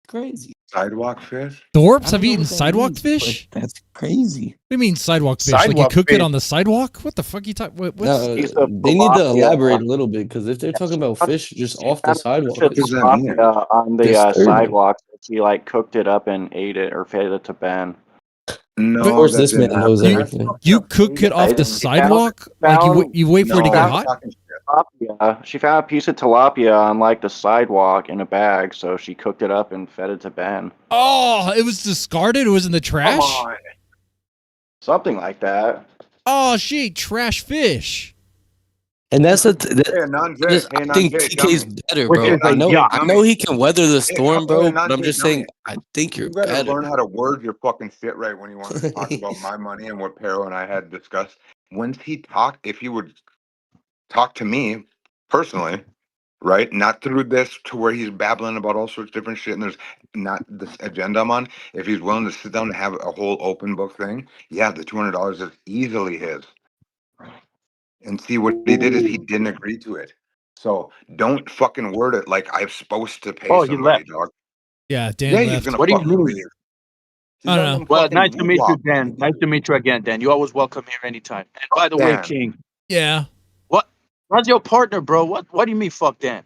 [SPEAKER 15] Crazy.
[SPEAKER 5] Sidewalk fish?
[SPEAKER 3] Thorps have eaten sidewalk
[SPEAKER 15] means,
[SPEAKER 3] fish?
[SPEAKER 15] but that's crazy.
[SPEAKER 3] What do you mean sidewalk fish? Like you
[SPEAKER 10] Sidewalk
[SPEAKER 3] cooked
[SPEAKER 10] fish.
[SPEAKER 3] it on the sidewalk? What the fuck you talking? What's
[SPEAKER 15] No,
[SPEAKER 13] Piece of
[SPEAKER 15] they need to
[SPEAKER 13] tilapia.
[SPEAKER 15] elaborate a little bit because if they're talking about fish just off the sidewalk,
[SPEAKER 5] What does that mean?
[SPEAKER 13] On the
[SPEAKER 15] disturbing.
[SPEAKER 13] sidewalk, she like cooked it up and ate it or fed it to Ben.
[SPEAKER 5] No,
[SPEAKER 15] Of course,
[SPEAKER 5] that
[SPEAKER 15] this man
[SPEAKER 5] didn't
[SPEAKER 15] knows
[SPEAKER 5] happen.
[SPEAKER 15] everything.
[SPEAKER 3] You cook it off the sidewalk? Like you wait for it to get hot?
[SPEAKER 13] Tilapia. She found a piece of tilapia on like the sidewalk in a bag, so she cooked it up and fed it to Ben.
[SPEAKER 3] Oh, it was discarded? It was in the trash?
[SPEAKER 13] Something like that.
[SPEAKER 3] Oh, she ate trash fish.
[SPEAKER 15] And that's
[SPEAKER 5] Hey, Anand,
[SPEAKER 15] I think TK's better,
[SPEAKER 5] Which
[SPEAKER 15] bro.
[SPEAKER 5] is
[SPEAKER 15] I
[SPEAKER 5] a
[SPEAKER 15] know,
[SPEAKER 5] yuck.
[SPEAKER 15] I know he can weather the
[SPEAKER 5] Hey,
[SPEAKER 15] storm, bro. But I'm
[SPEAKER 5] Anand,
[SPEAKER 15] just saying, I think you're
[SPEAKER 5] You gotta
[SPEAKER 15] better.
[SPEAKER 5] learn how to word your fucking shit right when you want to talk about my money and what Pero and I had discussed. When he talked, if he would talk to me personally, right? Not through this to where he's babbling about all sorts of different shit and there's not this agenda I'm on. If he's willing to sit down and have a whole open book thing, yeah, the $200 is easily his. And see, what he did is he didn't agree to it. So don't fucking word it like I'm supposed to pay
[SPEAKER 10] Oh, he
[SPEAKER 5] somebody,
[SPEAKER 10] left.
[SPEAKER 5] dog.
[SPEAKER 3] Yeah, Dan
[SPEAKER 5] Yeah,
[SPEAKER 3] left.
[SPEAKER 5] he's gonna
[SPEAKER 10] What do you
[SPEAKER 5] fucking
[SPEAKER 10] mean?
[SPEAKER 5] leave.
[SPEAKER 3] I don't know.
[SPEAKER 10] Well, nice to meet you, Dan. Nice to meet you again, Dan. You always welcome here anytime. And by the way,
[SPEAKER 5] Dan.
[SPEAKER 10] King,
[SPEAKER 3] Yeah.
[SPEAKER 10] what's your partner, bro? What do you mean, fuck Dan?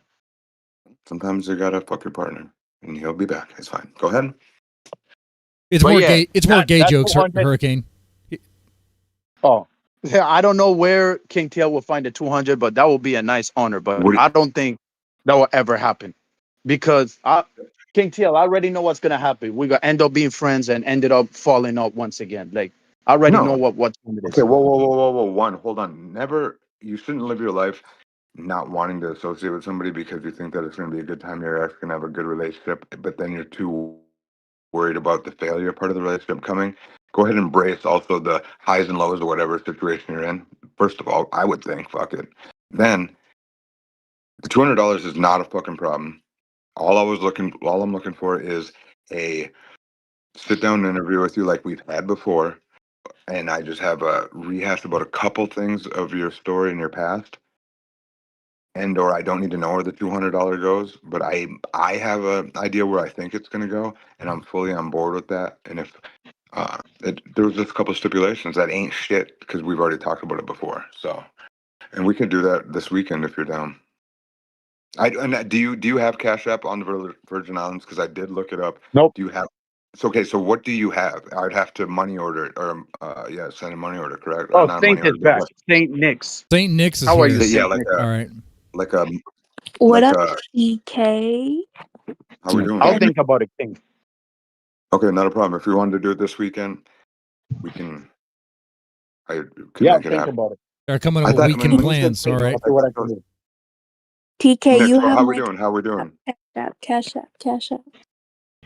[SPEAKER 5] Sometimes you gotta fuck your partner, and he'll be back. It's fine. Go ahead.
[SPEAKER 3] It's
[SPEAKER 10] But
[SPEAKER 3] more
[SPEAKER 10] yeah,
[SPEAKER 3] gay. It's more
[SPEAKER 10] that-
[SPEAKER 3] gay
[SPEAKER 10] that
[SPEAKER 3] jokes,
[SPEAKER 10] 200
[SPEAKER 3] Hurricane.
[SPEAKER 10] Oh, yeah, I don't know where King Tail will find the 200, but that will be a nice honor. But
[SPEAKER 5] What-
[SPEAKER 10] I don't think that will ever happen because King Tail, I already know what's gonna happen. We're gonna end up being friends and ended up falling up once again. Like I already
[SPEAKER 5] No.
[SPEAKER 10] know what time it is.
[SPEAKER 5] Okay, whoa. One, hold on. Never. You shouldn't live your life not wanting to associate with somebody because you think that it's going to be a good time. You're actually going to have a good relationship, but then you're too worried about the failure part of the relationship coming. Go ahead and embrace also the highs and lows or whatever situation you're in. First of all, I would think, fuck it. Then the $200 is not a fucking problem. All I'm looking for is a sit down interview with you like we've had before. And I just have a rehash about a couple things of your story and your past. And or I don't need to know where the $200 goes, but I have an idea where I think it's going to go, and I'm fully on board with that. And if there was just a couple stipulations that ain't shit because we've already talked about it before. So, and we can do that this weekend if you're down. Do you have Cash App on the Virgin Islands? Because I did look it up.
[SPEAKER 10] Nope.
[SPEAKER 5] Do you have? So okay, so what do you have? I'd have to money order it, or send a money order, correct? Or
[SPEAKER 10] Oh,
[SPEAKER 5] not
[SPEAKER 10] Saint
[SPEAKER 5] money
[SPEAKER 10] is
[SPEAKER 5] order,
[SPEAKER 10] back.
[SPEAKER 5] but
[SPEAKER 10] Saint Nick's.
[SPEAKER 3] Saint Nick's is
[SPEAKER 10] How are
[SPEAKER 3] here.
[SPEAKER 10] you?
[SPEAKER 5] yeah,
[SPEAKER 10] Saint
[SPEAKER 5] like
[SPEAKER 10] Nick?
[SPEAKER 3] All right.
[SPEAKER 16] What
[SPEAKER 5] like
[SPEAKER 16] up, TK?
[SPEAKER 5] how we doing?
[SPEAKER 10] I'll think about it, King.
[SPEAKER 5] Okay, not a problem. If you wanted to do it this weekend, we can. I can
[SPEAKER 10] Yeah, I'll
[SPEAKER 5] make it
[SPEAKER 10] think
[SPEAKER 5] happen.
[SPEAKER 10] about it.
[SPEAKER 3] They're coming
[SPEAKER 5] I
[SPEAKER 3] up with
[SPEAKER 5] thought-
[SPEAKER 3] weekend
[SPEAKER 5] when you said
[SPEAKER 3] plans. All right.
[SPEAKER 10] I'll see what I can do.
[SPEAKER 16] TK,
[SPEAKER 5] Nick,
[SPEAKER 16] you
[SPEAKER 5] so
[SPEAKER 16] have
[SPEAKER 5] how we
[SPEAKER 16] my
[SPEAKER 5] doing? How we doing?
[SPEAKER 16] Cash App.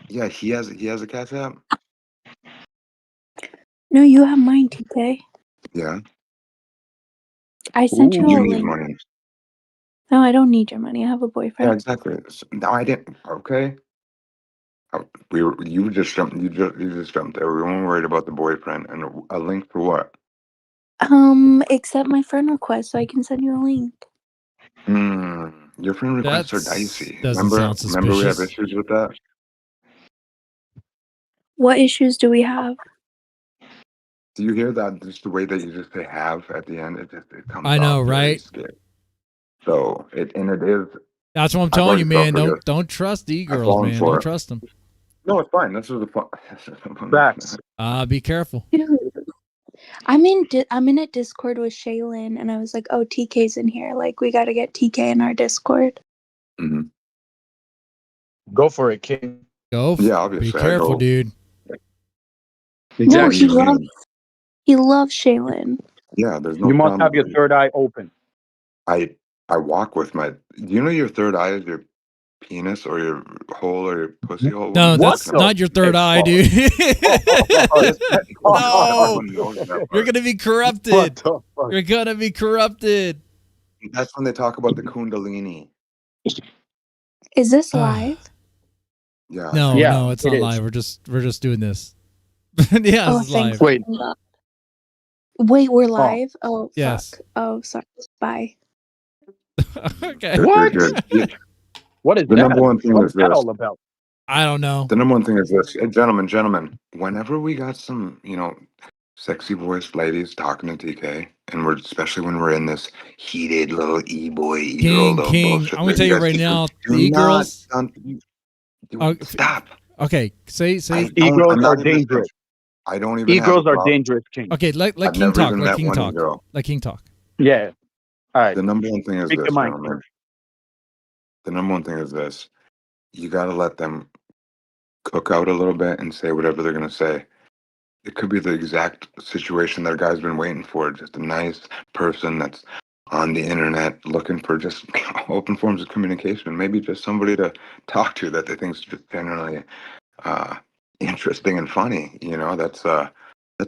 [SPEAKER 5] Yeah, he has a Cash App.
[SPEAKER 16] No, you have mine, TK.
[SPEAKER 5] Yeah.
[SPEAKER 16] I sent you a
[SPEAKER 5] You need
[SPEAKER 16] link.
[SPEAKER 5] money.
[SPEAKER 16] No, I don't need your money. I have a boyfriend.
[SPEAKER 5] Yeah, exactly. No, I didn't. Okay. You just jumped. You just jumped there. We weren't worried about the boyfriend and a link for what?
[SPEAKER 16] Accept my friend request so I can send you a link.
[SPEAKER 5] Your friend requests are
[SPEAKER 3] That
[SPEAKER 5] dicey.
[SPEAKER 3] doesn't sound
[SPEAKER 5] Remember we have
[SPEAKER 3] suspicious.
[SPEAKER 5] issues with that.
[SPEAKER 16] What issues do we have?
[SPEAKER 5] Do you hear that? Just the way that you just say "have" at the end, it comes.
[SPEAKER 3] I know,
[SPEAKER 5] off very
[SPEAKER 3] right?
[SPEAKER 5] scary. So it is.
[SPEAKER 3] That's what I'm
[SPEAKER 5] I've
[SPEAKER 3] telling you,
[SPEAKER 5] already fell
[SPEAKER 3] man.
[SPEAKER 5] for this.
[SPEAKER 3] Don't trust
[SPEAKER 5] I've
[SPEAKER 3] eGirls,
[SPEAKER 5] fallen
[SPEAKER 3] man.
[SPEAKER 5] for
[SPEAKER 3] Don't
[SPEAKER 5] it.
[SPEAKER 3] trust them.
[SPEAKER 5] No, it's fine. This is the fun.
[SPEAKER 10] Facts.
[SPEAKER 3] Be careful.
[SPEAKER 16] Dude, I'm in a Discord with Shaylin, and I was like, "Oh, TK's in here. Like, we got to get TK in our Discord."
[SPEAKER 5] Mm-hmm.
[SPEAKER 10] Go for it, King.
[SPEAKER 5] Yeah, obviously.
[SPEAKER 3] Be careful, dude.
[SPEAKER 16] No,
[SPEAKER 10] Exactly.
[SPEAKER 16] he loves Shaylin.
[SPEAKER 5] Yeah, there's no
[SPEAKER 10] You must
[SPEAKER 5] problem.
[SPEAKER 10] have your third eye open.
[SPEAKER 5] I walk with my. Do you know your third eye is your penis or your hole or your pussy hole?
[SPEAKER 3] No,
[SPEAKER 5] What
[SPEAKER 3] that's
[SPEAKER 5] the-
[SPEAKER 3] not your third eye, dude. No, you're gonna be corrupted. You're gonna be corrupted.
[SPEAKER 5] That's when they talk about the kundalini.
[SPEAKER 16] Is this live?
[SPEAKER 5] Yeah.
[SPEAKER 3] No, it's not live. We're just doing this. Yeah,
[SPEAKER 16] Oh,
[SPEAKER 3] this is live.
[SPEAKER 16] thank God. Wait, we're live? Oh,
[SPEAKER 3] Yes.
[SPEAKER 16] fuck. Oh, sorry. Bye.
[SPEAKER 3] Okay.
[SPEAKER 10] What?
[SPEAKER 5] Good.
[SPEAKER 10] What is
[SPEAKER 5] The
[SPEAKER 10] that?
[SPEAKER 5] number one thing
[SPEAKER 10] What
[SPEAKER 5] is
[SPEAKER 10] is that
[SPEAKER 5] this.
[SPEAKER 10] all about?
[SPEAKER 3] I don't know.
[SPEAKER 5] The number one thing is this, gentlemen. Whenever we got some, sexy voiced ladies talking to TK, and especially when we're in this heated little e-boy, e-girl little
[SPEAKER 3] King.
[SPEAKER 5] bullshit.
[SPEAKER 3] I'm gonna
[SPEAKER 5] that
[SPEAKER 3] tell you
[SPEAKER 5] guys
[SPEAKER 3] right
[SPEAKER 5] keep doing,
[SPEAKER 3] now,
[SPEAKER 5] do
[SPEAKER 3] the e-girls.
[SPEAKER 5] Stop.
[SPEAKER 3] Okay, say.
[SPEAKER 10] E-girls are dangerous.
[SPEAKER 5] I don't even have a
[SPEAKER 10] E-girls are
[SPEAKER 5] problem.
[SPEAKER 10] dangerous, King.
[SPEAKER 3] Okay, let
[SPEAKER 5] I've
[SPEAKER 3] King
[SPEAKER 5] never
[SPEAKER 3] talk.
[SPEAKER 5] even
[SPEAKER 3] Let
[SPEAKER 5] met
[SPEAKER 3] King
[SPEAKER 5] one
[SPEAKER 3] talk.
[SPEAKER 5] e-girl.
[SPEAKER 3] Let King talk.
[SPEAKER 10] Yeah. All right.
[SPEAKER 5] The number one thing is
[SPEAKER 10] Speak
[SPEAKER 5] this,
[SPEAKER 10] your mind,
[SPEAKER 5] gentlemen. The number one thing is this. You got to let them cook out a little bit and say whatever they're going to say. It could be the exact situation that a guy's been waiting for. Just a nice person that's on the internet looking for just open forms of communication. Maybe just somebody to talk to that they think is just generally interesting and funny. That's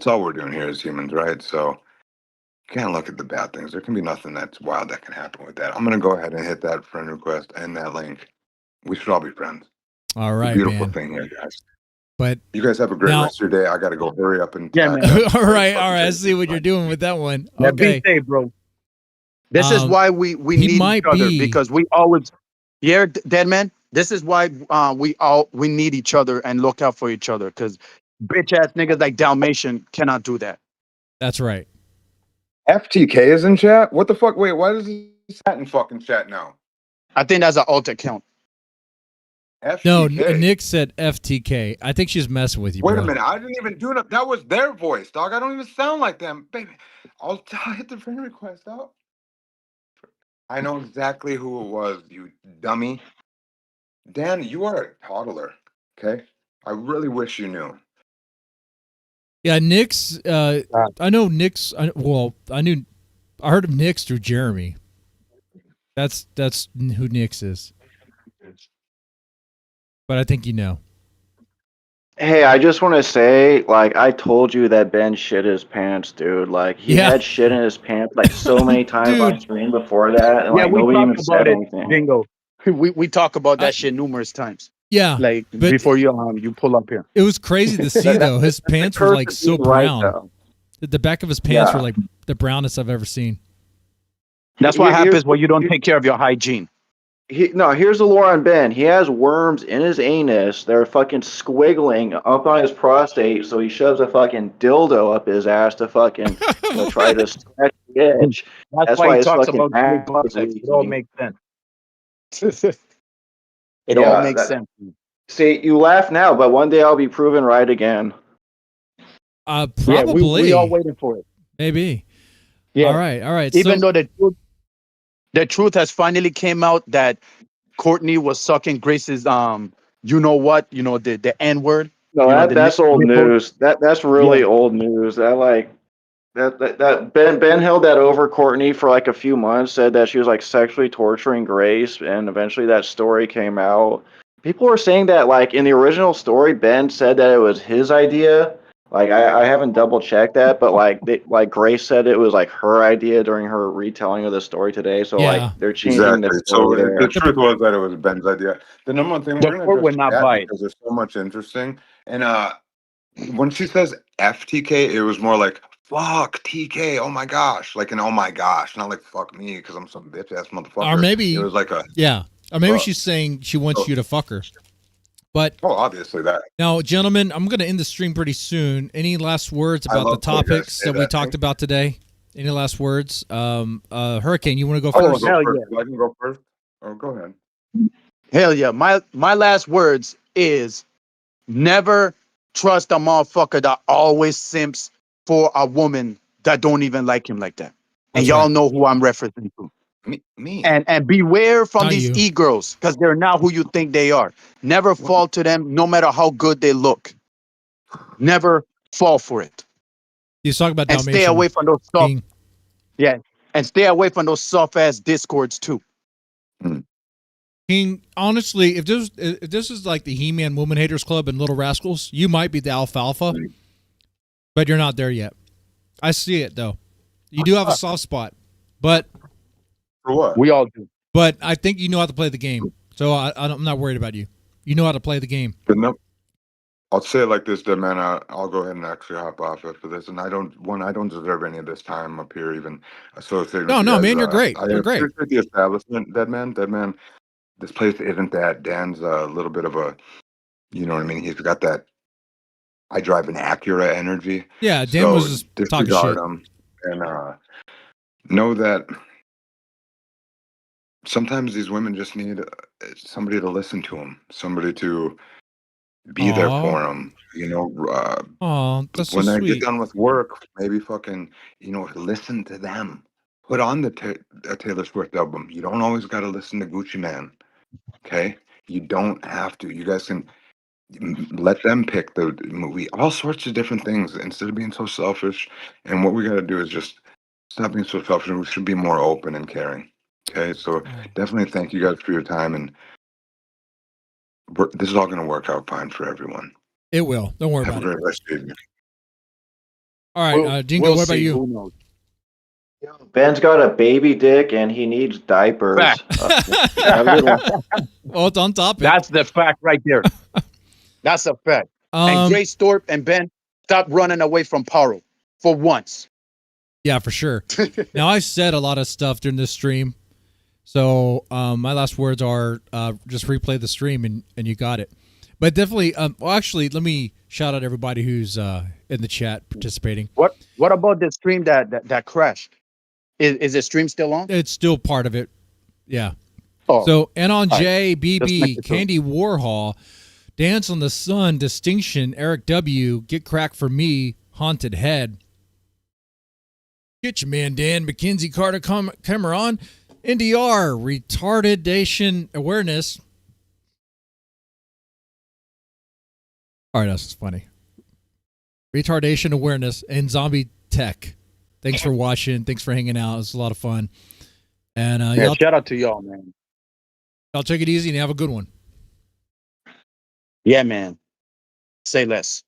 [SPEAKER 5] all we're doing here as humans, right? So you can't look at the bad things. There can be nothing that's wild that can happen with that. I'm going to go ahead and hit that friend request and that link. We should all be friends.
[SPEAKER 3] All right,
[SPEAKER 5] Beautiful
[SPEAKER 3] man.
[SPEAKER 5] thing here, guys.
[SPEAKER 3] But
[SPEAKER 5] you guys have a great
[SPEAKER 3] now-
[SPEAKER 5] rest of your day. I got to go hurry up and
[SPEAKER 10] Yeah, man.
[SPEAKER 3] all right. I see what you're doing with that one.
[SPEAKER 10] Yeah,
[SPEAKER 3] Okay.
[SPEAKER 10] be safe, bro.
[SPEAKER 4] This is why we
[SPEAKER 3] he
[SPEAKER 4] need
[SPEAKER 3] might
[SPEAKER 4] each other
[SPEAKER 3] be-
[SPEAKER 4] because we always, dead man. This is why we need each other and look out for each other because bitch ass niggas like Dalmatian cannot do that.
[SPEAKER 3] That's right.
[SPEAKER 5] FTK is in chat? What the fuck? Wait, why does he chat in fucking chat now?
[SPEAKER 4] I think that's an alt account.
[SPEAKER 3] No,
[SPEAKER 5] FTK.
[SPEAKER 3] Nick said FTK. I think she's messing with you,
[SPEAKER 5] Wait
[SPEAKER 3] bro.
[SPEAKER 5] a minute. I didn't even do it. That was their voice, dog. I don't even sound like them. Baby, I'll hit the friend request out. I know exactly who it was, you dummy. Dan, you are a toddler, okay? I really wish you knew.
[SPEAKER 3] Yeah, Nick's. I know Nick's. I heard of Nick's through Jeremy. That's who Nick's is. But I think you know.
[SPEAKER 13] Hey, I just want to say, like, I told you that Ben shit his pants, dude. Like, he
[SPEAKER 3] Yeah.
[SPEAKER 13] had shit in his pants like so many times on stream before that, and
[SPEAKER 4] Yeah,
[SPEAKER 13] like
[SPEAKER 4] we
[SPEAKER 13] nobody even
[SPEAKER 4] talked
[SPEAKER 13] said
[SPEAKER 4] about it,
[SPEAKER 13] anything.
[SPEAKER 4] Bingo. We talk about that shit numerous times.
[SPEAKER 3] Yeah,
[SPEAKER 4] like
[SPEAKER 3] but-
[SPEAKER 4] before you pull up here.
[SPEAKER 3] It was crazy to see though. His pants were like so brown. The back of his pants were like the brownest I've ever seen.
[SPEAKER 4] That's what
[SPEAKER 13] Here- here's-
[SPEAKER 4] happens when you don't take care of your hygiene.
[SPEAKER 13] Here's the lore on Ben. He has worms in his anus. They're fucking squiggling up on his prostate, so he shoves a fucking dildo up his ass to fucking try to scratch the edge.
[SPEAKER 4] That's why he
[SPEAKER 13] his
[SPEAKER 4] talks
[SPEAKER 13] fucking
[SPEAKER 4] about
[SPEAKER 13] ass
[SPEAKER 4] big butt
[SPEAKER 13] is
[SPEAKER 4] sex. It all
[SPEAKER 13] leaking.
[SPEAKER 4] makes sense. It all makes sense.
[SPEAKER 13] See, you laugh now, but one day I'll be proven right again.
[SPEAKER 3] Probably.
[SPEAKER 4] Yeah, we all waiting for it.
[SPEAKER 3] Maybe.
[SPEAKER 4] Yeah.
[SPEAKER 3] All right.
[SPEAKER 4] Even
[SPEAKER 3] so,
[SPEAKER 4] though the truth has finally came out that Courtney was sucking Grace's you know what, the N word.
[SPEAKER 13] No, that's old news. That's really old news. That Ben held that over Courtney for like a few months, said that she was like sexually torturing Grace, and eventually that story came out. People were saying that like in the original story, Ben said that it was his idea. Like I haven't double checked that, but like Grace said it was like her idea during her retelling of the story today. So like they're changing the story there.
[SPEAKER 5] The truth was that it was Ben's idea. The number one thing
[SPEAKER 4] The
[SPEAKER 5] we're going
[SPEAKER 4] court
[SPEAKER 5] to
[SPEAKER 4] would not
[SPEAKER 5] chat
[SPEAKER 4] buy it.
[SPEAKER 5] because there's so much interesting. And when she says FTK, it was more like fuck TK. Oh my gosh, like an oh my gosh, not like fuck me because I'm some bitch ass motherfucker.
[SPEAKER 3] or maybe
[SPEAKER 5] it was like a
[SPEAKER 3] or maybe she's saying she wants you to fuck her. But
[SPEAKER 5] obviously that.
[SPEAKER 3] Now, gentlemen, I'm going to end the stream pretty soon. Any last words
[SPEAKER 5] I
[SPEAKER 3] about the
[SPEAKER 5] love when you guys
[SPEAKER 3] topics
[SPEAKER 5] say
[SPEAKER 3] that we
[SPEAKER 5] that.
[SPEAKER 3] talked about today? Any last words? Hurricane, you want to go
[SPEAKER 5] Oh,
[SPEAKER 3] first?
[SPEAKER 4] hell
[SPEAKER 5] I can go first. Oh, go ahead.
[SPEAKER 4] Hell yeah. My last words is never trust a motherfucker that always simps for a woman that don't even like him like that. And y'all know who I'm referencing to.
[SPEAKER 5] Me.
[SPEAKER 4] And beware from
[SPEAKER 3] Not
[SPEAKER 4] these
[SPEAKER 3] you.
[SPEAKER 4] e-girls because they're not who you think they are. Never fall to them no matter how good they look. Never fall for it.
[SPEAKER 3] He's talking about
[SPEAKER 4] And
[SPEAKER 3] Dalmatian.
[SPEAKER 4] stay away from those soft.
[SPEAKER 3] King.
[SPEAKER 4] Yeah. And stay away from those soft ass discords too.
[SPEAKER 3] King, honestly, if this is like the He-Man Woman Haters Club and Little Rascals, you might be the alfalfa, but you're not there yet. I see it though. You do have a soft spot, but
[SPEAKER 5] for what?
[SPEAKER 4] We all do.
[SPEAKER 3] But I think you know how to play the game. So I'm not worried about you. You know how to play the game.
[SPEAKER 5] But no, I'll say it like this, then, man. I'll go ahead and actually hop off after this. And I don't deserve any of this time up here, even associated.
[SPEAKER 3] No,
[SPEAKER 5] with you
[SPEAKER 3] no,
[SPEAKER 5] guys.
[SPEAKER 3] man, you're great.
[SPEAKER 5] I
[SPEAKER 3] You're great.
[SPEAKER 5] appreciate the establishment, Dead Man. This place isn't that. Dan's a little bit of a, you know what I mean. He's got that. I drive an Acura energy.
[SPEAKER 3] Yeah, Dan
[SPEAKER 5] so
[SPEAKER 3] was just talking
[SPEAKER 5] disregard
[SPEAKER 3] shit.
[SPEAKER 5] him and know that sometimes these women just need somebody to listen to them, somebody to be there for them. You know,
[SPEAKER 3] Oh, that's so
[SPEAKER 5] when I get
[SPEAKER 3] sweet.
[SPEAKER 5] done with work, maybe fucking, listen to them. Put on the Taylor Swift album. You don't always got to listen to Gucci Man. Okay, you don't have to. You guys can let them pick the movie. All sorts of different things instead of being so selfish. And what we got to do is just stop being so selfish. We should be more open and caring. Okay, so definitely thank you guys for your time, and this is all going to work out fine for everyone.
[SPEAKER 3] It will. Don't worry
[SPEAKER 5] Have
[SPEAKER 3] about
[SPEAKER 5] a
[SPEAKER 3] it.
[SPEAKER 5] great rest of the evening.
[SPEAKER 3] All right, Jingo, what about you?
[SPEAKER 10] Who knows?
[SPEAKER 13] Ben's got a baby dick and he needs diapers. Have a good one.
[SPEAKER 3] Oh, it's on topic.
[SPEAKER 10] That's the fact right there. That's a fact. And Grace Thorpe and Ben, stop running away from Paro for once.
[SPEAKER 3] Yeah, for sure. Now, I said a lot of stuff during this stream. So my last words are just replay the stream and you got it. But definitely, well, actually, let me shout out everybody who's in the chat participating.
[SPEAKER 10] What about the stream that crashed? Is the stream still on?
[SPEAKER 3] It's still part of it. Yeah.
[SPEAKER 10] Oh.
[SPEAKER 3] So, Anon
[SPEAKER 10] All
[SPEAKER 3] J,
[SPEAKER 10] right. Just make
[SPEAKER 3] BB,
[SPEAKER 10] it through.
[SPEAKER 3] Candy Warhol, Dance on the Sun, Distinction, Eric W, Get Crack for Me, Haunted Head, Get Your Man Dan, Mackenzie Carter Cameron, NDR, Retardation Awareness. All right, that's funny. Retardation Awareness and Zombie Tech. Thanks for watching. Thanks for hanging out. It was a lot of fun. And
[SPEAKER 10] Yeah, shout out to y'all, man.
[SPEAKER 3] y'all take it easy and have a good one.
[SPEAKER 10] Yeah, man. Say less.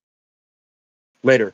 [SPEAKER 10] Later.